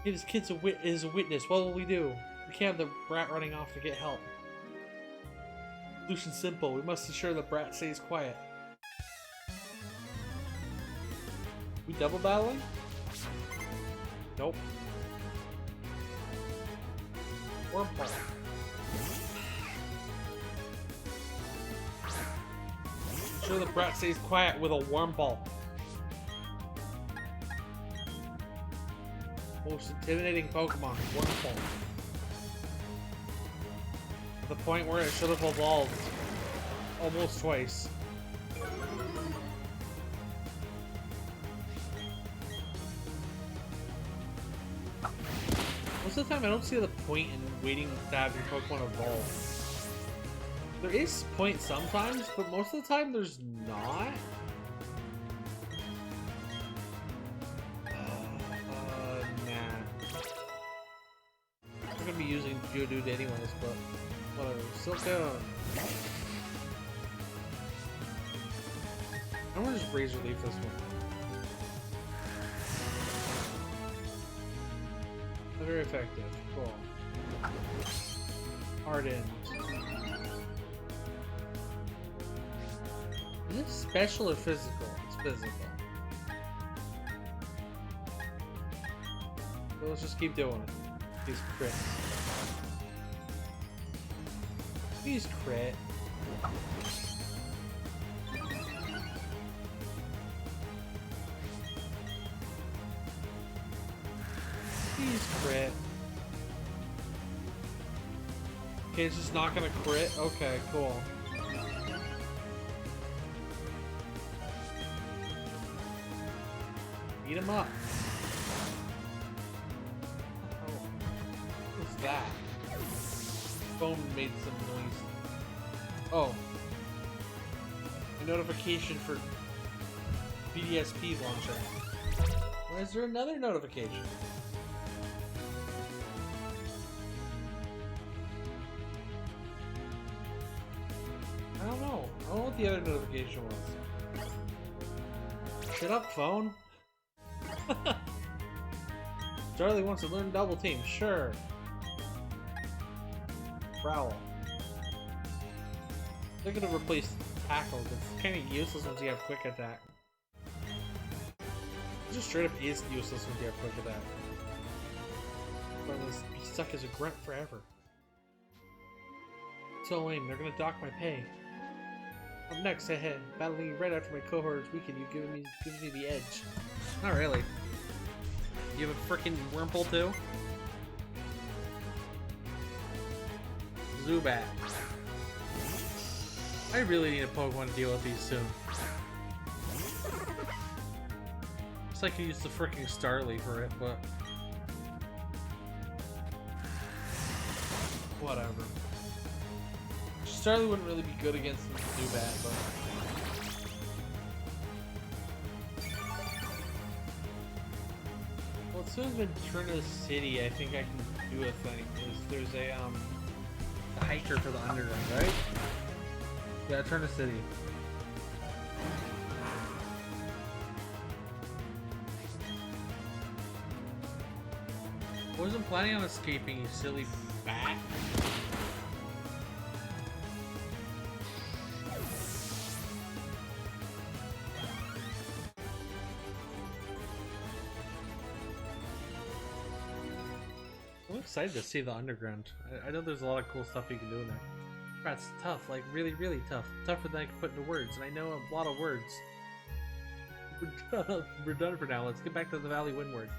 If this kid is a witness, what will we do? We can't have the brat running off to get help. Solution simple. We must ensure the brat stays quiet. We double battling? Nope. Worm ball. Sure the brat stays quiet with a worm ball. Most intimidating Pokemon, worm ball. To the point where it should have evolved almost twice. Most of the time I don't see the point in waiting to have your Pokemon evolve. There is point sometimes, but most of the time there's not. Nah. I'm gonna be using Geodude anyways, but whatever. Silcoon. I'm gonna just Razor Leaf this one. Very effective. Cool. Hardened. Is it special or physical? It's physical. So let's just keep doing it. These crits. Please crit. Please crit. Okay, it's just not gonna crit? Okay, cool. Beat him up. Oh, what's that? Phone made some noise. Oh. A notification for BDSP launcher. Why is there another notification? the other notification was? Shut up, phone. Charlie wants to learn double team. Sure. Prowl. They're gonna replace tackle. It's kind of useless once you have quick attack. It just straight up is useless when you have quick attack. But be stuck as a grunt forever. So lame, they're gonna dock my pay. Up next, ahead, battling right after my cohort is weakened, you gives me the edge. Not really. You have a freaking Wurmple too? Zubat. I really need a Pokemon to deal with these soon. Guess I could use the freaking Starly for it, but whatever. Starly wouldn't really be good against the Zubat, but well, as soon as Venturna City, I think I can do a thing. There's a hiker for the underground, right? Yeah, Venturna City. I wasn't planning on escaping, you silly bat. I'm excited to see the underground. I know there's a lot of cool stuff you can do in there. That's tough, like really, really tough. Tougher than I can put into words, and I know a lot of words. We're done for now. Let's get back to the Valley Wind words.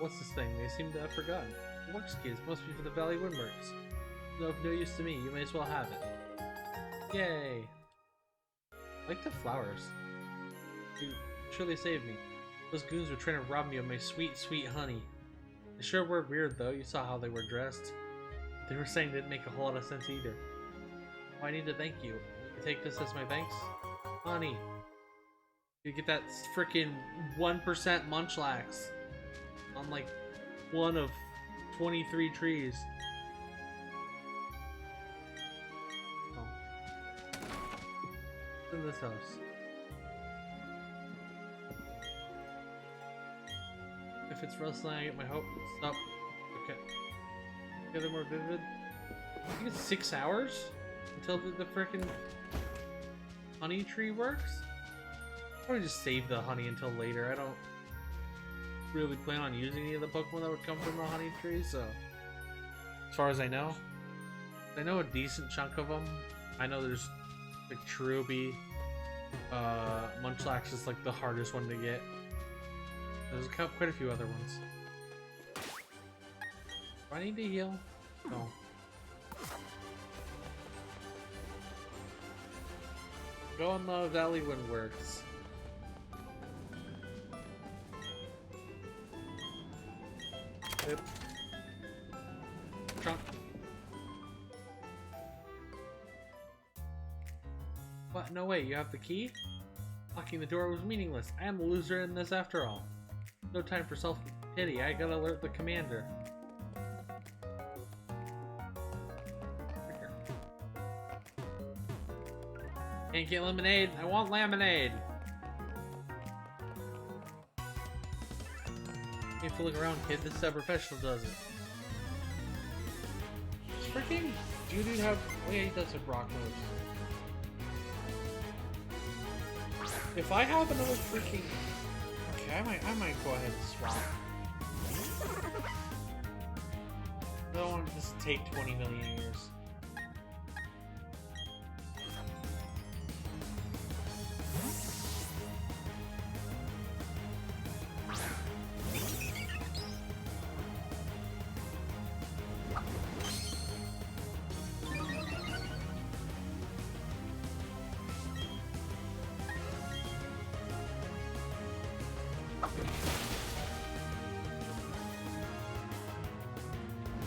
What's this thing? They seem to have forgotten. The works kids must be for the Valley Windworks. No, of no use to me. You may as well have it. Yay! I like the flowers. You surely saved me. Those goons were trying to rob me of my sweet, sweet honey. They sure were weird, though. You saw how they were dressed. What they were saying didn't make a whole lot of sense either. Oh, I need to thank you. You take this as my thanks? Honey. You get that freaking 1% Munchlax on like one of 23 trees. Oh. It's in this house. If it's rustling, I get my hope. Stop. Okay. Get more vivid. I think it's 6 hours until the frickin' honey tree works. I'll probably just save the honey until later. I don't really plan on using any of the Pokemon that would come from the honey tree, so as far as I know a decent chunk of them. I know there's like Cherubi, Munchlax is like the hardest one to get. There's quite a few other ones. Do I need to heal? No. Go on the Valley Windworks. Yep. Trunk. What? No way, you have the key? Locking the door was meaningless. I am the loser in this after all. No time for self-pity. I gotta alert the commander. Can't get lemonade. I want lemonade. Can't look around, kid. This is how professional does it. Does freaking Judy have? Oh yeah, he does have rock moves. If I have another freaking, okay, I might go ahead and swap. I don't want this to take 20 million years.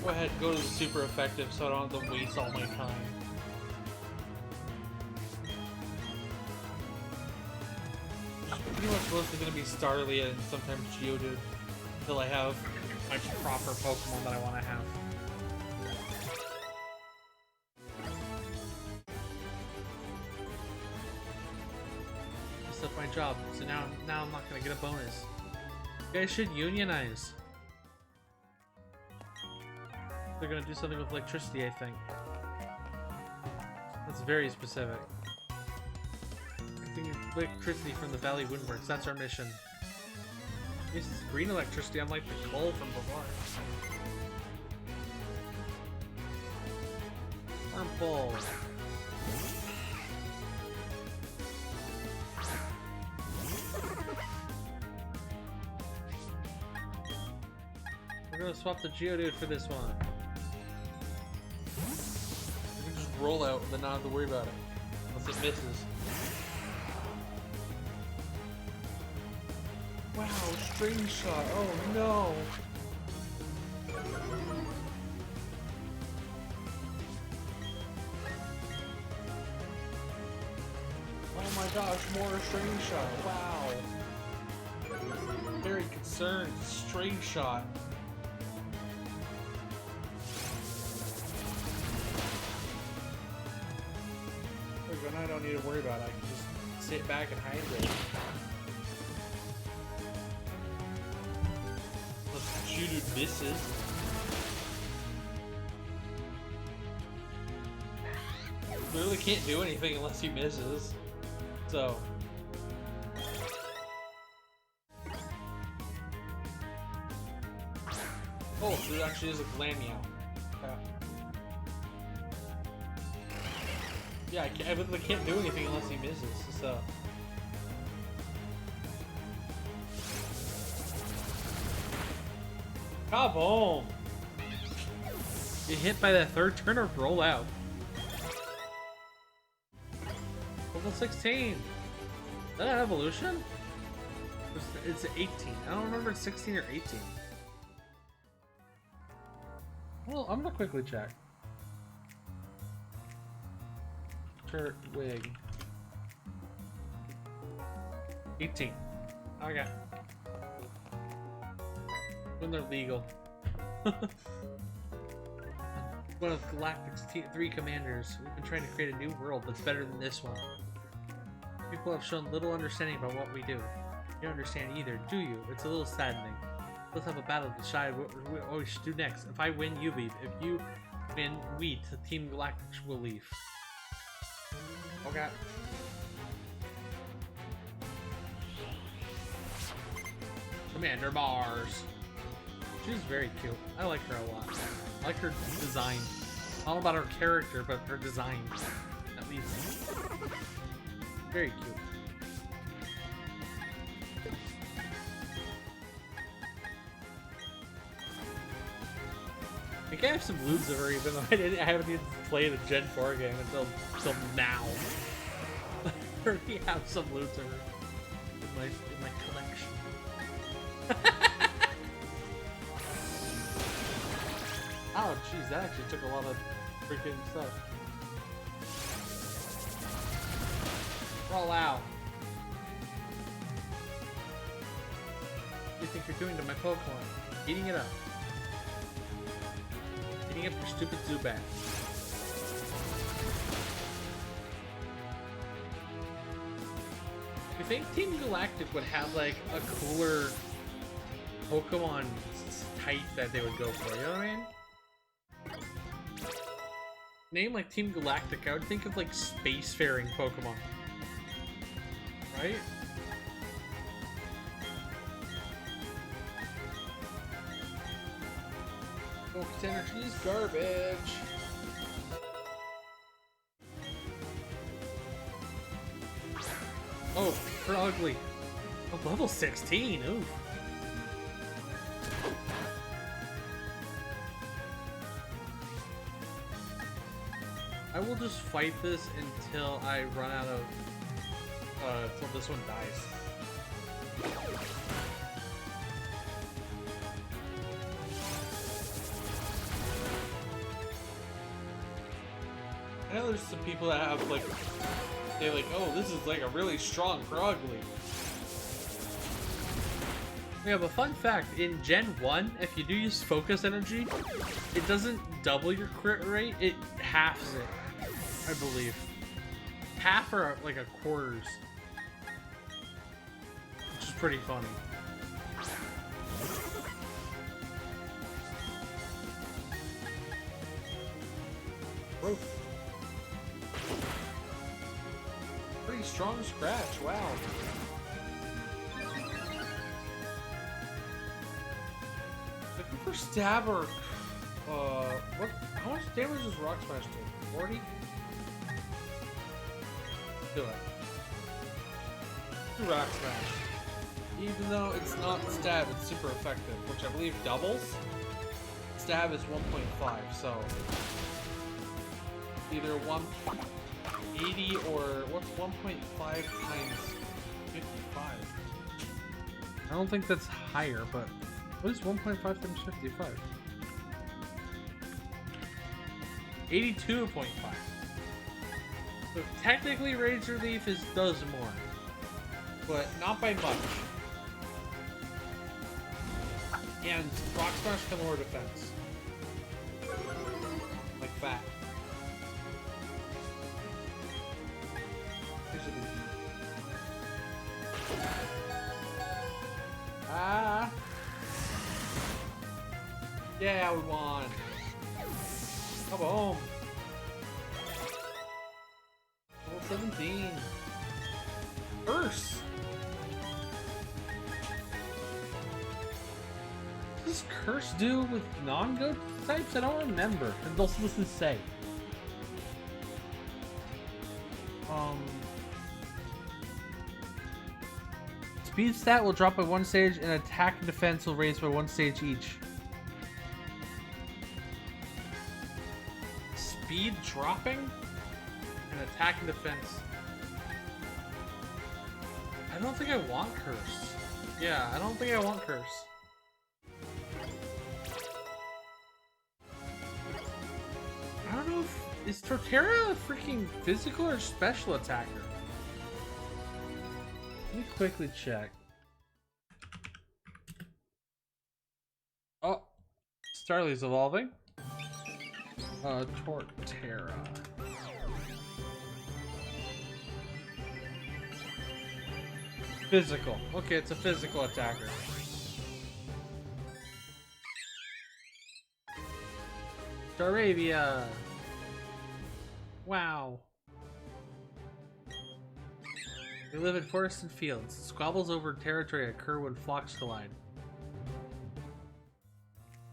Go ahead, go to the super effective so I don't have to waste all my time. Pretty much mostly going to be Starly and sometimes Geodude until I have my proper Pokemon that I want to have. my job, so now I'm not gonna get a bonus. You guys should unionize. They're gonna do something with electricity, I think. That's very specific. I think electricity from the Valley Windworks, that's our mission. This is green electricity, unlike the coal from before. Arm pull. We're gonna swap the Geodude for this one. We can just roll out and then not have to worry about it. Unless it misses. Wow, string shot. Oh no. Oh my gosh, more string shot. Wow. Very concerned. String shot. I don't need to worry about it. I can just sit back and hide it. Unless Geodude misses. Literally can't do anything unless he misses. So. Oh, so it actually is a Glammeow. Yeah, I literally can't do anything unless he misses, so... Kaboom! Get hit by that third turn or roll out. Level 16! Is that an evolution? It's 18. I don't remember it's 16 or 18. Well, I'm gonna quickly check. Wig 18. Okay. When they're legal. One of Galactic's 3 commanders. We've been trying to create a new world that's better than this one. People have shown little understanding about what we do. You don't understand either, do you? It's a little saddening. Let's have a battle to decide what we should do next. If I win, you leave. If you win, we, Team Galactic, will leave. Okay. Commander Mars. She's very cute. I like her a lot. I like her design. I don't know about her character, but her design. At least. Very cute. I think I have some loots of her, even though I haven't even played a Gen 4 game until now. I already have some loots of her in my collection. Oh, jeez, that actually took a lot of freaking stuff. Roll out. What do you think you're doing to my Pokemon? Eating it up. Eating up your stupid Zubat. You think Team Galactic would have like a cooler Pokemon type that they would go for, you know what I mean? Name like Team Galactic, I would think of like spacefaring Pokemon. Right? Focus energy is garbage. Oh, Frogly. Oh, level 16, oof. I will just fight this until I run out of, until this one dies. I know there's some people that have like, they're like, oh, this is like a really strong Frogly. Yeah, but fun fact, in Gen 1, if you do use Focus Energy, it doesn't double your crit rate, it halves it, I believe. Half or like a quarters. pretty funny. Whoa. Pretty strong scratch, wow. Looking for stab or what? How much damage does Rock Smash do? 40? Do it. Do Rock Smash. Even though it's not stab, it's super effective, which I believe doubles. Stab is 1.5, so either 180 or what's 1.5 times 55? I don't think that's higher, but what is 1.5 times 55? 82.5. So technically Razor Leaf does more, but not by much. And Rock Smash can lower defense. Like that. Ah! Yeah, we won! Come home! Level 17! Curse! What does Curse do with non-goat types? I don't remember. It also doesn't say. Speed stat will drop by 1 stage, and attack and defense will raise by 1 stage each. Speed dropping? And attack and defense. I don't think I want Curse. Yeah, I don't think I want Curse. I don't know if... Is Torterra a freaking physical or special attacker? Let me quickly check. Oh, Starly's evolving. Torterra. Physical. Okay, it's a physical attacker. Staravia. Wow. They live in forests and fields. Squabbles over territory occur when flocks collide.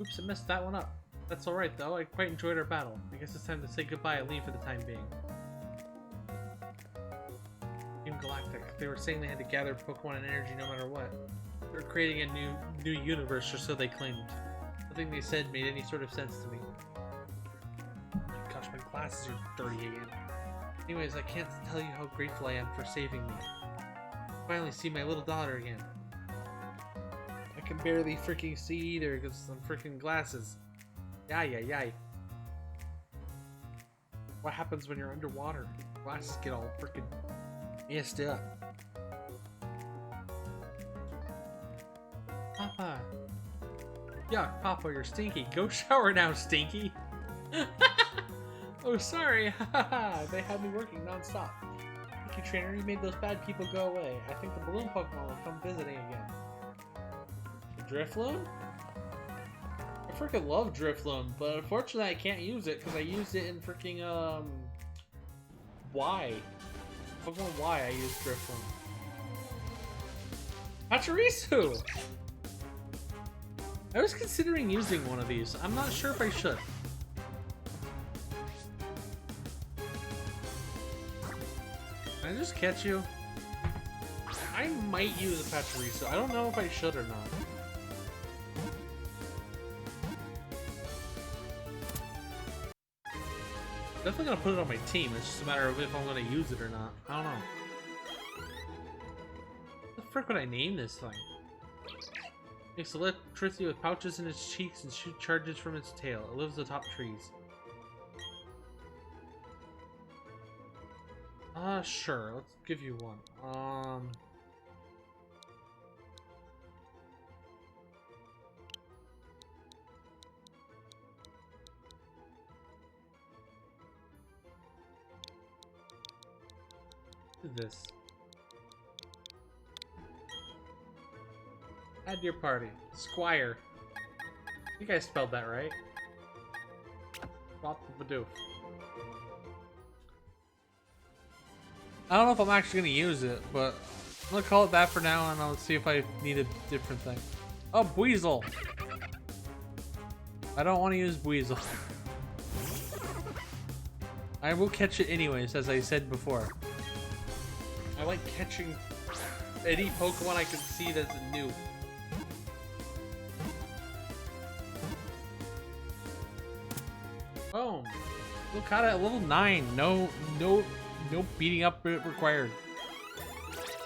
Oops, I messed that one up. That's alright though, I quite enjoyed our battle. I guess it's time to say goodbye and leave for the time being. Team Galactic. They were saying they had to gather Pokemon and energy no matter what. They were creating a new universe, or so they claimed. Nothing they said made any sort of sense to me. Gosh, my glasses are dirty again. Anyways, I can't tell you how grateful I am for saving me. I finally see my little daughter again. I can barely freaking see either because of some freaking glasses. Yay. What happens when you're underwater? Your glasses get all freaking messed up. Papa. Yuck, Papa, you're stinky. Go shower now, Stinky. Oh, sorry. They had me working non-stop. Thank you, trainer. You made those bad people go away. I think the balloon Pokemon will come visiting again. Drifloon? I freaking love Drifloon, but unfortunately I can't use it because I used it in freaking, Y. Pokemon Y I used Drifloon. Pachirisu! I was considering using one of these. I'm not sure if I should. Can I just catch you? I might use a Pachirisu. I don't know if I should or not. Definitely gonna put it on my team. It's just a matter of if I'm gonna use it or not. I don't know. What the frick would I name this thing? Makes electricity with pouches in its cheeks and shoot charges from its tail. It lives atop trees. Sure. Let's give you one. Do this. Add to your party. Squire. I think I spelled that right. Bop the Badoof. I don't know if I'm actually gonna use it, but I'm gonna call it that for now, and I'll see if I need a different thing. Oh, Weasel! I don't want to use Weasel. I will catch it anyways, as I said before. I like catching any Pokemon I can see that's new. Boom. Lokata at level 9. No beating up required.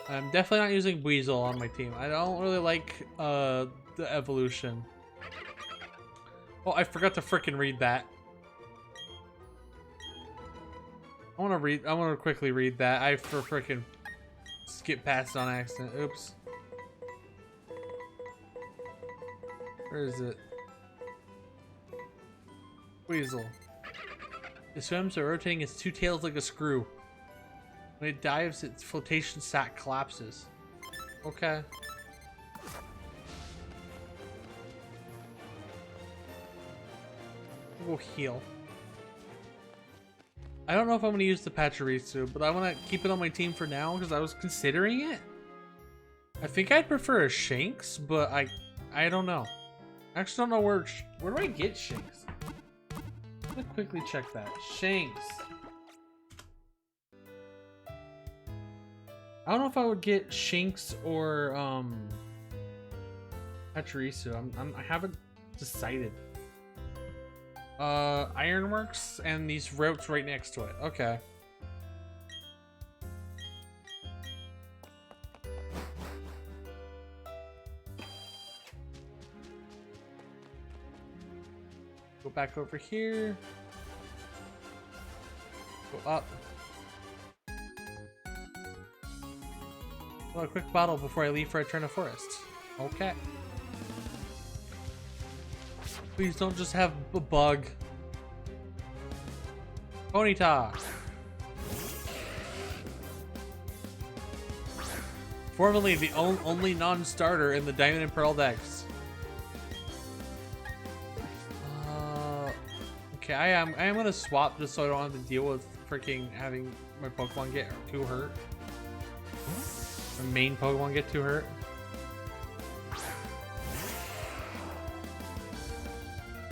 I'm definitely not using Weasel on my team. I don't really like the evolution. Oh, I forgot to frickin' read that. I want to quickly read that. I frickin' skipped past it on accident. Oops. Where is it? Weasel. It swims by rotating its two tails like a screw. When it dives, its flotation sac collapses. Okay. We'll heal. I don't know if I'm going to use the Pachirisu, but I want to keep it on my team for now because I was considering it. I think I'd prefer a Shanks, but I don't know. I actually don't know where do I get Shanks? Let me quickly check that. Shanks. I don't know if I would get Shanks or Pachirisu. I haven't decided. Ironworks and these routes right next to it. Okay. Go back over here. Go up. Well, a quick bottle before I leave for Eterna Forest. Okay. Please don't just have a bug. Ponyta. Formerly the only non-starter in the Diamond and Pearl decks. Okay, I am gonna swap just so I don't have to deal with freaking having my Pokemon get too hurt. My main Pokemon get too hurt.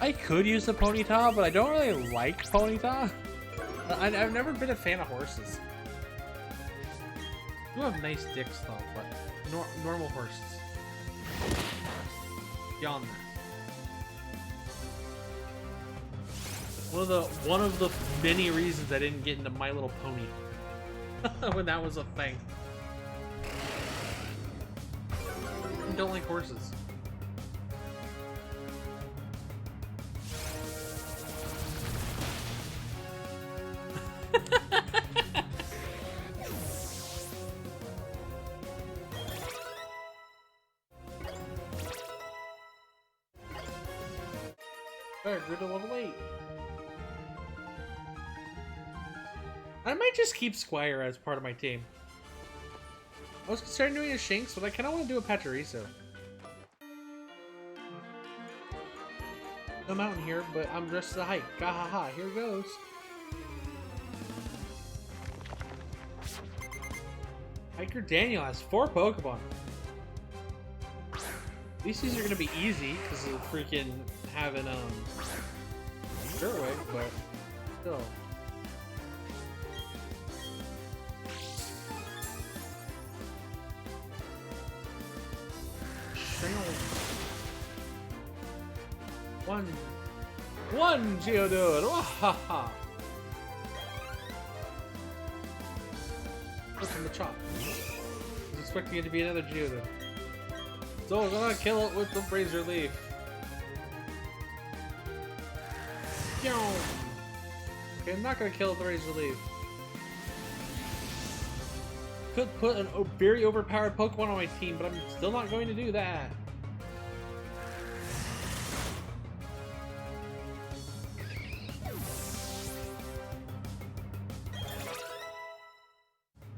I could use the Ponyta, but I don't really like Ponyta. I've never been a fan of horses. You have nice dicks though, but normal horses. Beyond that. One of the many reasons I didn't get into My Little Pony when that was a thing. I don't like horses. Alright, grew to level 8. I might just keep Squire as part of my team. I was considering doing a Shanks, but I kind of want to do a Pachirisu. I'm out in here, but I'm dressed as a hike. Gahaha, here goes. Hiker Daniel has 4 Pokemon. At least these are gonna be easy because of freaking having Dirtwig, but still. One Geodude! Wahaha! What's in the chop? I was expecting it to be another Geodude. So I'm gonna kill it with the Razor Leaf. Okay, I'm not gonna kill it with the Razor Leaf. Could put a very overpowered Pokemon on my team, but I'm still not going to do that.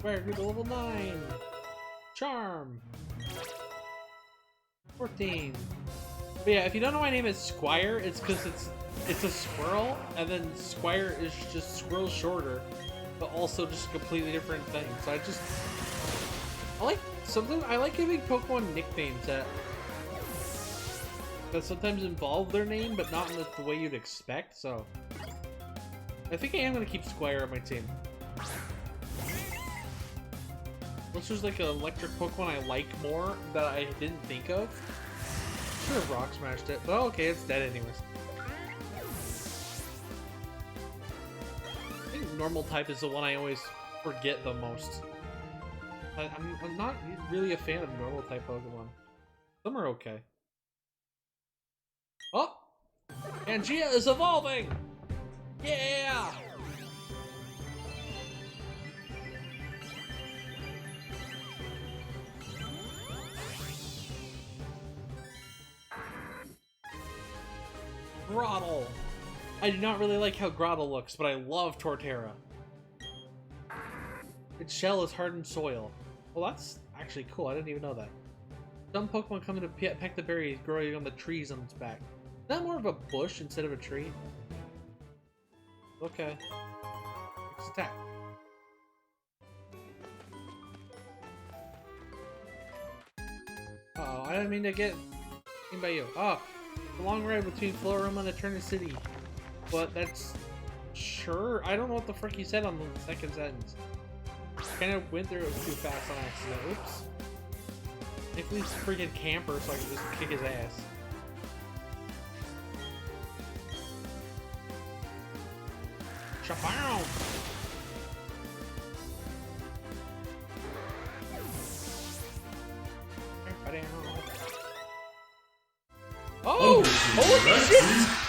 Where grew to level 9? Charm. 14. But yeah, if you don't know my name is Squire, it's because it's a squirrel, and then Squire is just squirrel shorter, but also just a completely different thing. So I like giving Pokemon nicknames that sometimes involve their name, but not in the way you'd expect. So I think I am gonna keep Squire on my team. Unless there's like an electric Pokemon I like more that I didn't think of. Should have Rock Smashed it, but okay, it's dead anyways. I think Normal type is the one I always forget the most. I'm not really a fan of Normal type Pokemon. Some are okay. Oh! Pangea is evolving! Yeah! Grottle! I do not really like how Grottle looks, but I love Torterra. Its shell is hardened soil. Well, that's actually cool. I didn't even know that. Some Pokemon come to peck the berries growing on the trees on its back. Is that more of a bush instead of a tree? Okay. Next attack. Uh-oh, I didn't mean to get seen by you. Oh, the long ride between Floroma and Eterna City. But that's... Sure? I don't know what the frick you said on the second sentence. Kind of went through it too fast on accident. Oops. Thankfully he's a freaking camper so I can just kick his ass. Shabow! Oh! Holy shit!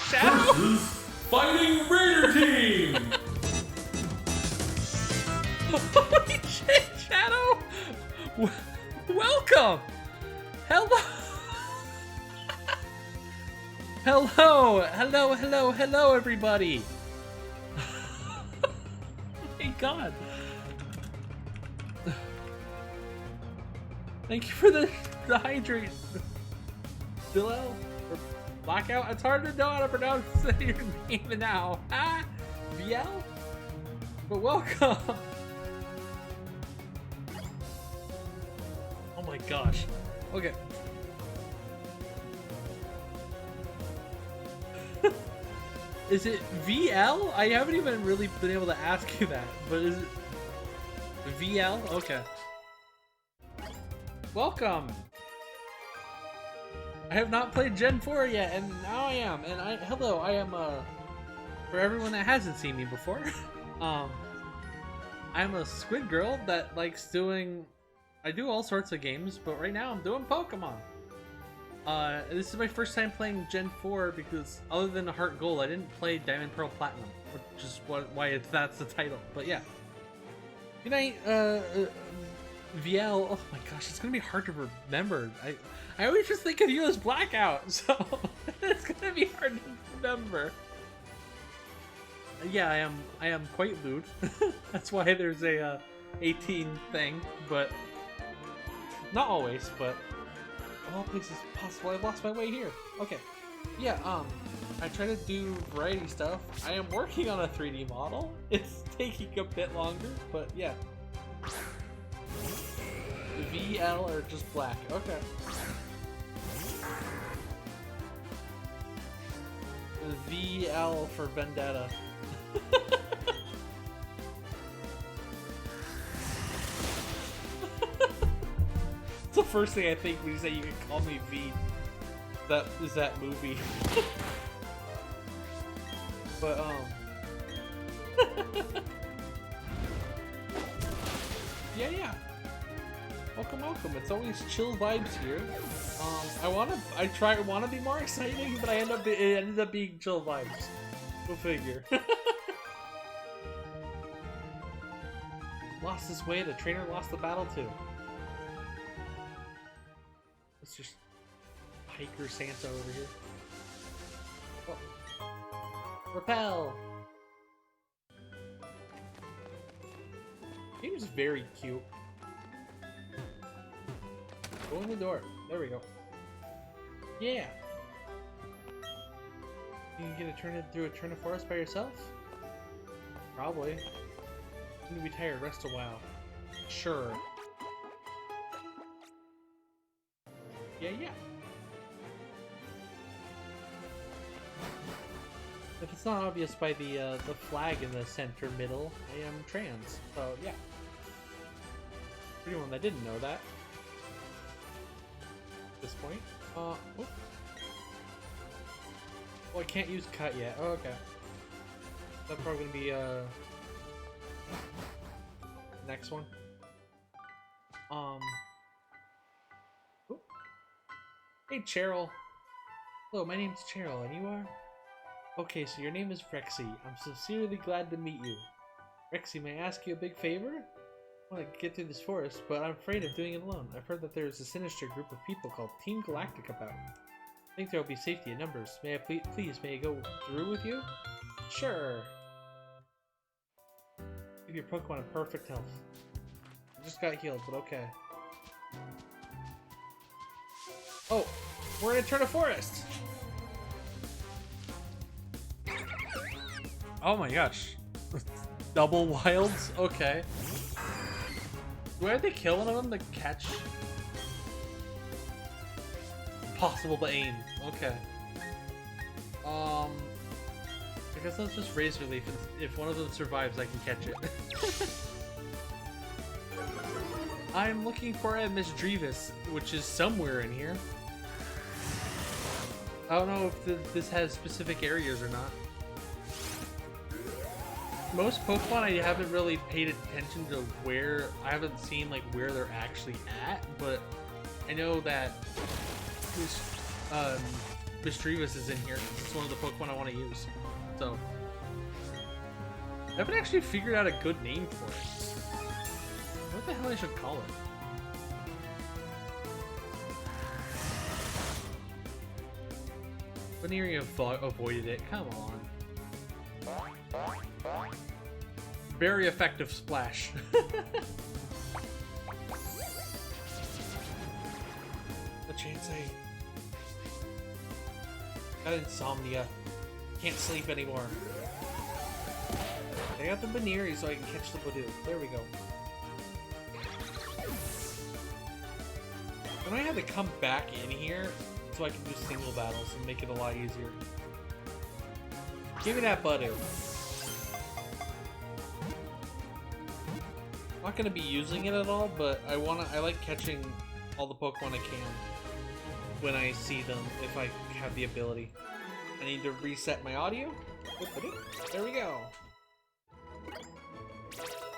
Shadow! Fighting Raider Team! Holy shit, Shadow! Welcome! Hello! Hello, everybody! Oh my god. Thank you for the hydrate. Dillel? Or Blackout? It's hard to know how to pronounce your name now. Ah! VL? But welcome! Oh my gosh. Okay. Is it VL? I haven't even really been able to ask you that, but is it VL? Okay. Welcome! I have not played Gen 4 yet, and now I am. And hello, I am, for everyone that hasn't seen me before, I'm a squid girl that likes doing, I do all sorts of games, but right now I'm doing Pokemon. This is my first time playing Gen 4 because other than Heart Gold, I didn't play Diamond, Pearl, Platinum, which is why that's the title. But yeah. Good night, VL. Oh my gosh, it's gonna be hard to remember. I always just think of you as Blackout, so it's gonna be hard to remember. Yeah, I am quite lewd. That's why there's a 18 thing, but not always. But of all places possible, I've lost my way here. Okay, yeah. I try to do variety stuff. I am working on a 3D model. It's taking a bit longer, but yeah. VL or just black? Okay. VL for Vendetta. It's the first thing I think when you say you can call me V. That is that movie. But yeah. Welcome. It's always chill vibes here. I want to be more exciting, but it ended up being chill vibes. Go figure. Lost his way. The trainer lost the battle too. Let's just hiker Santa over here. Oh. Repel. Game's very cute. Go in the door. There we go. Yeah. You can get a turn through a turn of forest by yourself? Probably. You need to be tired, rest a while. Sure. Yeah. If it's not obvious by the flag in the center middle, I am trans. So yeah. For anyone that didn't know that. At this point. Oh, I can't use cut yet. Oh, okay. That's probably gonna be next one. Oop. Hey Cheryl. Hello, my name's Cheryl, and you are? Okay, so your name is Rexy. I'm sincerely glad to meet you. Rexy, may I ask you a big favor? I want to get through this forest, but I'm afraid of doing it alone. I've heard that there's a sinister group of people called Team Galactic about. I think there will be safety in numbers. May I please, may I go through with you? Sure. Give your Pokemon a perfect health. I just got healed, but okay. Oh, we're in Eterna Forest! Oh my gosh. Double wilds? Okay. Do I have to kill one of them to catch? Impossible to aim. Okay. I guess let's just Razor Leaf. If one of them survives, I can catch it. I'm looking for a Miss Drevis, which is somewhere in here. I don't know if this has specific areas or not. Most Pokemon I haven't really paid attention to where, I haven't seen like where they're actually at, but I know that Misdreavus is in here. It's one of the Pokemon I want to use. So I haven't actually figured out a good name for it. What the hell I should call it? Veneering avoided it. Come on. Very effective splash. The chance got insomnia. Can't sleep anymore. I got the Baneri so I can catch the Badoo. There we go. And I had to come back in here so I can do single battles and make it a lot easier. Give me that Badoo. I'm not gonna be using it at all, but I like catching all the Pokemon I can when I see them, if I have the ability. I need to reset my audio. There we go.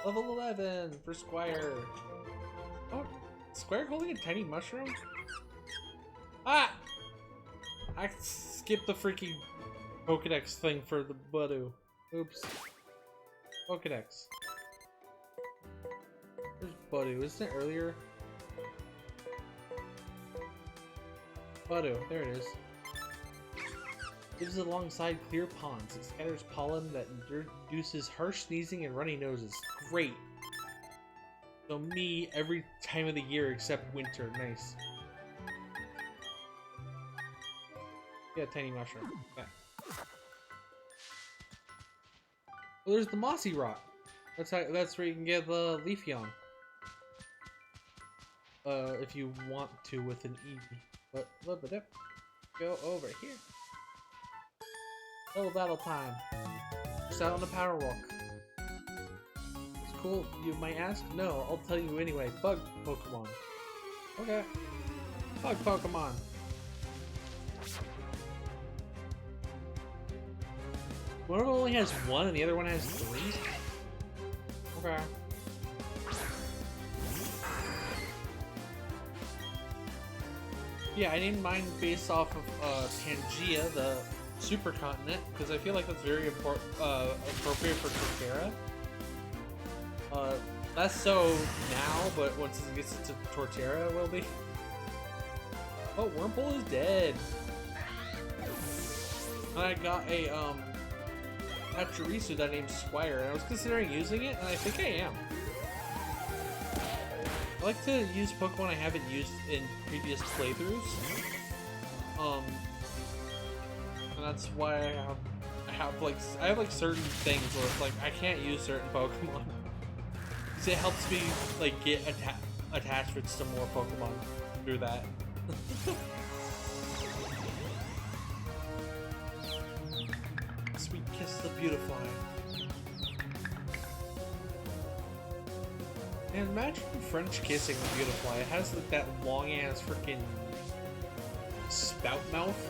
Level 11 for Squire. Oh, Squire holding a tiny mushroom? Ah! I skipped the freaking Pokedex thing for the Badoo. Oops. Pokedex. Where's Badoo? Isn't it earlier? Badoo, there it is. Lives alongside clear ponds. It scatters pollen that induces harsh sneezing and runny noses. Great. So me every time of the year except winter. Nice. Yeah, tiny mushroom. Okay. Well, there's the mossy rock. That's where you can get the Leafeon. If you want to with an E. But go over here. Oh, battle time. Just out on the power walk. It's cool, you might ask? No, I'll tell you anyway. Bug Pokemon. Okay. Bug Pokemon. One of them only has one and the other one has 3? Okay. Yeah, I named mine based off of Pangea, the supercontinent, because I feel like that's very appropriate for Torterra. Less so now, but once it gets into Torterra, it will be. Oh, Wurmple is dead. I got a Pachirisu that named Squire, and I was considering using it, and I think I am. I like to use Pokemon I haven't used in previous playthroughs. And that's why I have like certain things where it's like I can't use certain Pokemon. Because it helps me like get attachments to more Pokemon through that. Sweet kiss the beautiful. And imagine French kissing the beautiful. It has like that long ass freaking spout mouth.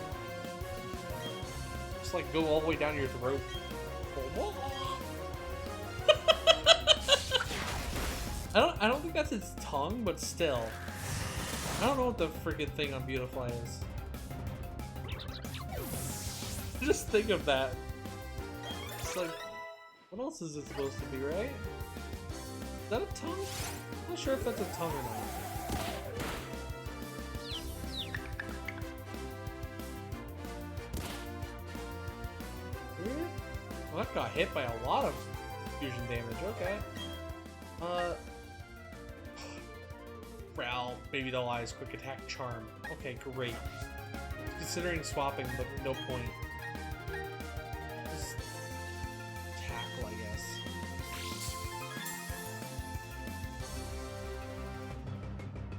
Just like go all the way down your throat. I don't think that's its tongue, but still. I don't know what the freaking thing on Beautifly is. Just think of that. It's like, what else is it supposed to be, right? Is that a tongue? I'm not sure if that's a tongue or not. Weird. Well, that got hit by a lot of fusion damage. Okay. Growl, Baby Doll Eyes, Quick Attack, Charm. Okay, great. Considering swapping, but no point. Just tackle, I guess.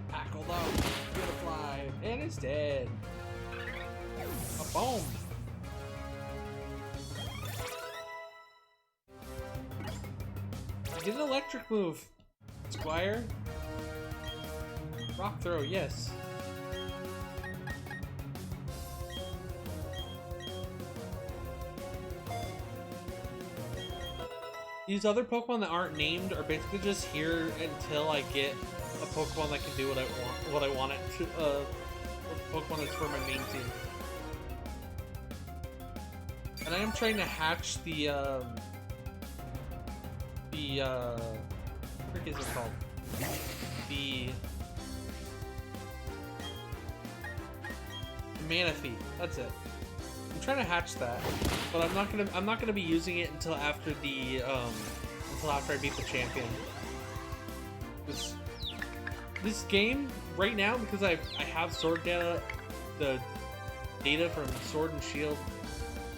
Tackle though, Beautifly, and it's dead. A boom. Get an electric move, Squire. Rock throw, yes. These other Pokemon that aren't named are basically just here until I get a Pokemon that can do what I want it to. A Pokemon that's for my main team. And I am trying to hatch the what is it called? The Manaphy. That's it. I'm trying to hatch that, but I'm not gonna be using it until after I beat the champion. This game right now, because I have Sword data, the data from Sword and Shield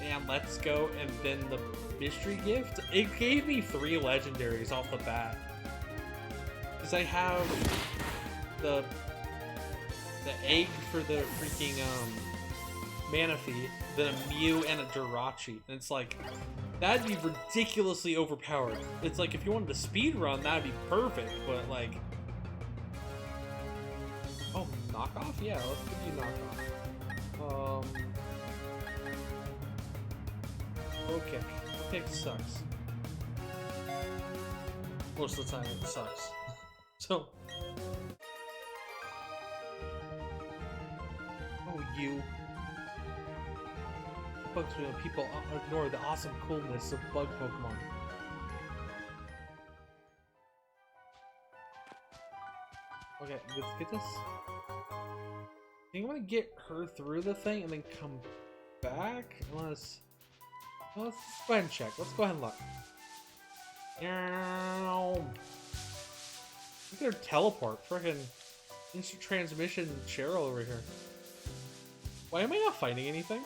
and Let's Go, and then the mystery gift. It gave me 3 legendaries off the bat. Because I have the egg for the freaking Manaphy, then a Mew and a Jirachi. And it's like, that'd be ridiculously overpowered. It's like, if you wanted to speed run, that'd be perfect, but like... Oh, knockoff? Yeah, let's give you knockoff. Low kick. Low kick sucks. Most of the time it sucks. So... Oh, you... Bugs me when people ignore the awesome coolness of bug Pokemon. Okay, let's get this. I think I'm gonna get her through the thing and then come back. Unless, well, let's go ahead and check. Let's go ahead and look. Look at her teleport. Frickin' instant transmission Cheryl over here. Why am I not fighting anything?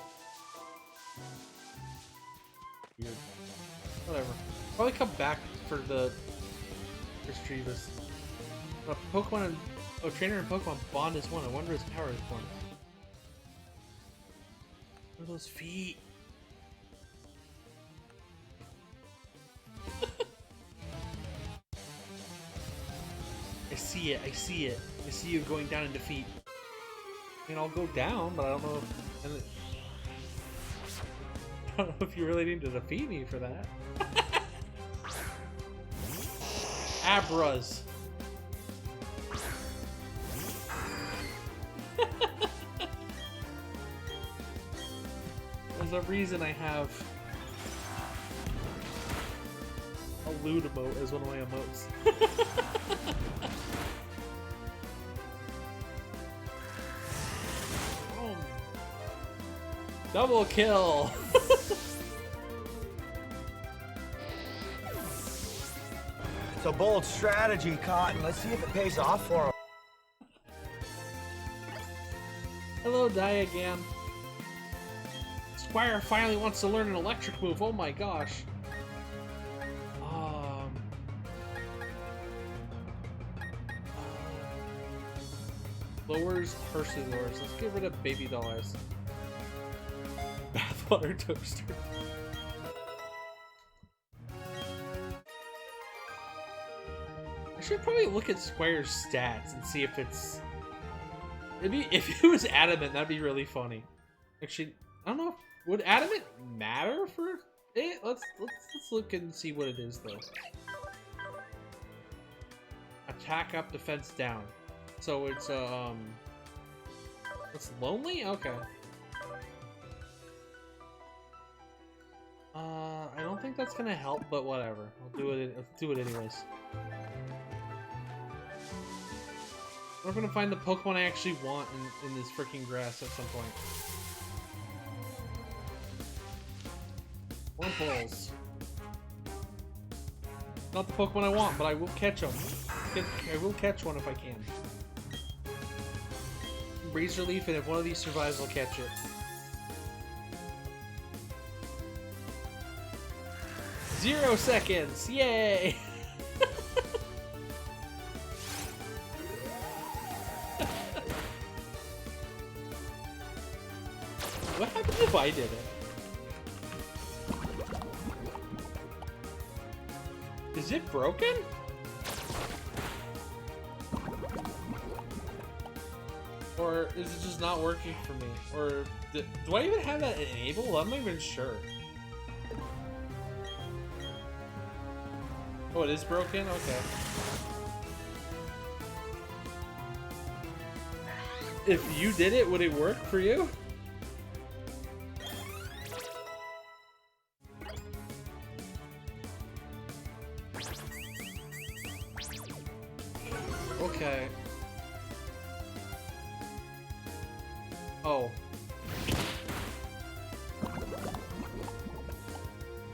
Weird. Whatever. Probably come back for the Retrievus. Pokemon and trainer and Pokemon bond is one. I wonder his power is one. What are those feet? I see it. I see it. I see you going down in defeat. I mean, I'll go down, but I don't know if... And I don't know if you really need to defeat me for that. Abras. There's a reason I have a lewd emote as one of my emotes. Double kill! It's a bold strategy, Cotton. Let's see if it pays off for him. Hello, Diagram. Squire finally wants to learn an electric move. Oh my gosh. Lowers Percy lures. Let's get rid of baby doll eyes. Bathwater toaster. I should probably look at Squire's stats and see if it's. If it was adamant, that'd be really funny. Actually, I don't know. Would adamant matter for it? Let's look and see what it is though. Attack up, defense down. So it's lonely? Okay. I don't think that's gonna help, but whatever. I'll do it. Let's do it anyways. We're gonna find the Pokemon I actually want in this freaking grass at some point. Wurmples. Not the Pokemon I want, but I will catch them. I will catch one if I can. Razor Leaf, and if one of these survives, I'll catch it. 0 seconds! Yay! What happens if I did it? Is it broken? Or is it just not working for me? Or do I even have that enabled? I'm not even sure. Oh, it is broken? Okay. If you did it, would it work for you? Okay. Oh.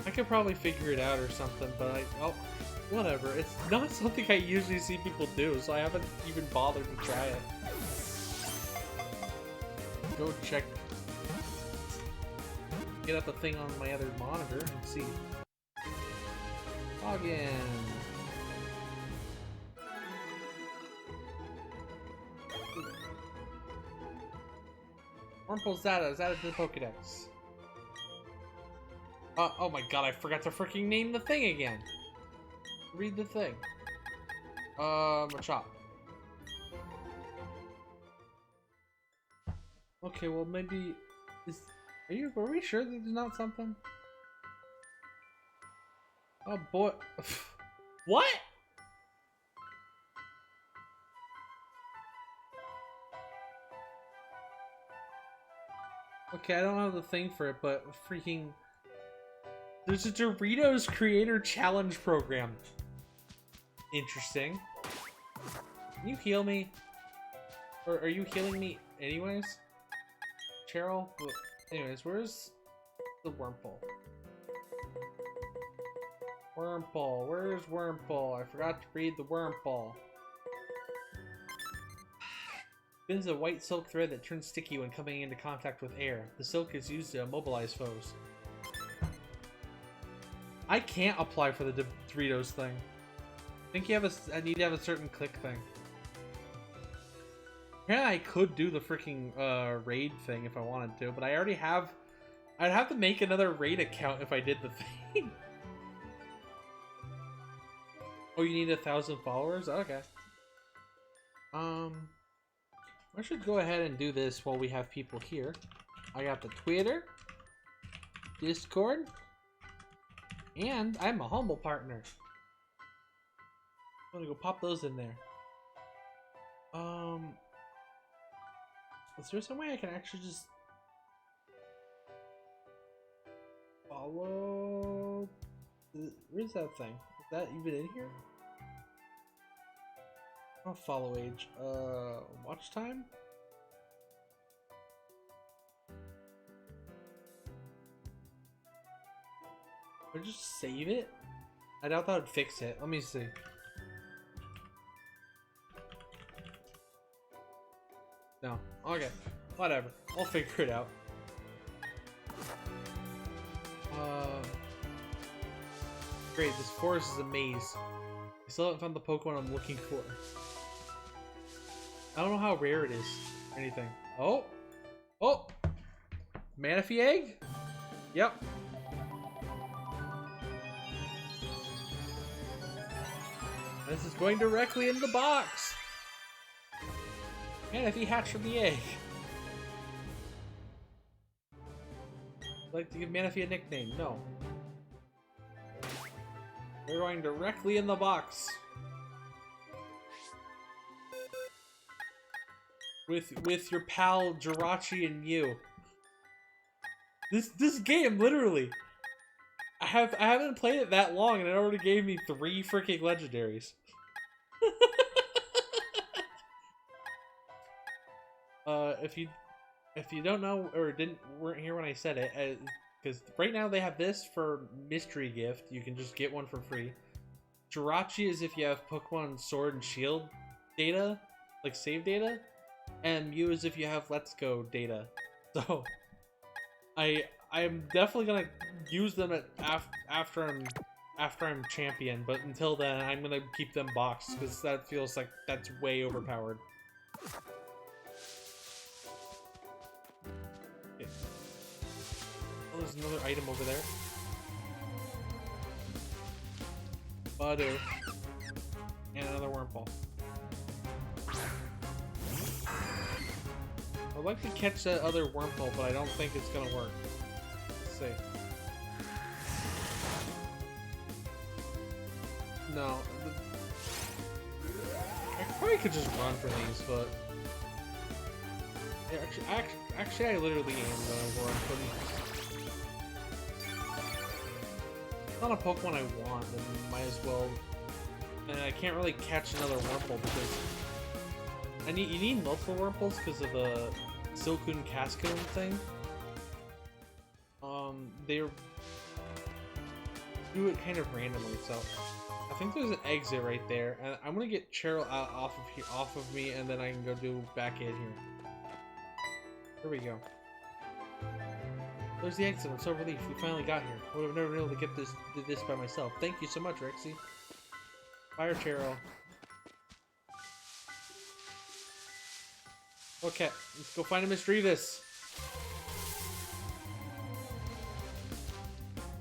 I could probably figure it out or something, but oh, whatever. It's not something I usually see people do, so I haven't even bothered to try it. Go check. Get up the thing on my other monitor and see. Log in. Wurmple's data is added to the Pokedex. Oh my god, I forgot to freaking name the thing again. Read the thing. Machop. Okay, well maybe are we sure that there's not something? Oh boy. What? Okay, I don't have the thing for it, but freaking... There's a Doritos Creator Challenge program. Interesting. Can you heal me? Or are you healing me anyways? Cheryl? Well, anyways, where's the Wurmple? Wurmple, where's Wurmple? I forgot to read the Wurmple. Spins a white silk thread that turns sticky when coming into contact with air. The silk is used to immobilize foes. I can't apply for the Doritos thing. I think you have I need to have a certain click thing. Yeah, I could do the freaking raid thing if I wanted to, but I already have. I'd have to make another raid account if I did the thing. Oh, you need 1,000 followers? Okay. I should go ahead and do this while we have people here. I got the Twitter, Discord, and I'm a humble partner. I'm gonna go pop those in there. Is there some way I can actually just follow? Where's that thing? Is that even in here? Oh, follow age. Watch time? Or just save it? I doubt that would fix it. Let me see. No. Okay. Whatever. I'll figure it out. Great, this forest is a maze. I still haven't found the Pokemon I'm looking for. I don't know how rare it is or anything. Oh! Oh! Manaphy egg? Yep. This is going directly in the box! Manaphy hatched from the egg. I'd like to give Manaphy a nickname. No. We're going directly in the box. With your pal Jirachi and you. This game literally. I haven't played it that long and it already gave me 3 freaking legendaries. If you don't know or weren't here when I said it, because right now they have this for mystery gift. You can just get one for free. Jirachi is if you have Pokemon Sword and Shield data, like save data, and Mew is if you have Let's Go data. So I'm definitely gonna use them after I'm champion, but until then I'm gonna keep them boxed because that feels like that's way overpowered. Okay. Oh, there's another item over there. Butter. And another Wurmple. I'd like to catch that other Wurmple, but I don't think it's gonna work. Let's see. No. I probably could just run for these, but... Yeah, actually, I literally am gonna run for these. It's not a Pokemon I want, then might as well... And I can't really catch another Wurmple because... you need multiple Wurmples because of the Silcoon Cascoon thing. They do it kind of randomly, so I think there's an exit right there, and I'm gonna get Cheryl out off of me, and then I can go do back in here. Here we go. There's the exit. I'm so relieved we finally got here. I would have never been able to get this by myself. Thank you so much, Rexy. Fire Cheryl. Okay, let's go find a Misdreavus.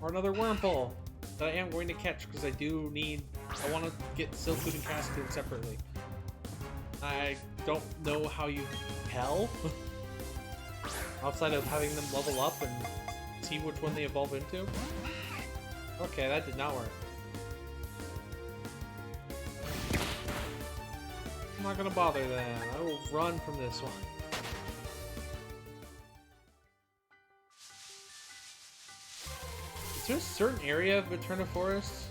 Or another Wurmple that I am going to catch because I want to get Silcoon and Cascoon separately. I don't know how you tell outside of having them level up and see which one they evolve into. Okay, that did not work. I'm not gonna bother then. I will run from this one. Is there a certain area of Eterna Forest?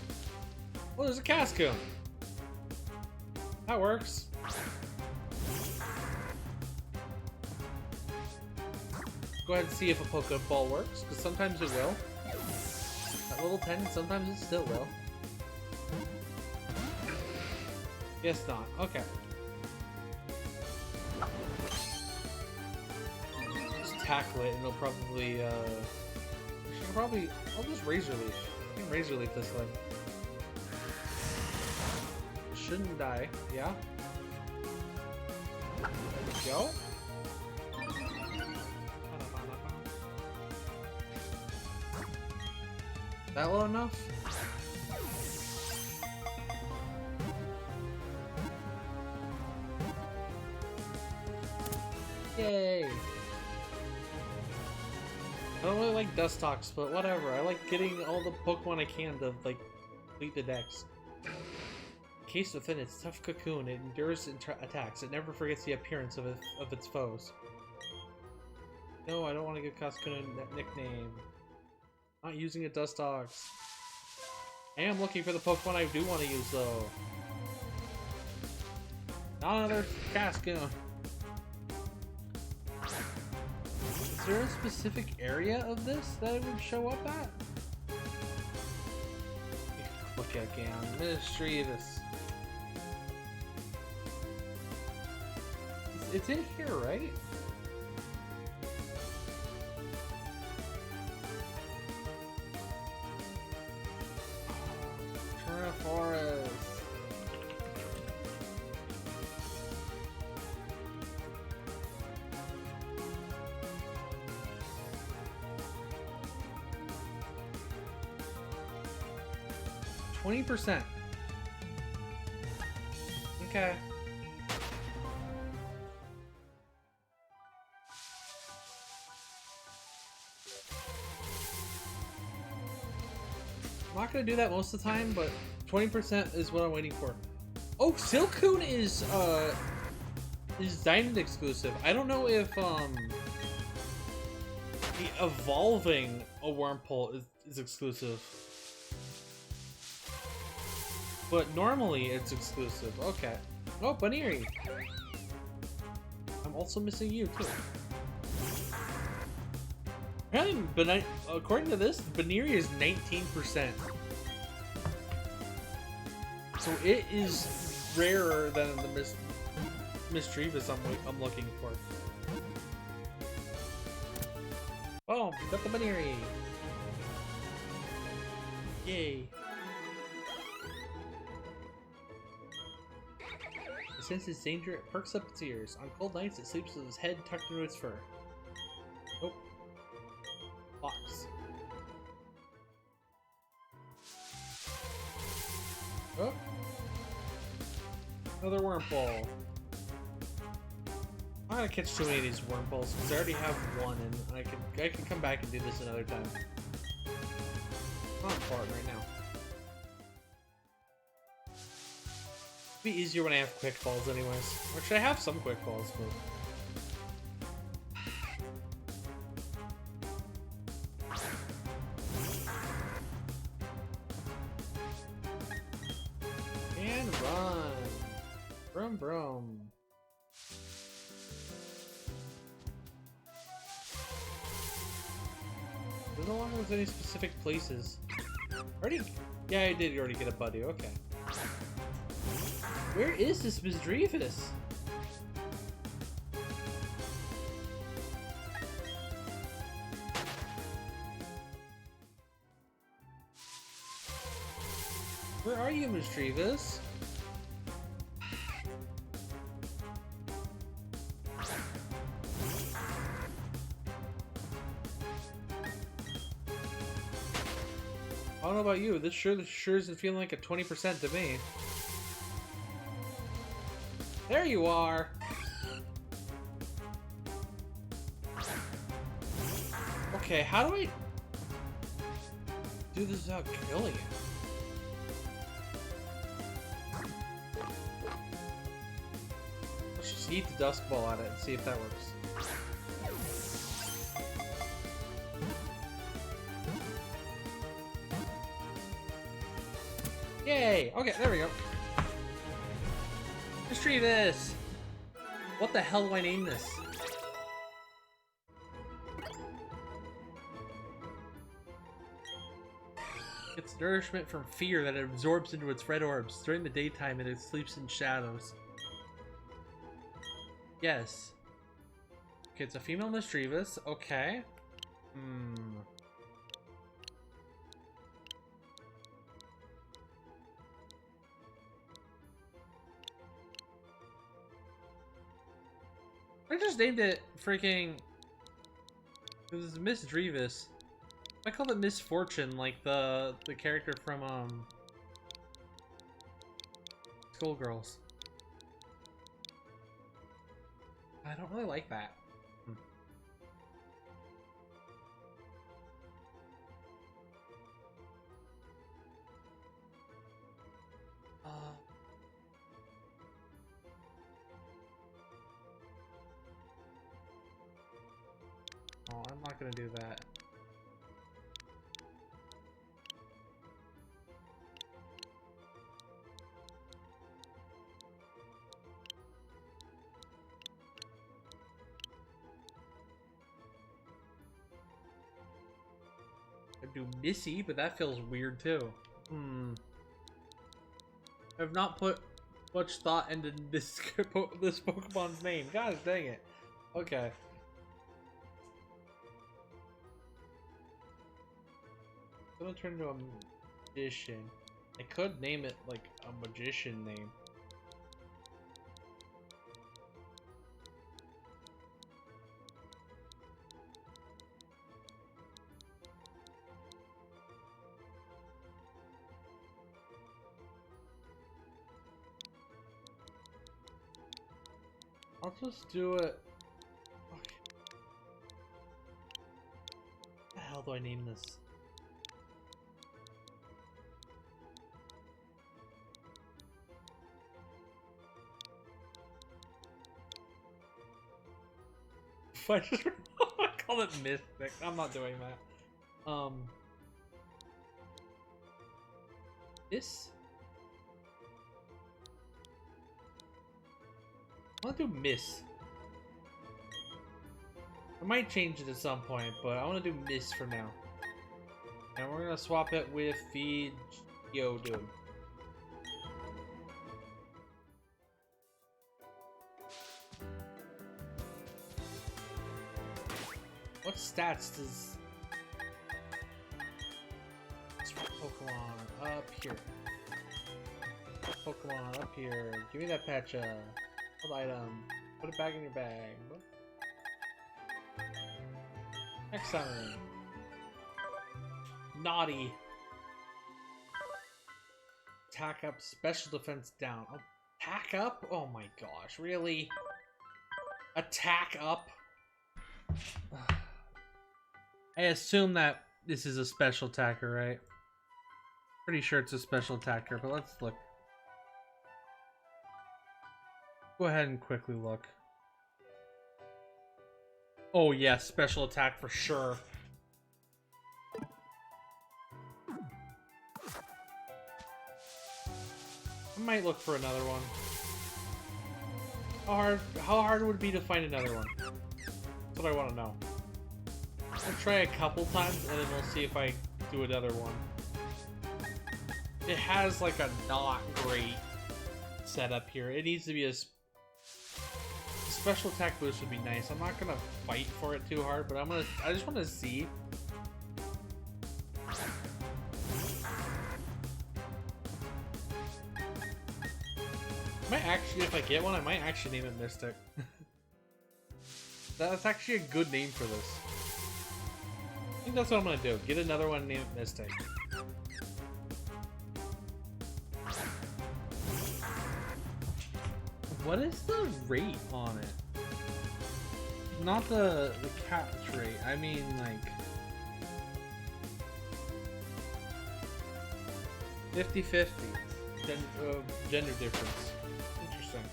Oh, there's a Cascoon. That works. Go ahead and see if a Pokeball works, because sometimes it will. At level 10, sometimes it still will. Guess not. Okay. Just tackle it and it'll probably, I'll just Razor Leaf. I can Razor Leaf this one. It shouldn't die. Yeah? There we go. That low enough? Yay! I don't really like Dustox, but whatever. I like getting all the Pokemon I can to, like, complete the dex. Encased within its tough cocoon, it endures attacks. It never forgets the appearance of its foes. No, I don't want to give Cascoon a nickname. Not using a Dustox. I am looking for the Pokemon I do want to use, though. Not another Cascoon. Is there a specific area of this that it would show up at? Look again. Misdreavus. It's in here, right? 20%. Okay. I'm not gonna do that most of the time, but 20% is what I'm waiting for. Oh, Silcoon is Diamond exclusive. I don't know if the evolving a Wormpole is exclusive. But normally it's exclusive. Okay. Oh, Baniri. I'm also missing you too. Apparently, according to this, Baniri is 19%. So it is rarer than the Misdreavus I'm looking for. Oh, got the Baniri. Yay. It senses danger, it perks up its ears. On cold nights, it sleeps with its head tucked into its fur. Nope. Box. Oh. Another Wormpole. I'm not gonna catch too many of these Wormpoles because I already have one, and I can come back and do this another time. Not important right now. It'll be easier when I have quick falls, anyways. Actually, I have some quick falls, but. And run! Brum brum. There's no longer any specific places. Yeah, I did already get a buddy, okay. Where is this Misdreavus? Where are you, Misdreavus? I don't know about you, this sure isn't feeling like a 20% to me. There you are! Okay, how do I do this without killing it? Let's just eat the Dusk Ball at it and see if that works. Yay! Okay, there we go. Misdreavus! What the hell do I name this? It's nourishment from fear that it absorbs into its red orbs. During the daytime, it sleeps in shadows. Yes. Okay, it's a female Misdreavus. Okay. I just named it freaking. It was Misdreavus. I called it Misfortune, like the character from Skullgirls. I don't really like that. Oh, I'm not gonna do that. I'd do Missy, but that feels weird too. I've not put much thought into this this Pokemon's name. God dang it. Okay. I'm gonna turn into a magician. I could name it like a magician name. I'll just do it. Okay. What the hell do I name this? I just I call it Mystic. I'm not doing that. This. I want to do Miss. I might change it at some point, but I want to do Miss for now. And we're gonna swap it with the Geodude. What stats does this Pokemon up here? Pokemon up here. Give me that Pecha. Hold item. Put it back in your bag. Next summon. Naughty. Attack up, special defense down. Oh, attack up? Oh my gosh, really? Attack up? I assume that this is a special attacker, right? Pretty sure it's a special attacker, but let's look. Go ahead and quickly look. Oh yeah, special attack for sure. I might look for another one. How hard would it be to find another one? That's what I want to know. I'll try a couple times and then we'll see if I do another one. It has like a not great setup here. It needs to be a special attack boost would be nice. I'm not gonna fight for it too hard, but I just want to see. I might actually, if I get one, I might actually name it Mystic. That's actually a good name for this. I think that's what I'm gonna do. Get another one and name it Mystic. What is the rate on it? Not the catch rate. I mean, like 50-50 gender difference. Interesting.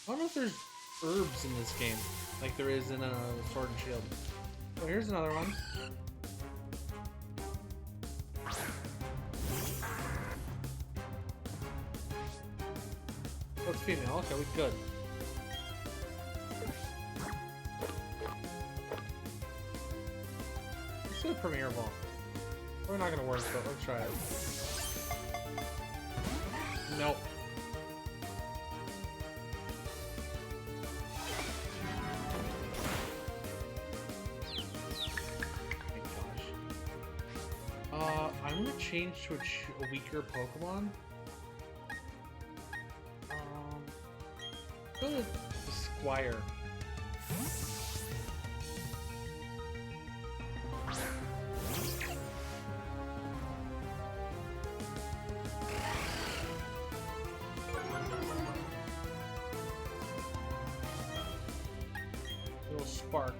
I don't know if there's herbs in this game, like there is in a Sword and Shield. Oh, here's another one. Oh, it's female. Okay, we good. Let's do a Premier Ball. We're not gonna work, but let's try it. Nope. I'm gonna change to a weaker Pokemon. Go to the Squire. Little Spark.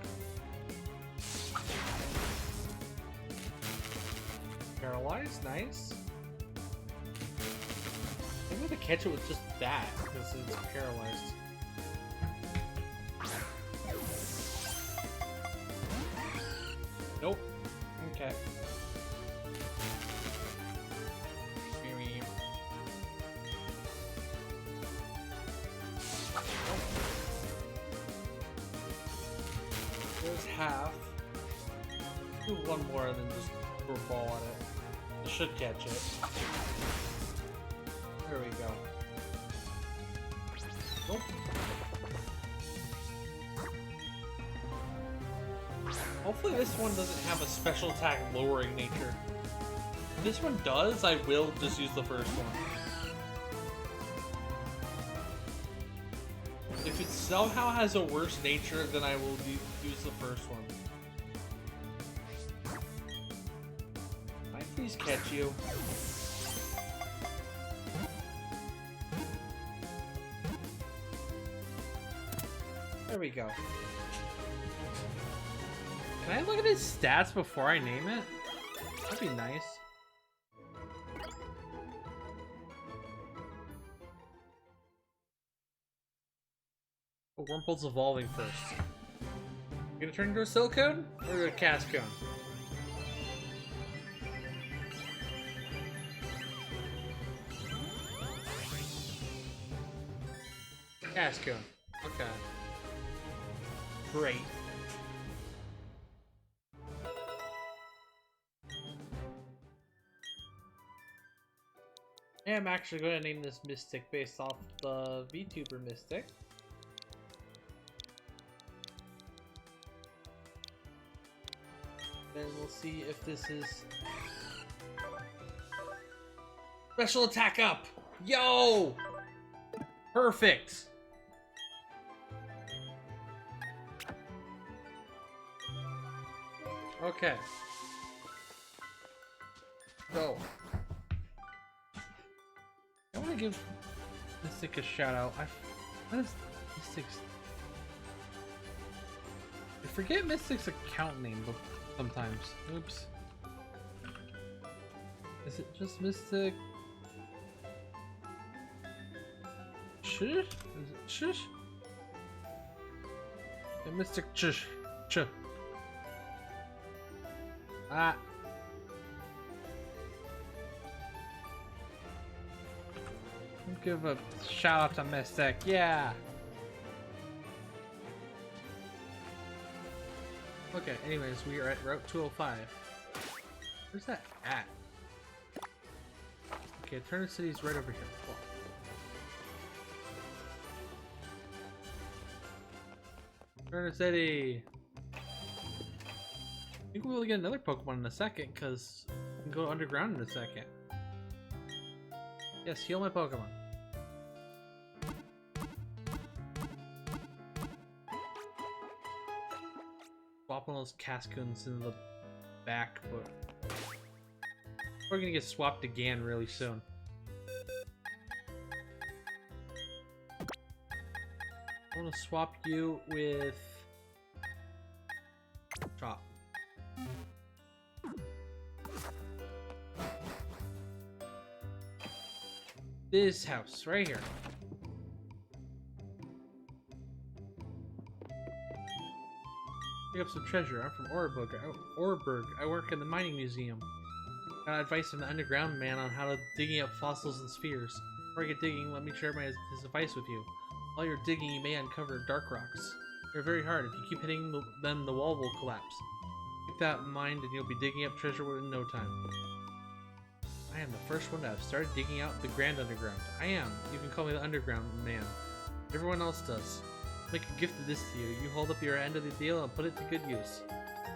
Paralyzed, nice. Maybe we could catch it with just that, because it's paralyzed. Nope. Okay. There's half. Do one more and then just throw a ball on it. It should catch it. There we go. Nope. Hopefully this one doesn't have a special attack lowering nature. If this one does, I will just use the first one. If it somehow has a worse nature, then I will use the first one. Can I please catch you? There we go. Can I look at his stats before I name it? That'd be nice. Oh, Wurmple's evolving first. You gonna turn into a silicone or a Cascone? Cascone. Okay. Great. Yeah, I'm actually going to name this Mystic based off the VTuber Mystic. Then we'll see if this is... Special attack up! Yo! Perfect! Okay. So... I want to give Mystic a shout out. What is Mystic's... I forget Mystic's account name sometimes. Oops. Is it just Mystic? Shush? Is it Shush? Yeah, Mystic Shush. Ch. Ah. Give a shout out to Mystic, yeah! Okay, anyways, we are at Route 205. Where's that at? Okay, Eternal City's right over here. Cool. Eternal City! I think we'll get another Pokemon in a second, because we can go underground in a second. Yes, heal my Pokemon. Swap one of those Cascoons in the back, but we're gonna get swapped again really soon. I want to swap you with Chop. This house right here. Pick up some treasure. I'm from Orberg. I work in the mining museum. Got advice from the underground man on how to digging up fossils and spheres. Before I get digging, let me share his advice with you. While you're digging, you may uncover dark rocks. They're very hard. If you keep hitting them, the wall will collapse. Keep that in mind, and you'll be digging up treasure in no time. I am the first one to have started digging out the Grand Underground. I am. You can call me the Underground Man. Everyone else does. Make a gift of this to you. You hold up your end of the deal and put it to good use.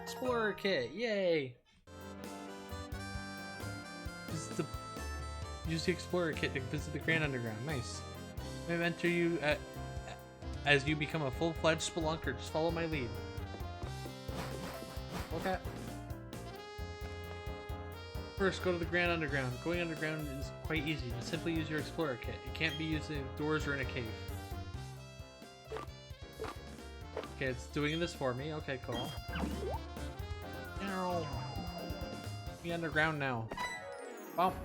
Explorer Kit, yay! Use the Explorer Kit to visit the Grand Underground. Nice. I mentor you as you become a full-fledged spelunker. Just follow my lead. Okay. First, go to the Grand Underground. Going underground is quite easy. Just simply use your Explorer Kit. It can't be used indoors or in a cave. Okay, it's doing this for me. Okay, cool. Ow. Be underground now. Bump.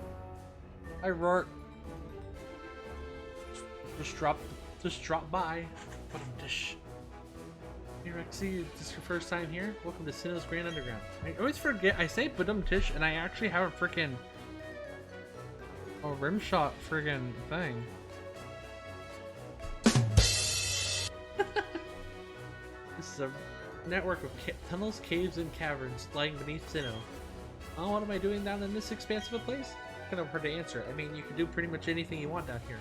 I roar. Just drop by. Dish. Hey Rexy, is this your first time here? Welcome to Sinnoh's Grand Underground. I always forget, I say Budum Tish and I actually have a freaking rimshot friggin' thing. This is a network of tunnels, caves, and caverns lying beneath Sinnoh. Oh, what am I doing down in this expansive a place? Kind of hard to answer. I mean, you can do pretty much anything you want down here.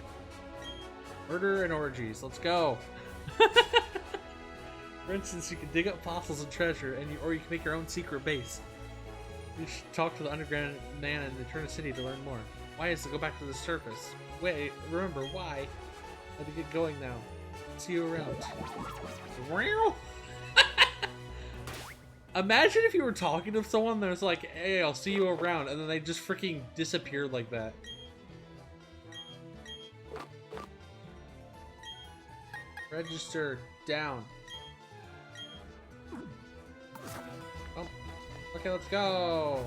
Murder and orgies. Let's go. For instance, you can dig up fossils and treasure, or you can make your own secret base. You should talk to the underground man in Eternal City to learn more. Why is to go back to the surface? Wait, remember why? I have to get going now. See you around. Imagine if you were talking to someone that was like, hey, I'll see you around, and then they just freaking disappeared like that. Register down. Okay, let's go.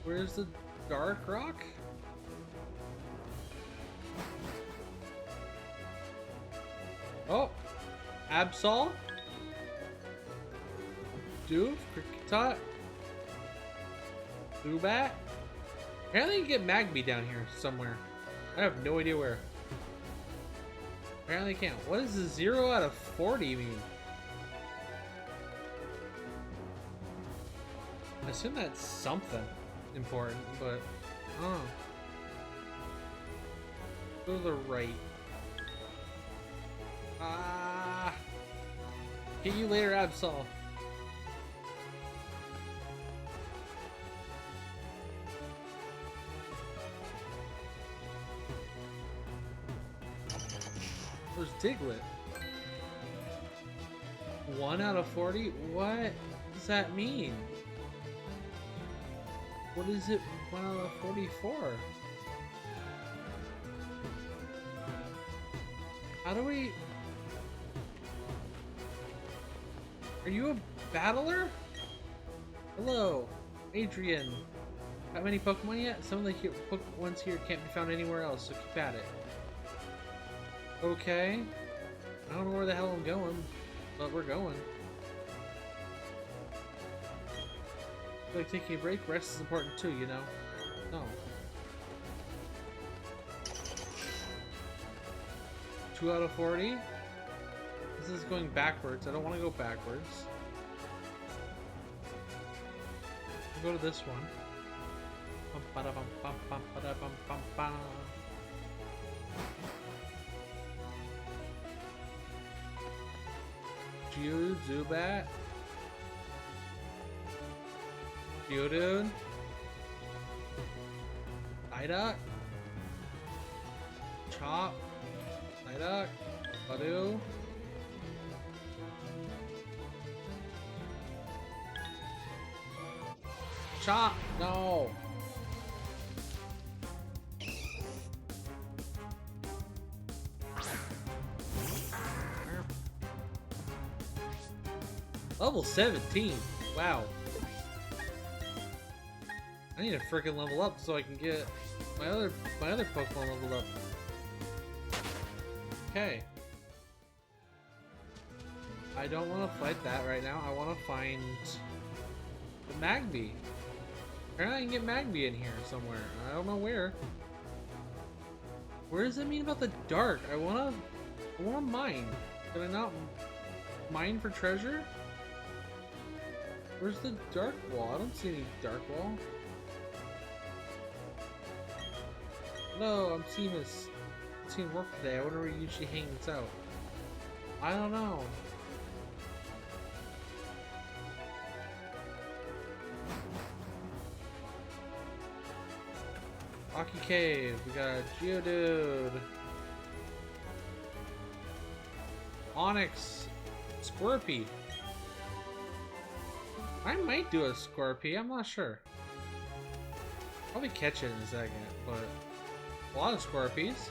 Where's the dark rock? Oh, Absol, Doof, Kricketot, Zubat. Apparently you can get Magby down here somewhere. I have no idea where. Apparently you can't. What does the 0 out of 40 mean? I assume that's something important, but I don't know. Go to the right. Ah! Get you later, Absol. Where's Diglett? 1 out of 40? What does that mean? What is it 1 out of 44? How do we... Are you a battler? Hello, Adrian. Got many Pokemon yet? Some of the ones here can't be found anywhere else, so keep at it. Okay. I don't know where the hell I'm going, but we're going. Like taking a break, rest is important too, you know? No. 2 out of 40? This is going backwards. I don't want to go backwards. I'll go to this one. Zubat, Geodude, Psyduck, Chop, Psyduck, Badu, Chop, no! Level 17. Wow. I need to freaking level up so I can get my other Pokemon leveled up. Okay. I don't want to fight that right now. I want to find the Magby. Apparently I can get Magby in here somewhere. I don't know where. Where does it mean about the dark? I wanna mine. Can I not mine for treasure? Where's the dark wall? I don't see any dark wall. No, I'm seeing this. I'm seeing work today. I wonder where he usually hangs out. I don't know. Rocky Cave. We got Geodude. Onyx. Squirpy. I might do a Scorpy, I'm not sure. Probably catch it in a second, but a lot of Scorpies.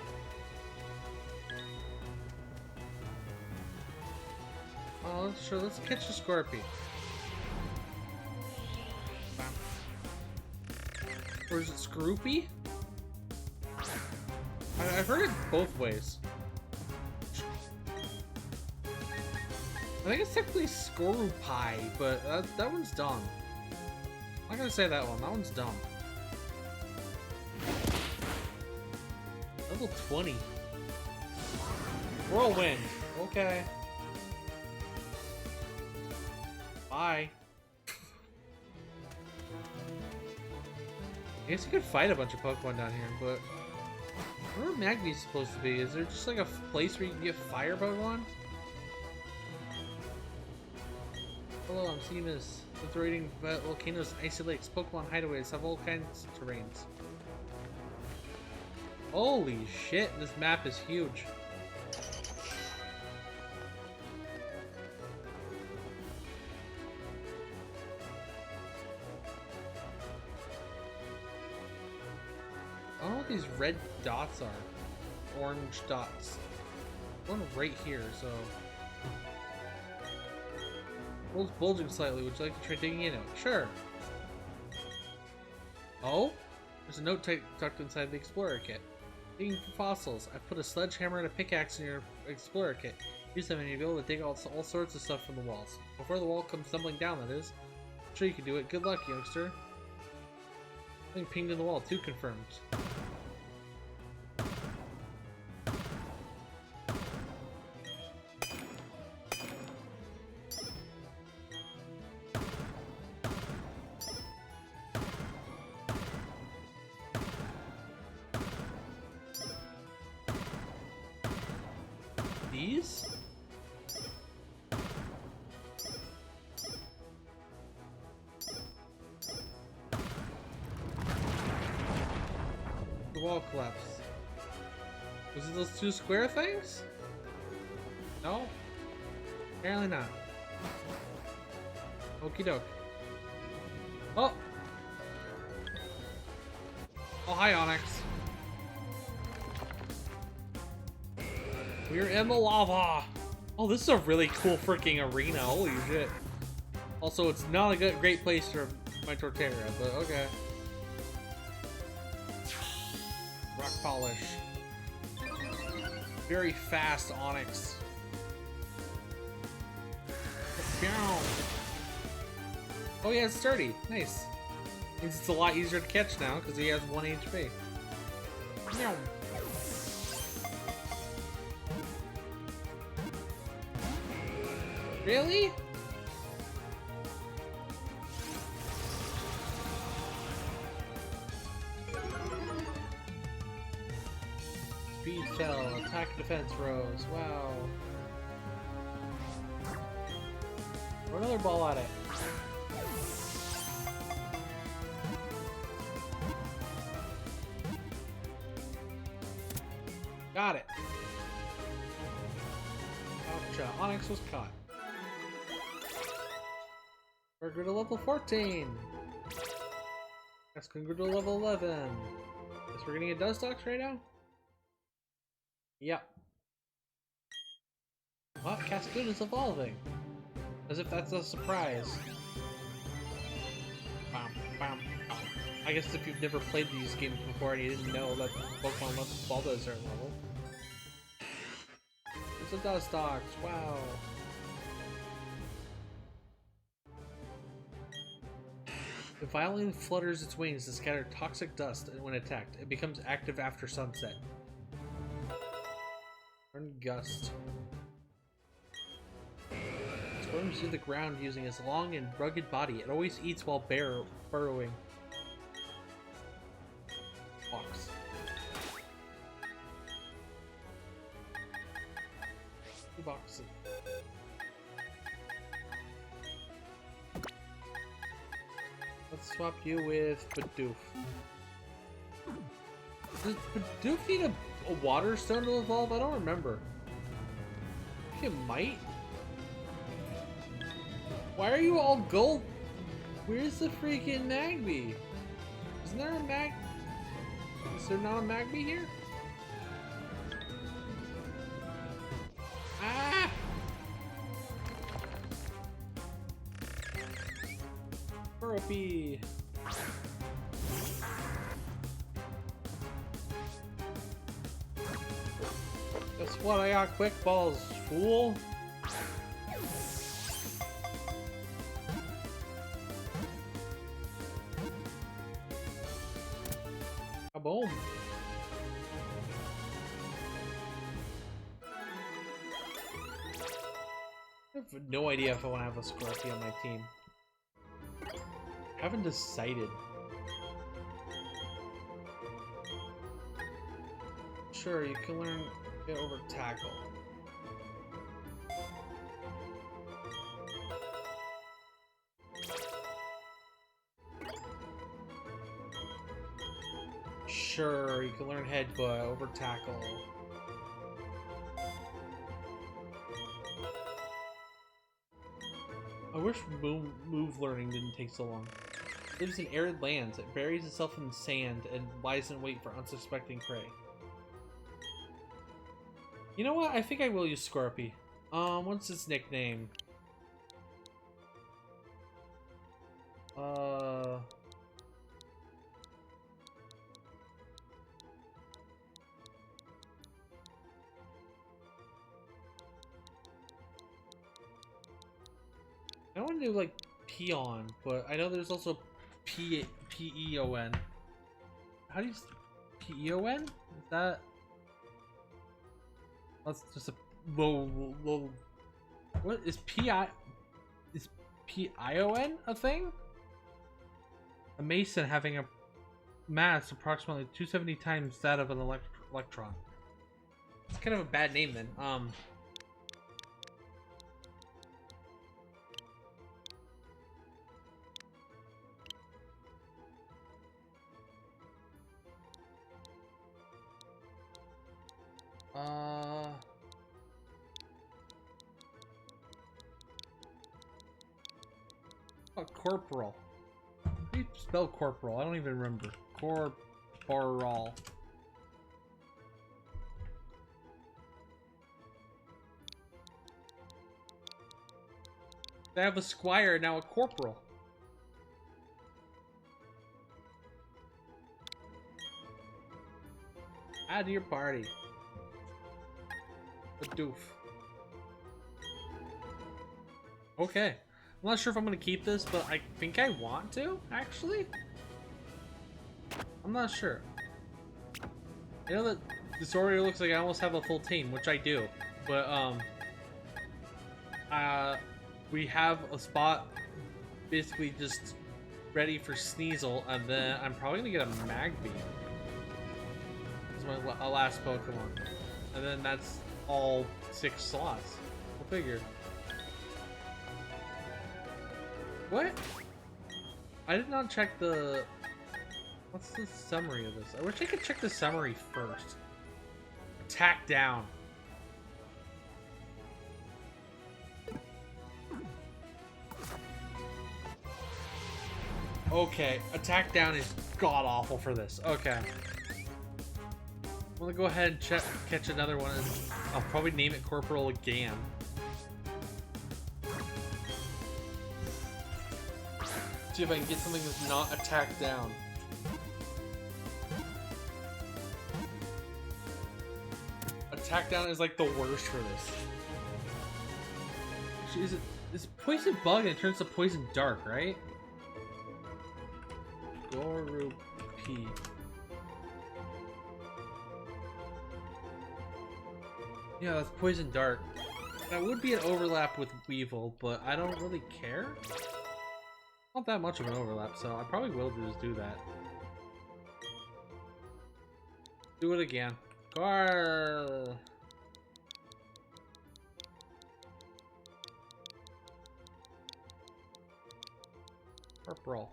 Oh, sure, let's catch a Scorpy. Or is it Scroopy? I've heard it both ways. I think it's technically Scorupi, but that one's dumb. I'm not gonna say that one. That one's dumb. Level 20. Whirlwind. Okay. Bye. I guess you could fight a bunch of Pokemon down here, but where are Magby's supposed to be? Is there just like a place where you can get fire Pokemon? Hello, I'm seeing this. Fluctuating volcanoes, icy lakes, Pokemon hideaways have all kinds of terrains. Holy shit, this map is huge. I don't know what these red dots are. Orange dots. One right here, so... World's bulging slightly. Would you like to try digging in it? Sure. Oh? There's a note tucked inside the Explorer kit. Digging for fossils. I put a sledgehammer and a pickaxe in your Explorer kit. Use them and you'll be able to dig all sorts of stuff from the walls. Before the wall comes tumbling down, that is. I'm sure you can do it. Good luck, youngster. Something pinged in the wall. 2 confirmed. These? The wall collapsed. Was it those 2 square things? No? Apparently not. Okie doke. Oh! Oh, hi, Onyx. We're in the lava! Oh, this is a really cool freaking arena. Holy shit. Also, it's not a great place for my Torterra, but okay. Rock polish. Very fast Onyx. Oh yeah, it's sturdy. Nice. Means it's a lot easier to catch now because he has 1 HP. Really? Speed fell, attack defense rose. Wow. Throw another ball at it. Got it. Gotcha. Onyx was caught. We're good to level 14. Guess we're good to level 11. Guess we're getting a Dustox right now? Yep. What? Cascoon is evolving. As if that's a surprise. Bam, bam, bam. I guess if you've never played these games before and you didn't know that Pokemon must evolve at a certain level. It's a Dustox. Wow. It violently flutters its wings to scatter toxic dust when attacked. It becomes active after sunset. Learn Gust. It squirms through the ground using its long and rugged body. It always eats while burrowing. Walks. Two boxes. Let's swap you with Bidoof. Does Bidoof need a water stone to evolve? I don't remember. I think it might. Why are you all gold? Where's the freaking Magby? Isn't there a Mag? Is there not a Magby here? Ah! Burpee. Guess what? I got quick balls, fool. Kaboom. I have no idea if I want to have a Scorpion on my team. I haven't decided. Sure, you can learn get over tackle. Sure, you can learn headbutt over tackle. I wish move learning didn't take so long. It lives in arid lands. It buries itself in the sand and lies in wait for unsuspecting prey. You know what? I think I will use Scorpy. What's its nickname? Uh... I want to do like peon, but I know there's also P-E-O-N. How do you P-E-O-N? Is that? That's just a low. What is P-I? Is P-I-O-N a thing? A mason having a mass approximately 270 times that of an electron. It's kind of a bad name then. Oh, corporal. How do you spell corporal? I don't even remember. Corporal. They have a squire, now a corporal. Add to your party. A doof. Okay. I'm not sure if I'm gonna keep this, but I think I want to, actually. I'm not sure. I know that this already looks like I almost have a full team, which I do. But, we have a spot basically just ready for Sneasel, and then I'm probably gonna get a Magby. It's my last Pokemon. And then that's all 6 slots. We'll figure. What? I did not check the... What's the summary of this? I wish I could check the summary first. Attack down. Okay, attack down is god-awful for this. Okay. I'm gonna go ahead and catch another one, and I'll probably name it Corporal again. See if I can get something that's not attack down. Attack down is like the worst for this. Is it? It's poison bug and it turns to poison dark, right? Goru P. Yeah, that's poison dark. That would be an overlap with Weevil, but I don't really care. Not that much of an overlap, so I probably will just do that. Do it again. Gar. Corporal.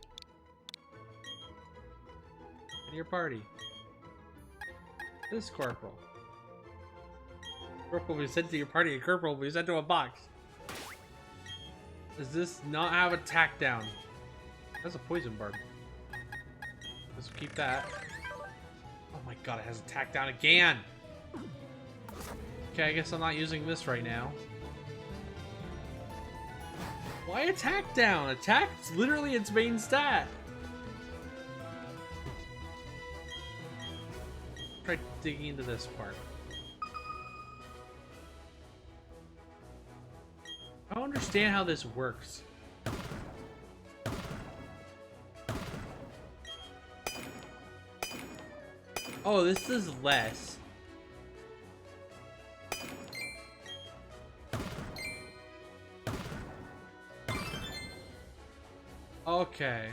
In your party. This Corporal. Corporal will be sent to your party, and Corporal will be sent to a box. Does this not have attack down? That's a poison barb. Let's keep that. Oh my god, it has attack down again! Okay, I guess I'm not using this right now. Why attack down? Attack's literally its main stat. Try digging into this part. I don't understand how this works. Oh, this is less. Okay.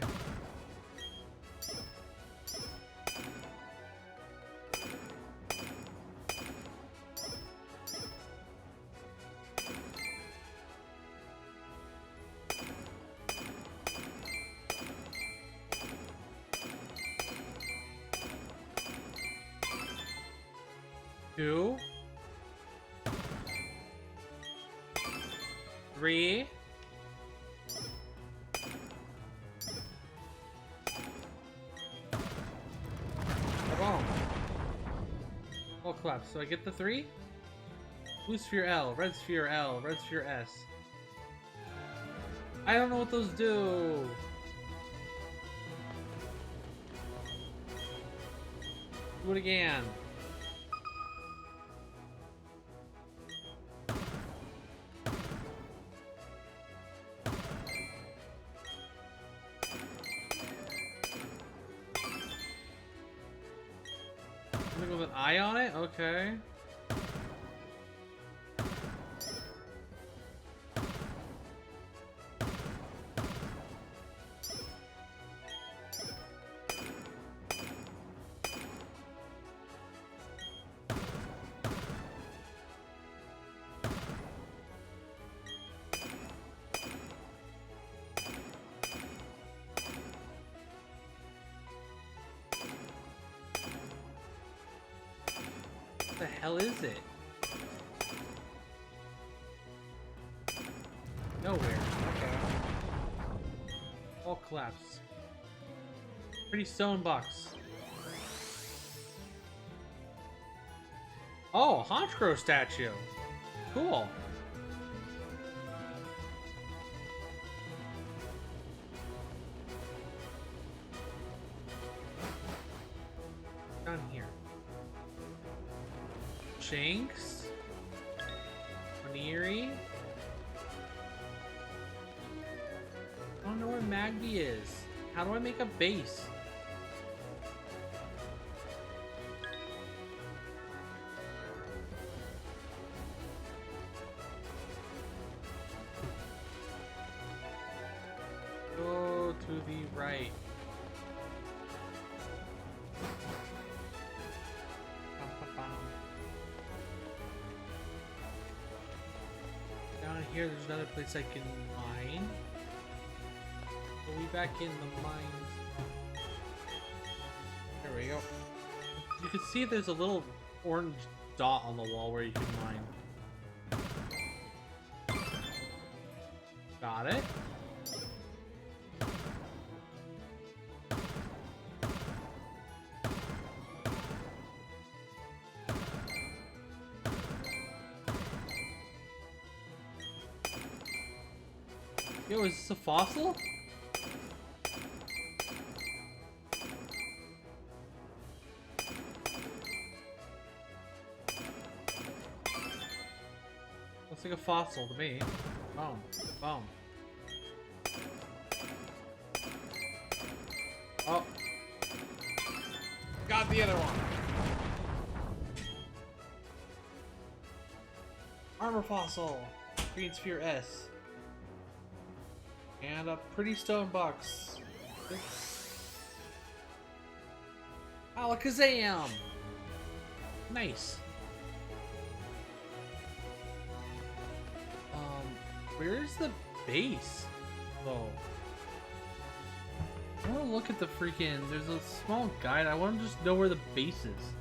Two. 3. Bomb. Oh collapse. So I get the 3? Blue sphere L, red sphere L, red sphere S. I don't know what those do. Do it again. Something with an eye on it? Okay. What the hell is it? Nowhere. Okay. All collapse. Pretty stone box. Oh, Honchkrow statue. Cool. Down here. Shanks. Oniri. I don't know where Magby is. How do I make a base? Go to the right. Down here, there's another place I can mine. Are we back in the mines? There we go. You can see there's a little orange dot on the wall where you can mine. Got it. Yo, is this a fossil? Looks like a fossil to me. Boom. Boom. Oh. Got the other one. Armor fossil. Green sphere S. And a pretty stone box. Alakazam! Nice. Where's the base? Though. I want to look at the freaking. There's a small guide. I want to just know where the base is.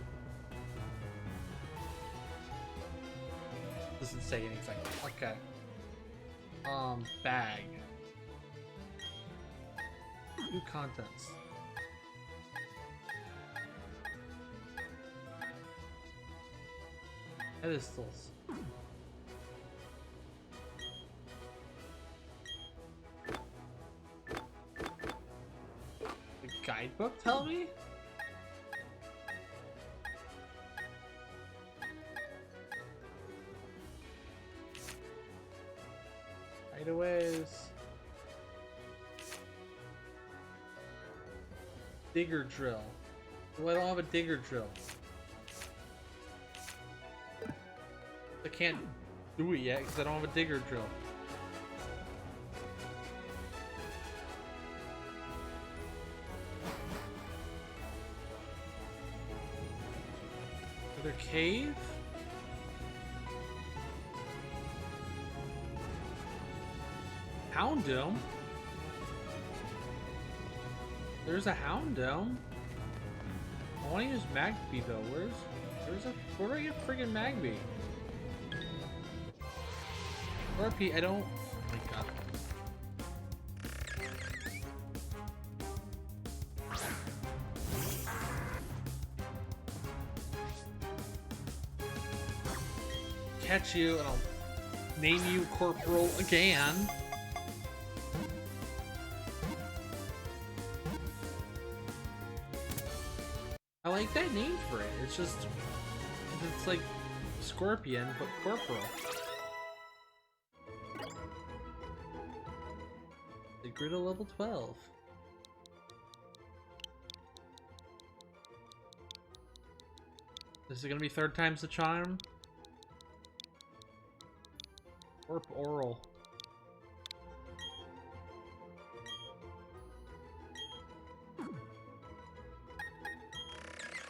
Doesn't say anything. Okay. Bag. New contents. Pedestals. The guidebook, tell me? Hideaways. Digger drill. Oh, I don't have a digger drill. I can't do it yet because I don't have a digger drill. Another cave? Houndoom? There's a Houndoom. I want to use Magby though. Where do I get friggin' Magby? RP, I don't. Oh my god. Catch you and I'll name you Corporal again. I like that name for it. It's just, it's like Scorpion, but Corporal. They grew to level 12. Is it gonna be third time's the charm? Corp Oral.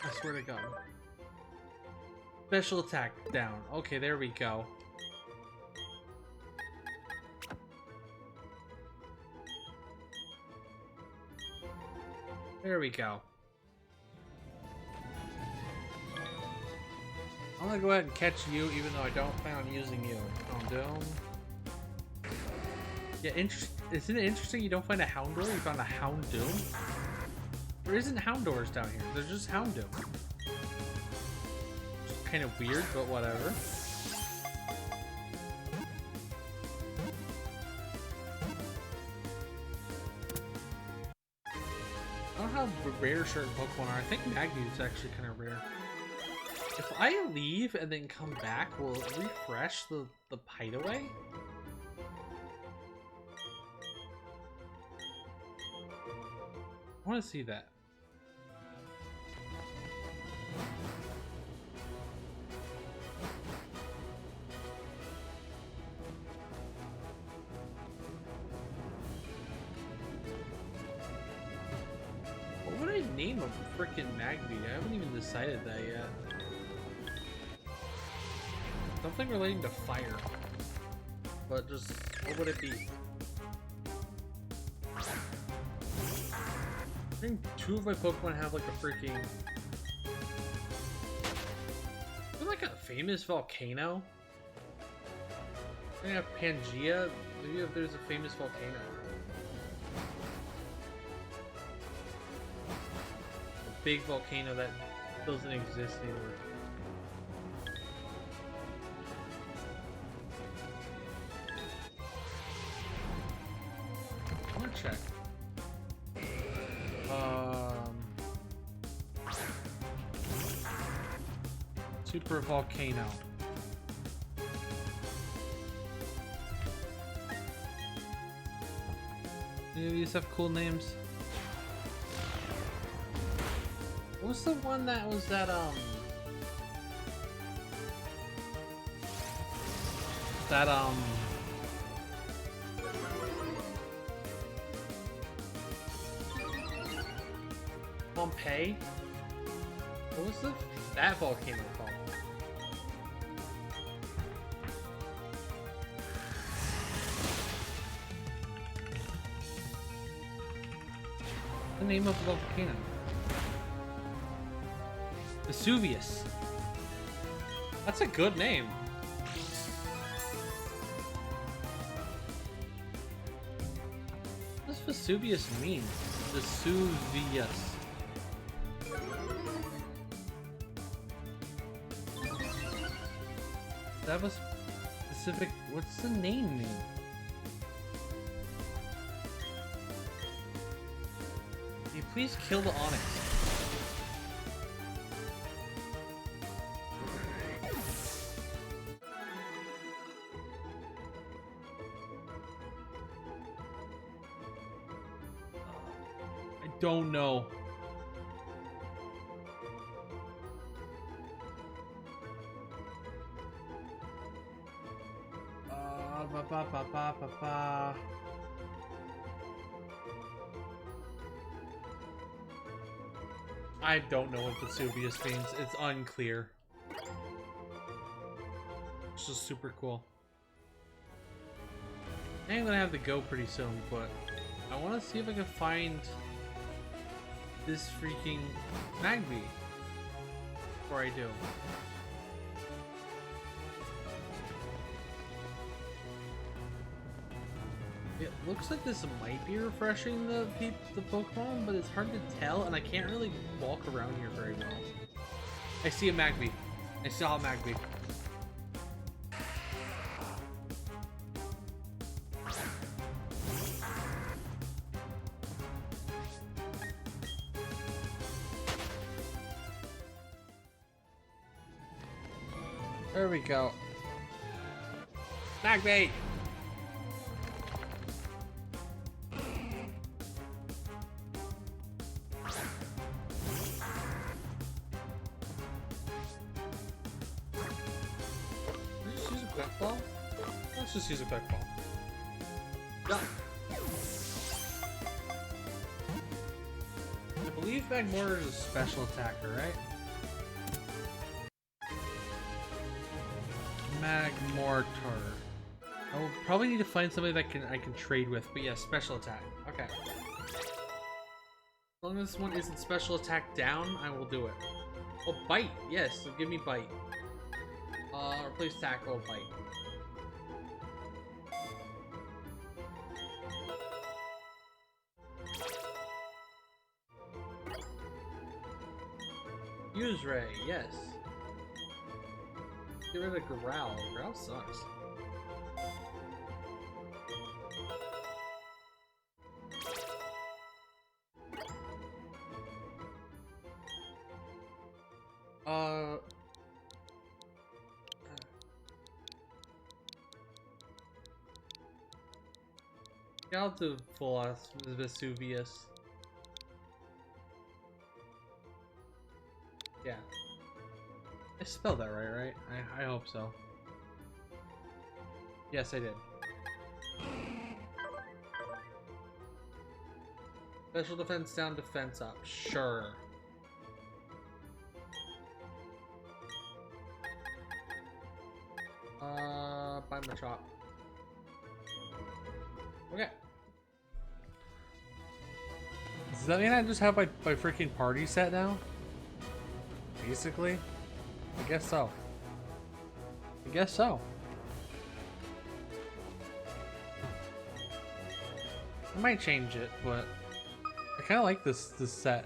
I swear to God. Special attack down. Okay, there we go. There we go. I'm gonna go ahead and catch you, even though I don't plan on using you. Houndoom. Yeah, isn't it interesting you don't find a Houndour, you found a Houndoom? There isn't Houndours down here, there's just Houndoom. Which is kind of weird, but whatever. I don't know how rare certain Pokemon are. I think Magnew is actually kind of rare. If I leave and then come back, will it refresh the Hideaway? I want to see that. What would I name a freaking Magby? I haven't even decided that yet. Something relating to fire. But just, what would it be? I think two of my Pokemon have like a freaking... Is there like a famous volcano? I have Pangea. Maybe if there's a famous volcano. A big volcano that doesn't exist anymore. I'm gonna check. Super volcano. Any of these have cool names? What was the one that was that Pompeii? What was that volcano called? The name of the volcano? Vesuvius. That's a good name. What does Vesuvius mean? Vesuvius. That was specific. What's the name mean? Can you please kill the Onyx? I don't know. I don't know what Vesuvius means. It's unclear. It's just super cool. I am gonna have to go pretty soon, but I want to see if I can find this freaking Magby before I do. It looks like this might be refreshing the Pokemon, but it's hard to tell, and I can't really walk around here very well. I see a Magby. I saw a Magby. There we go. Mag bait! Let's just use a quick ball. Let's just use a quick ball. Go. I believe Magmortar is a special attacker, right? Magmortar. I will probably need to find somebody that I can trade with, but yeah, special attack. Okay. As long as this one isn't special attack down, I will do it. Oh, bite! Yes, so give me bite. Replace tackle, bite. Use Ray, yes. Get rid of Growl. Growl sucks. Yeah, I'll do full Vesuvius. Yeah. I spelled that right? I hope so. Yes, I did. Special defense down, defense up. Sure. Buy my shop. Okay. Does that mean I just have my freaking party set now? Basically? I guess so. I guess so. I might change it, but I kind of like this set.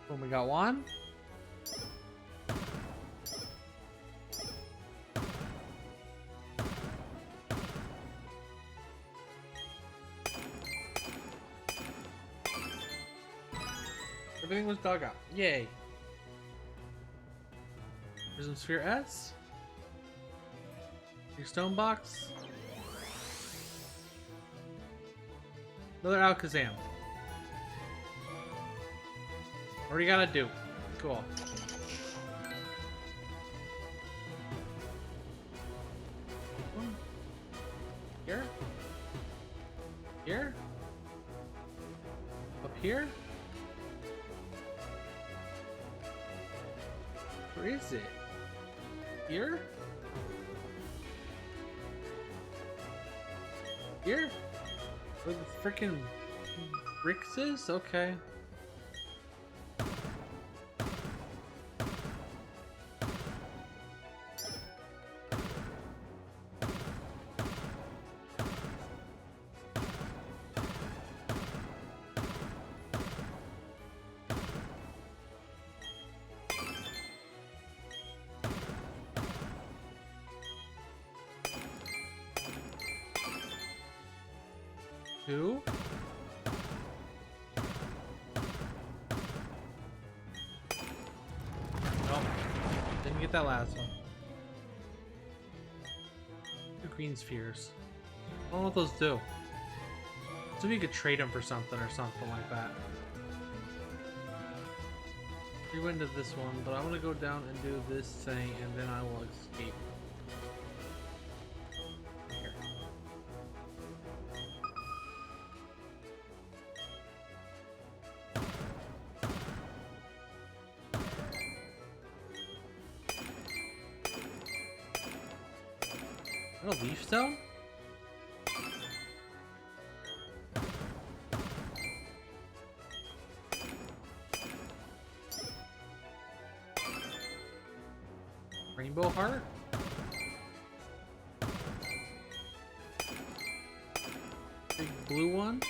Boom, we got one. Everything was dug out. Yay. Prism Sphere S. Your stone box. Another Alakazam. What do you gotta do? Cool. Here? Here? Up here? Where is it? Here? Here? Where the frickin' bricks is? Okay. Two? Nope. Didn't get that last one. Two green spheres. I don't know what those do. So we could trade them for something or something like that. We went to this one, but I'm gonna go down and do this thing and then I will escape. A leaf stone? Rainbow heart? Big blue one?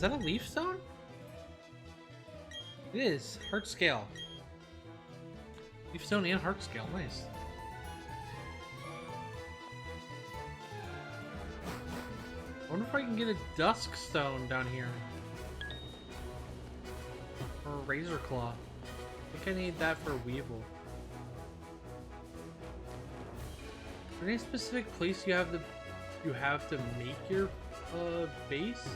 Is that a leaf stone? It is. Heart scale. Leaf stone and heart scale. Nice. I wonder if I can get a dusk stone down here. Or a razor claw. I think I need that for Weevil. Is there any specific place you have to make your base?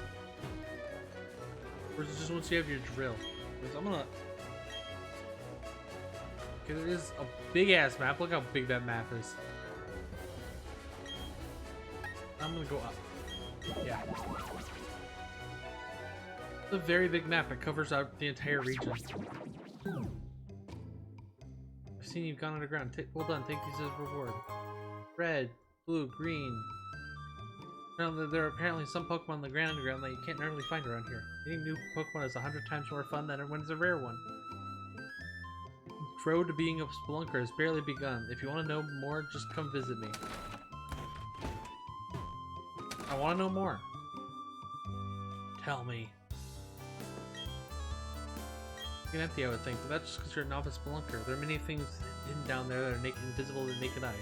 Or is it just once you have your drill? Because I'm gonna... Because it is a big ass map. Look how big that map is. I'm gonna go up. Yeah. It's a very big map. It covers out the entire region. I've seen you've gone underground. Well done. Take these as reward. Red, blue, green. Now, there are apparently some Pokemon on the ground underground that you can't normally find around here. Getting new Pokemon is 100 times more fun than when it's a rare one. Road to being a spelunker has barely begun. If you want to know more, just come visit me. I want to know more. Tell me. You can empty, I would think, but that's just because you're a novice spelunker. There are many things hidden down there that are invisible to the naked eye.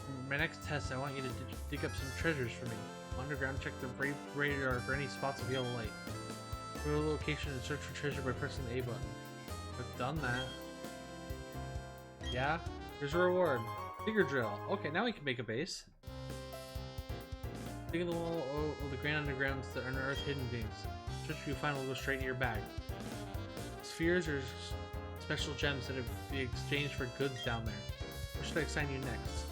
For my next test, I want you to dig up some treasures for me. Underground, check the radar for any spots of yellow light. Go to the location and search for treasure by pressing the A button. I've done that. Yeah? Here's a reward. Digger drill. Okay, now we can make a base. Dig in the wall of the grand undergrounds that unearth hidden things. Search you find will go straight to your bag. Spheres are special gems that have been exchanged for goods down there. Where should I assign you next?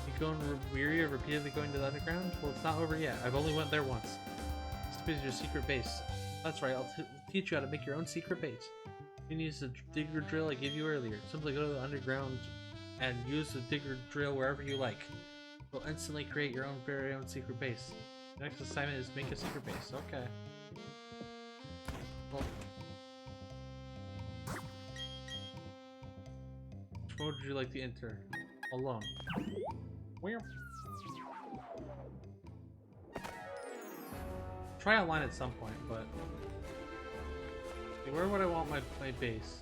You going weary of repeatedly going to the underground? Well, it's not over yet. I've only went there once. This is your secret base. That's right, I'll teach you how to make your own secret base. You can use the digger drill I gave you earlier. Simply go to the underground and use the digger drill wherever you like. You'll instantly create your own very own secret base. The next assignment is make a secret base. Okay. Well, which mode would you like to enter? Alone. Where? Try online at some point, but where would I want my base?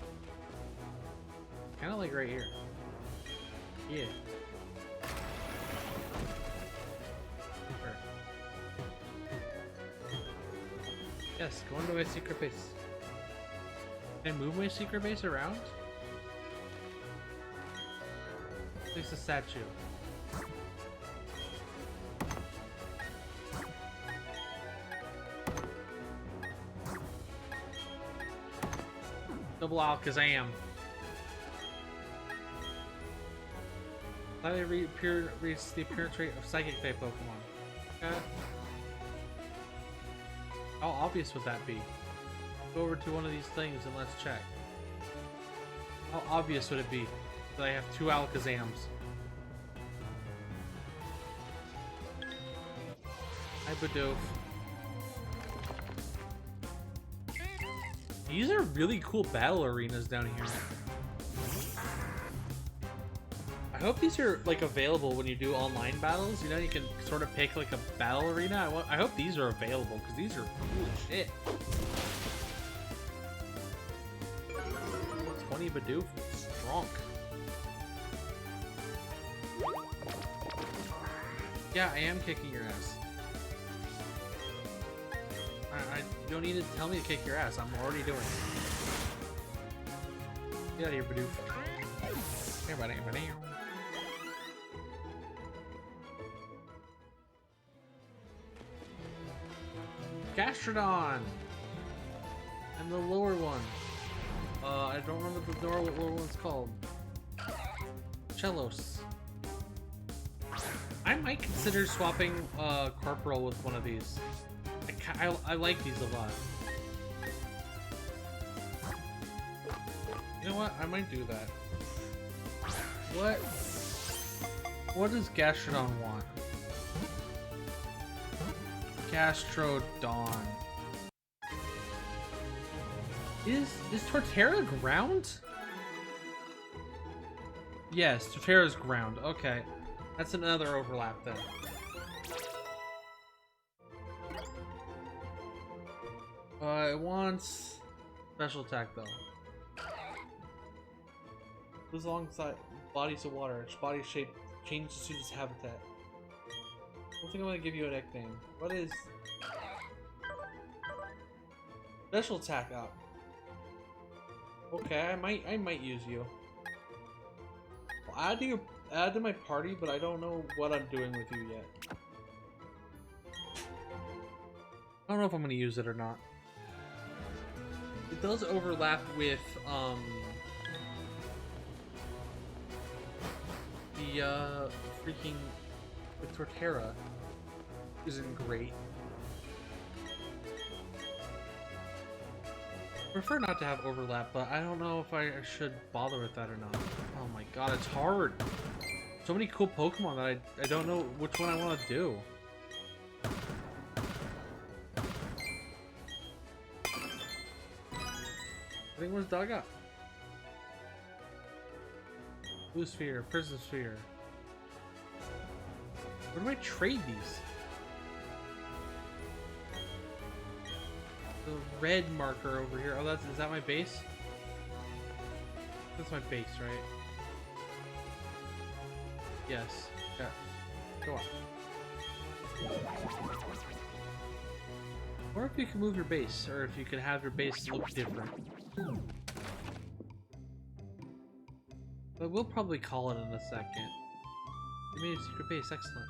Kind of like right here. Yeah. Super. Yes, go into my secret base. Can I move my secret base around? Place a statue. Double Alakazam. Let me reach the appearance rate of Psychic type Pokemon. Okay. How obvious would that be? Go over to one of these things and let's check. How obvious would it be that I have 2 Alakazams? Hi, Bidoof. These are really cool battle arenas down here. I hope these are like available when you do online battles. You know, you can sort of pick like a battle arena. I hope these are available because these are cool as shit. 20 Bidoof, strong. Yeah, I am kicking your ass. You don't need to tell me to kick your ass. I'm already doing it. Get out of here, Bidoof. Gastrodon! And the lower one. I don't remember the lower one's called. Chelos. I might consider swapping Corporal with one of these. I like these a lot. You know what? I might do that. What does Gastrodon want? Gastrodon. Is Torterra ground? Yes, Torterra's ground. Okay. That's another overlap then. It wants special attack though. Moves alongside bodies of water. Its body shape changes to its habitat. I don't think I'm gonna give you a nickname. What is special attack up? Okay, I might use you. I'll add to my party, but I don't know what I'm doing with you yet. I don't know if I'm gonna use it or not. It does overlap with the freaking with Torterra isn't great. I prefer not to have overlap, but I don't know if I should bother with that or not. Oh my god, it's hard. So many cool Pokemon that I don't know which one I want to do. I think where's Dog up? Blue Sphere, Prison Sphere. Where do I trade these? The red marker over here. Oh, is that my base? That's my base, right? Yes. Yeah. Go on. Or if you can move your base, or if you can have your base look different. But we'll probably call it in a second. You made a secret base, excellent.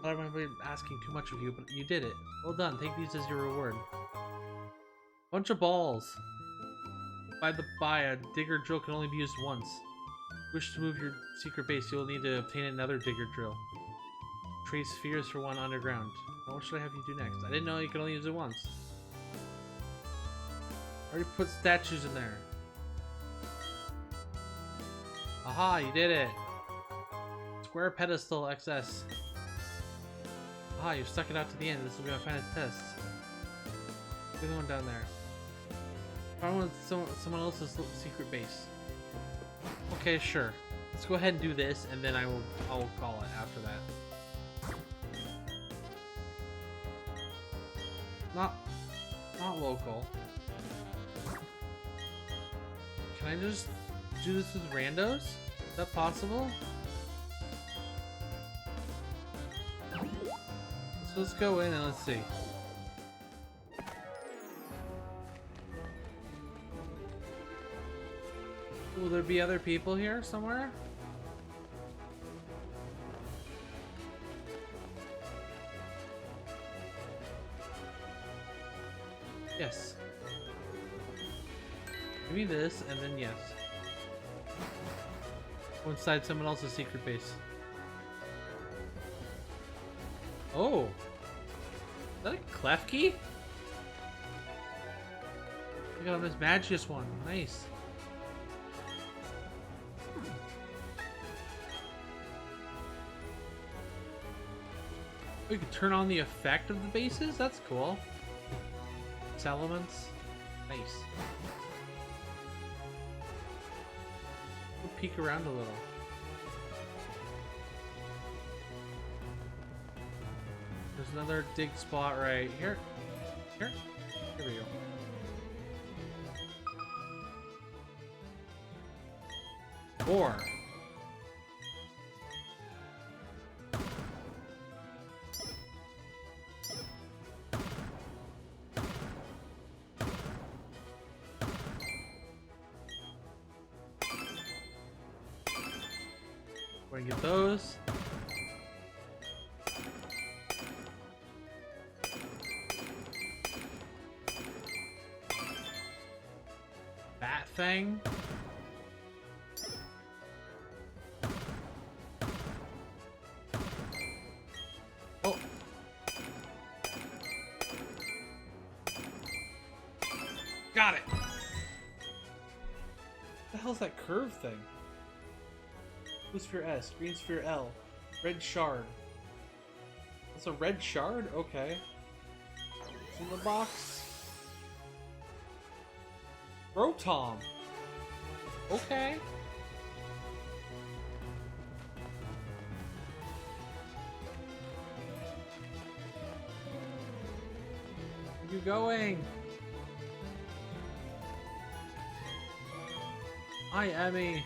I don't remember asking too much of you, but you did it. Well done, take these as your reward. Bunch of balls. By the by, a digger drill can only be used once. If you wish to move your secret base, you will need to obtain another digger drill. Trade spheres for one underground. Now what should I have you do next? I didn't know you could only use it once. I already put statues in there. Aha, you did it! Square pedestal XS. Aha, you stuck it out to the end. This will be my finest test. Look at the one down there. I want someone else's secret base. Okay, sure. Let's go ahead and do this, and then I'll call it after that. Not local. Can I just do this with randos? Is that possible? So let's go in and let's see. Will there be other people here somewhere? Yes. Give me this, and then yes. Go inside someone else's secret base. Oh! Is that a Klefki? We got this Magius one. Nice. We can turn on the effect of the bases? That's cool. Elements. Nice. We'll peek around a little. There's another dig spot right here. Here we go. Four. We're gonna get those. Bat Fang. Oh. Got it. What the hell's that curve thing? Blue Sphere S, Green Sphere L, Red Shard. That's a red shard? Okay. It's in the box. Rotom. Okay. Where are you going? Hi, Emmy.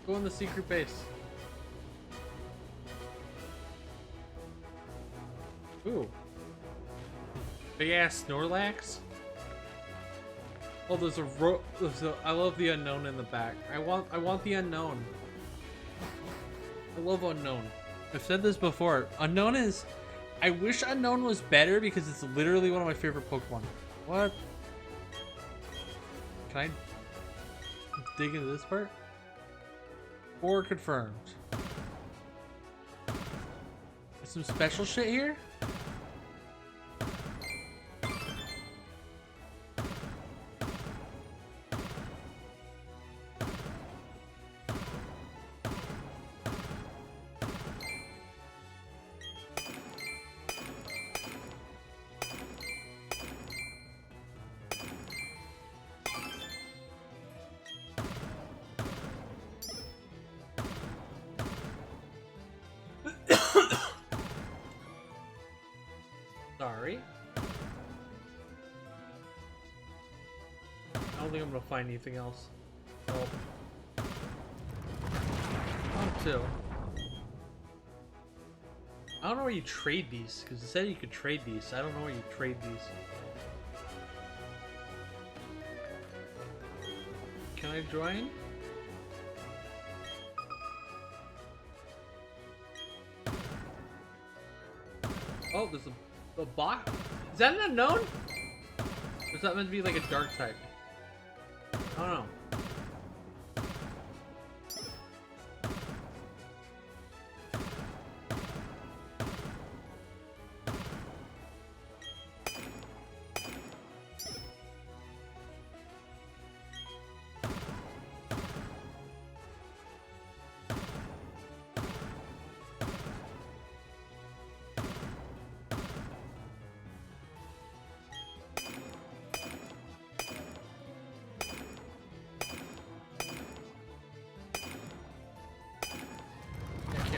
Go in the secret base. Ooh. Big ass Snorlax. Oh, there's a I love the unknown in the back. I want the unknown. I love unknown. I've said this before. Unknown is. I wish unknown was better because it's literally one of my favorite Pokemon. What? Can I dig into this part? 4 confirmed. There's some special shit here? Sorry. I don't think I'm gonna find anything else. Nope. Oh, 2. I don't know where you trade these, because it said you could trade these. I don't know where you trade these. Can I join? Oh, there's a bot. Is that an unknown? Or is that meant to be like a dark type? I don't know.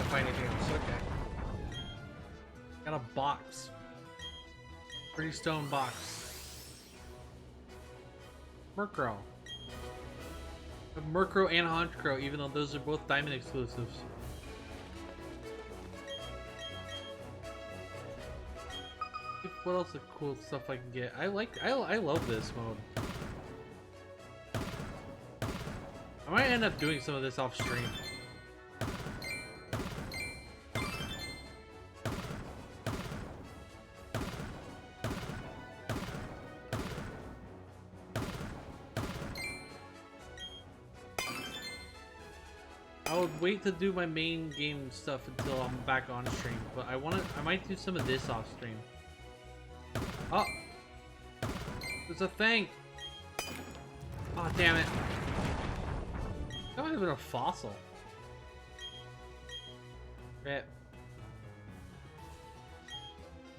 Find anything else. Okay. Got a box. Pretty stone box. Murkrow. Murkrow and Honchkrow, even though those are both diamond exclusives. What else is cool stuff I can get? I love this mode. I might end up doing some of this off stream. I would wait to do my main game stuff until I'm back on stream, but I might do some of this off stream. Oh! There's a thing! Oh, damn it. That might have been a fossil. Rip.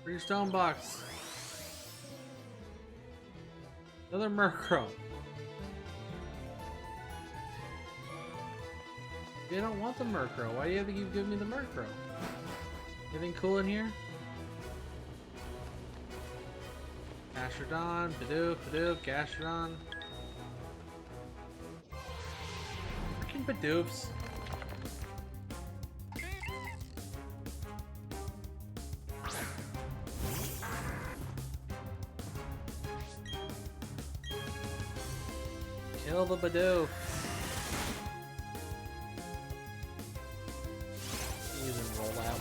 Free stone box. Another Murkrow. They don't want the Murkrow. Why do you have to keep giving me the Murkrow? Anything cool in here? Gastrodon, Bidoof, Gastrodon. Freaking Bidoofs. Kill the Bidoof. Roll out.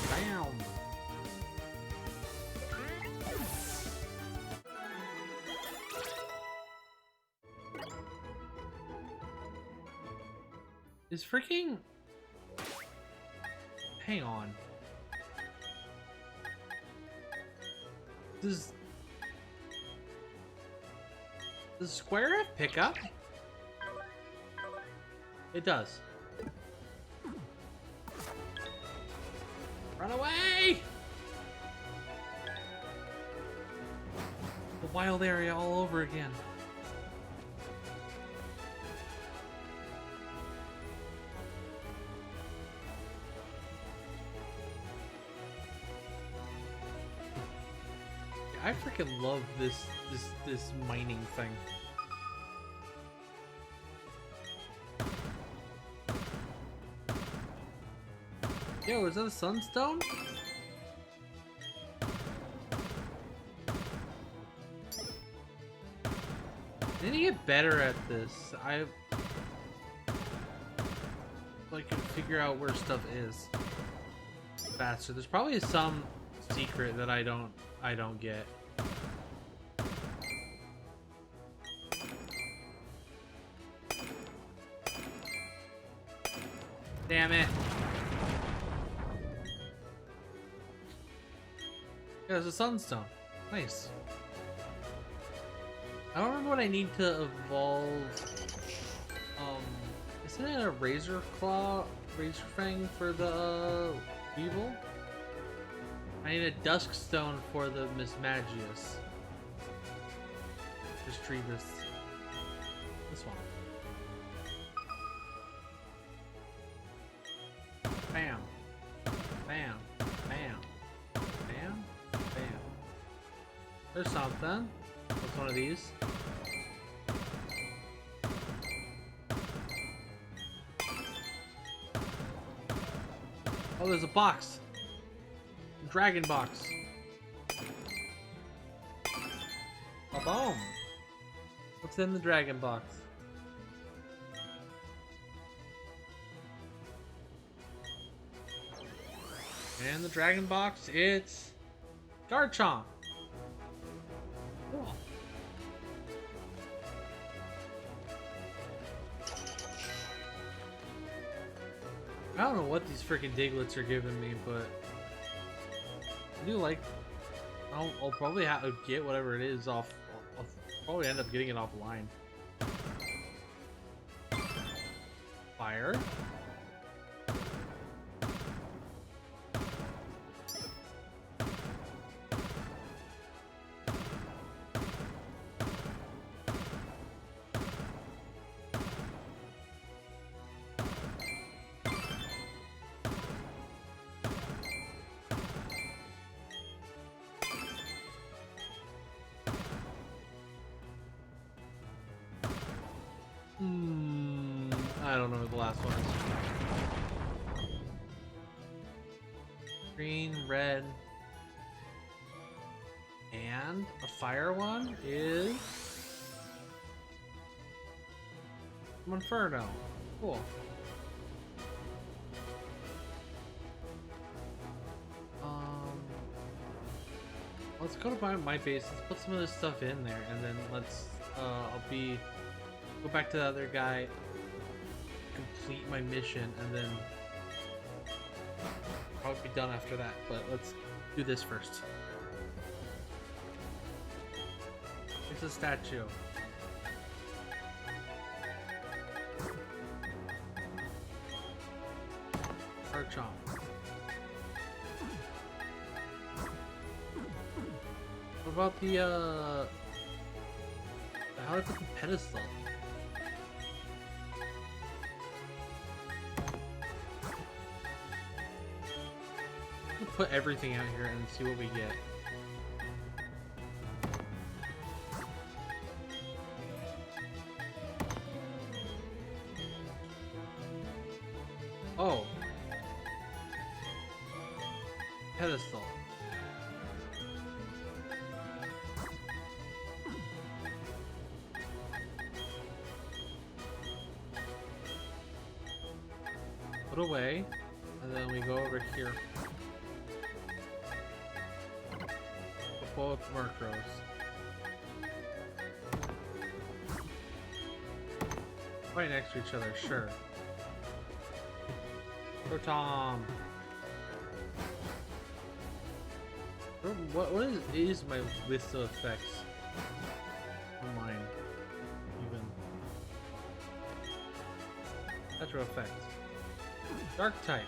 Bam. Is freaking... Hang on. Does Square have pickup? It does. Run away! The wild area all over again. I freaking love this mining thing. Yo, is that a sunstone? I need to get better at this. I like can figure out where stuff is faster. There's probably some secret that I don't get. Damn it. Yeah, there's a sunstone. Nice. I don't remember what I need to evolve. Isn't it a razor claw, razor fang for the Weevil? I need a dusk stone for the Miss Magius. Just tree this one. Bam, bam, bam, bam, bam. There's something. What's one of these? Oh, there's a box. A dragon box. A bomb. What's in the dragon box? And the dragon box, it's Garchomp. Cool. I don't know what these freaking Diglets are giving me, but I do like. I'll probably have to get whatever it is off. I'll probably end up getting it offline. Fire. I don't know what the last one is. Green, red, and a fire one is Monferno. Cool. Let's go to my base. Let's put some of this stuff in there, and then let's go back to the other guy, complete my mission, and then probably be done after that. But let's do this first. It's a statue. Garchomp. What about the how do I put the pedestal? We'll put everything out here and see what we get. Oh. Pedestal. Put away, and then we go over here. Both Murkrows. Right next to each other, sure. Rotom. What is my list of effects on mine? Even Petro effect. Dark type.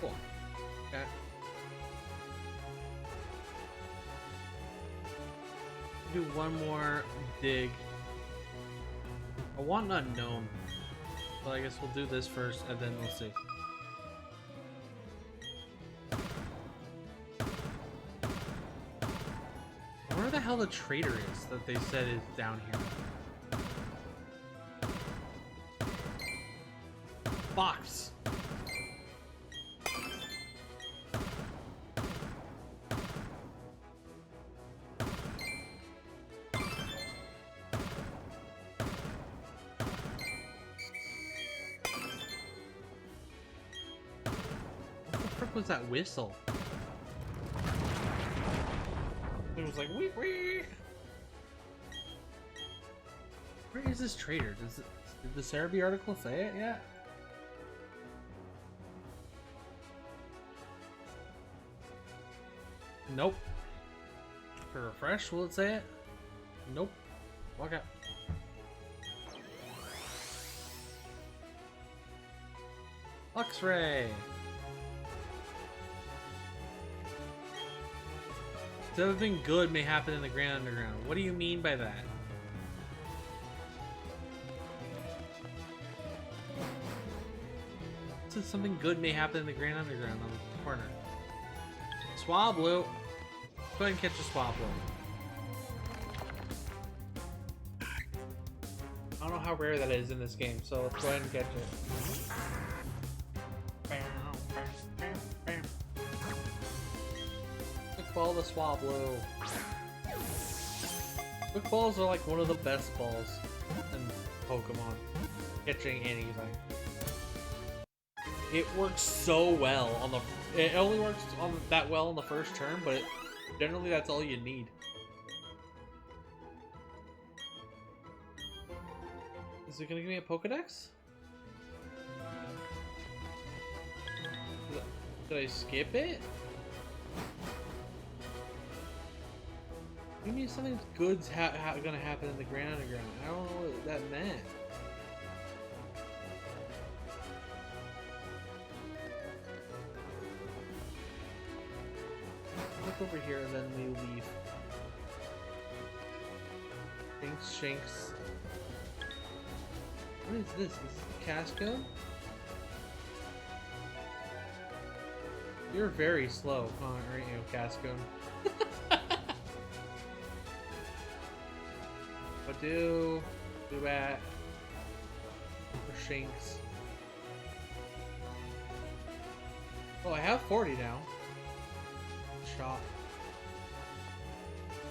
Cool. Okay. Do one more dig. I want an unknown. Well, I guess we'll do this first, and then we'll see. Where the hell the trader is that they said is down here? Box. What the frick was that whistle? It was like, wee wee. Where is this trader? Did the Cerebi article say it yet? Nope. For refresh, will it say it? Nope. Okay. Luxray. Something good may happen in the Grand Underground. What do you mean by that? Says something good may happen in the Grand Underground on the corner. Swablu. Go ahead and catch a Swablu. I don't know how rare that is in this game, so let's go ahead and catch it. Quick ball the Swablu. Quick balls are like one of the best balls in Pokemon. Catching anything. It works so well on the. It only works on that well on the first turn, but generally that's all you need. Is it gonna give me a Pokedex? Did I skip it? You mean something good's gonna happen in the Grand Underground? I don't know what that meant. Look over here and then we leave. Shanks. What is this? This is Casco? You're very slow, huh, aren't you, Casco? Badoo, Doobat, or Shanks. Oh, I have 40 now. Shop.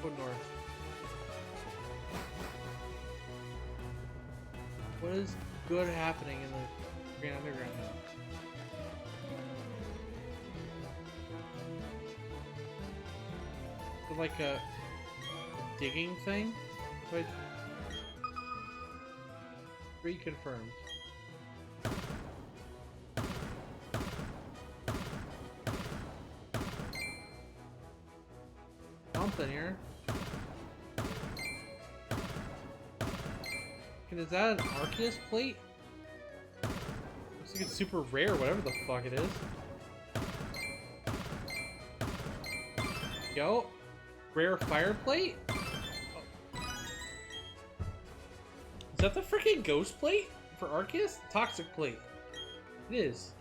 Go north. What is good happening in the Grand Underground now? Is it like a digging thing? Wait. Reconfirmed. Something here. Is that an Arceus plate? Looks like it's super rare, whatever the fuck it is. Yo, rare fire plate? Oh. Is that the freaking ghost plate for Arceus? Toxic plate. It is.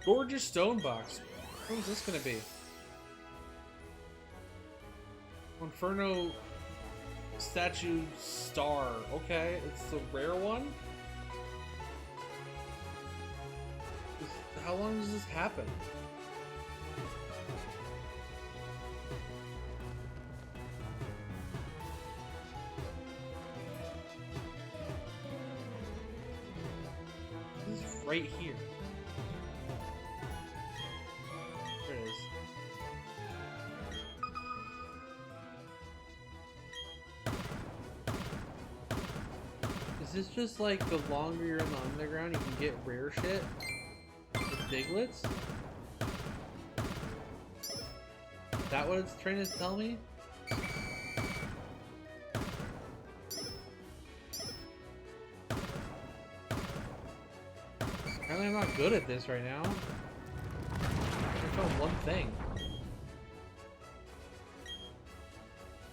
Gorgeous stone box. What is this gonna be? Inferno statue star. Okay, it's the rare one. How long does this happen? This is right here. There it is. Is this just like the longer you're in the underground, you can get rare shit? With Diglets? Is that what it's trying to tell me? Apparently I'm not good at this right now. I found one thing.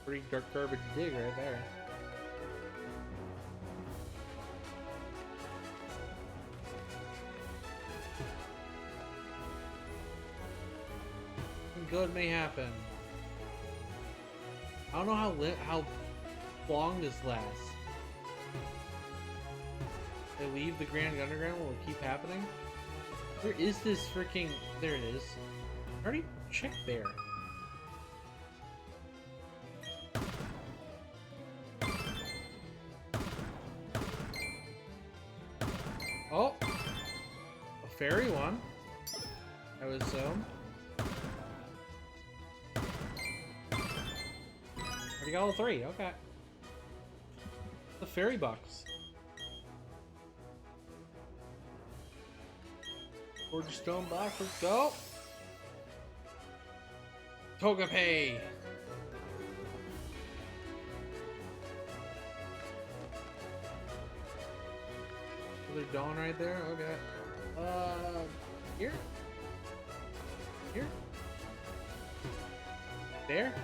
Pretty dark garbage dig right there. good may happen. I don't know how long this lasts. They leave the Grand Underground, will it keep happening? Where is this freaking... There it is. I already checked there. Oh! A fairy one. I would assume. Already got all three, okay. The fairy box. Gorgeous stone box, let's go! Togepi! Another dawn right there, okay. Here? Here? There?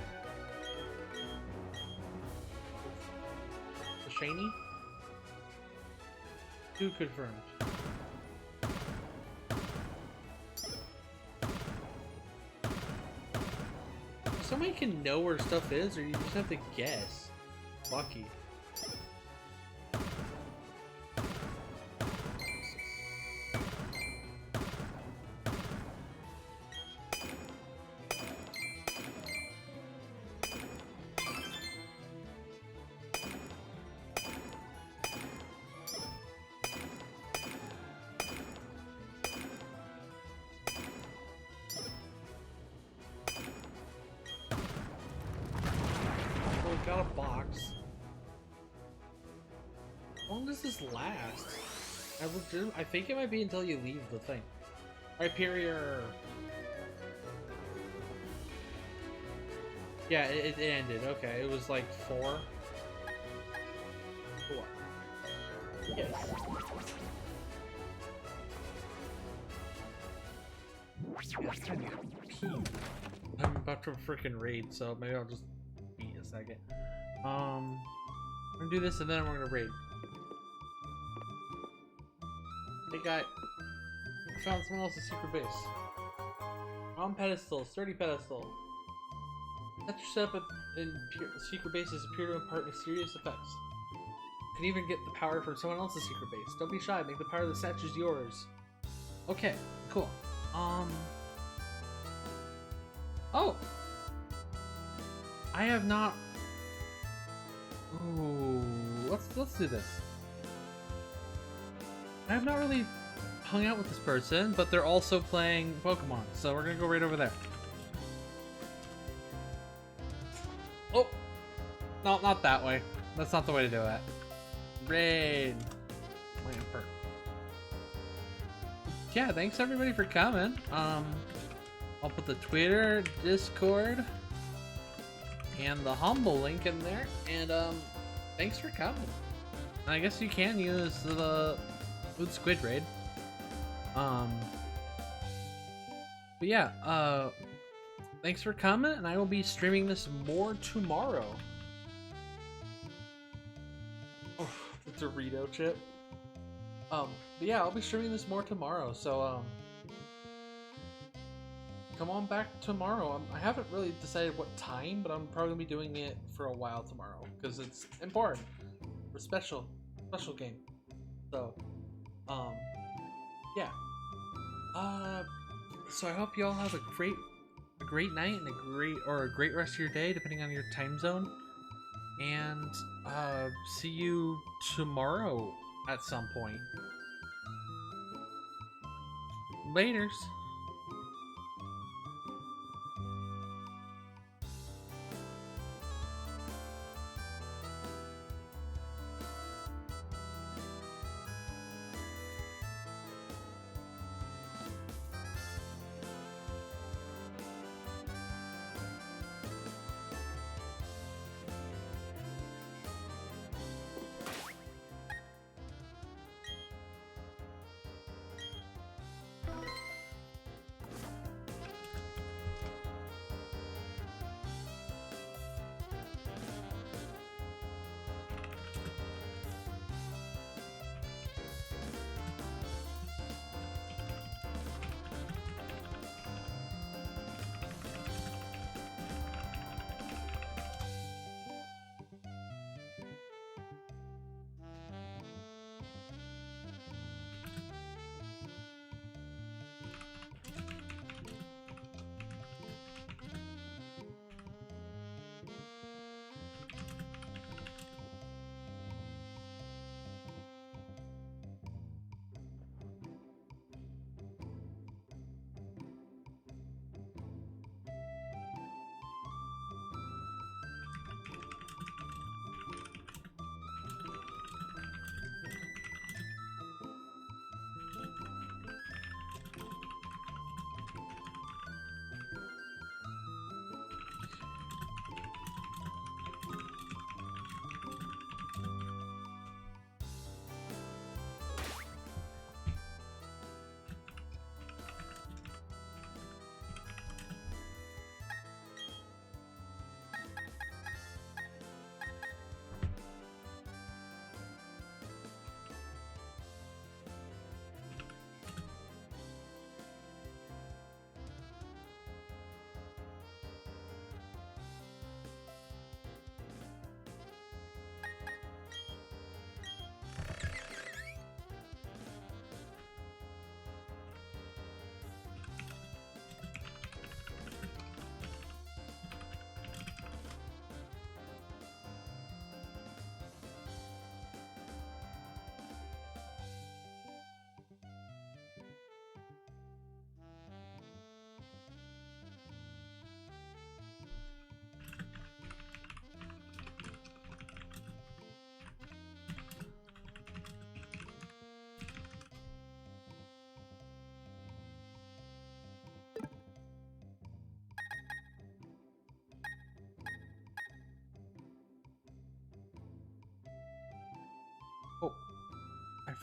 The shiny? 2 confirmed. Somebody can know where stuff is, or you just have to guess. Lucky. Got a box. How long does this last? I think it might be until you leave the thing. Hyperior! Yeah, it ended. Okay, it was like 4. What? Yes. I'm about to freaking raid, so maybe I'll just eat a second. I'm gonna do this and then we're gonna raid. Hey guy, I found someone else's secret base. On pedestal, sturdy pedestal. Set yourself up in secret bases appear to impart mysterious effects. You can even get the power from someone else's secret base. Don't be shy, make the power of the statues yours. Okay, cool. Oh! I have not... Ooh, let's do this. I have not really hung out with this person, but they're also playing Pokemon, so we're gonna go right over there. Oh! No, not that way. That's not the way to do it. Raid! Lampert. Yeah, thanks everybody for coming. I'll put the Twitter, Discord, and the Humble link in there, and thanks for coming. And I guess you can use the Food Squid raid. But yeah, thanks for coming, and I will be streaming this more tomorrow. Oh, the Dorito chip. But yeah, I'll be streaming this more tomorrow, so come on back tomorrow. I haven't really decided what time, but I'm probably gonna be doing it for a while tomorrow because it's important. For special game. So, yeah. So I hope you all have a great night and a great rest of your day, depending on your time zone. And see you tomorrow at some point. Laters.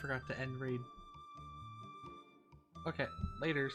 forgot to end raid. Okay, laters.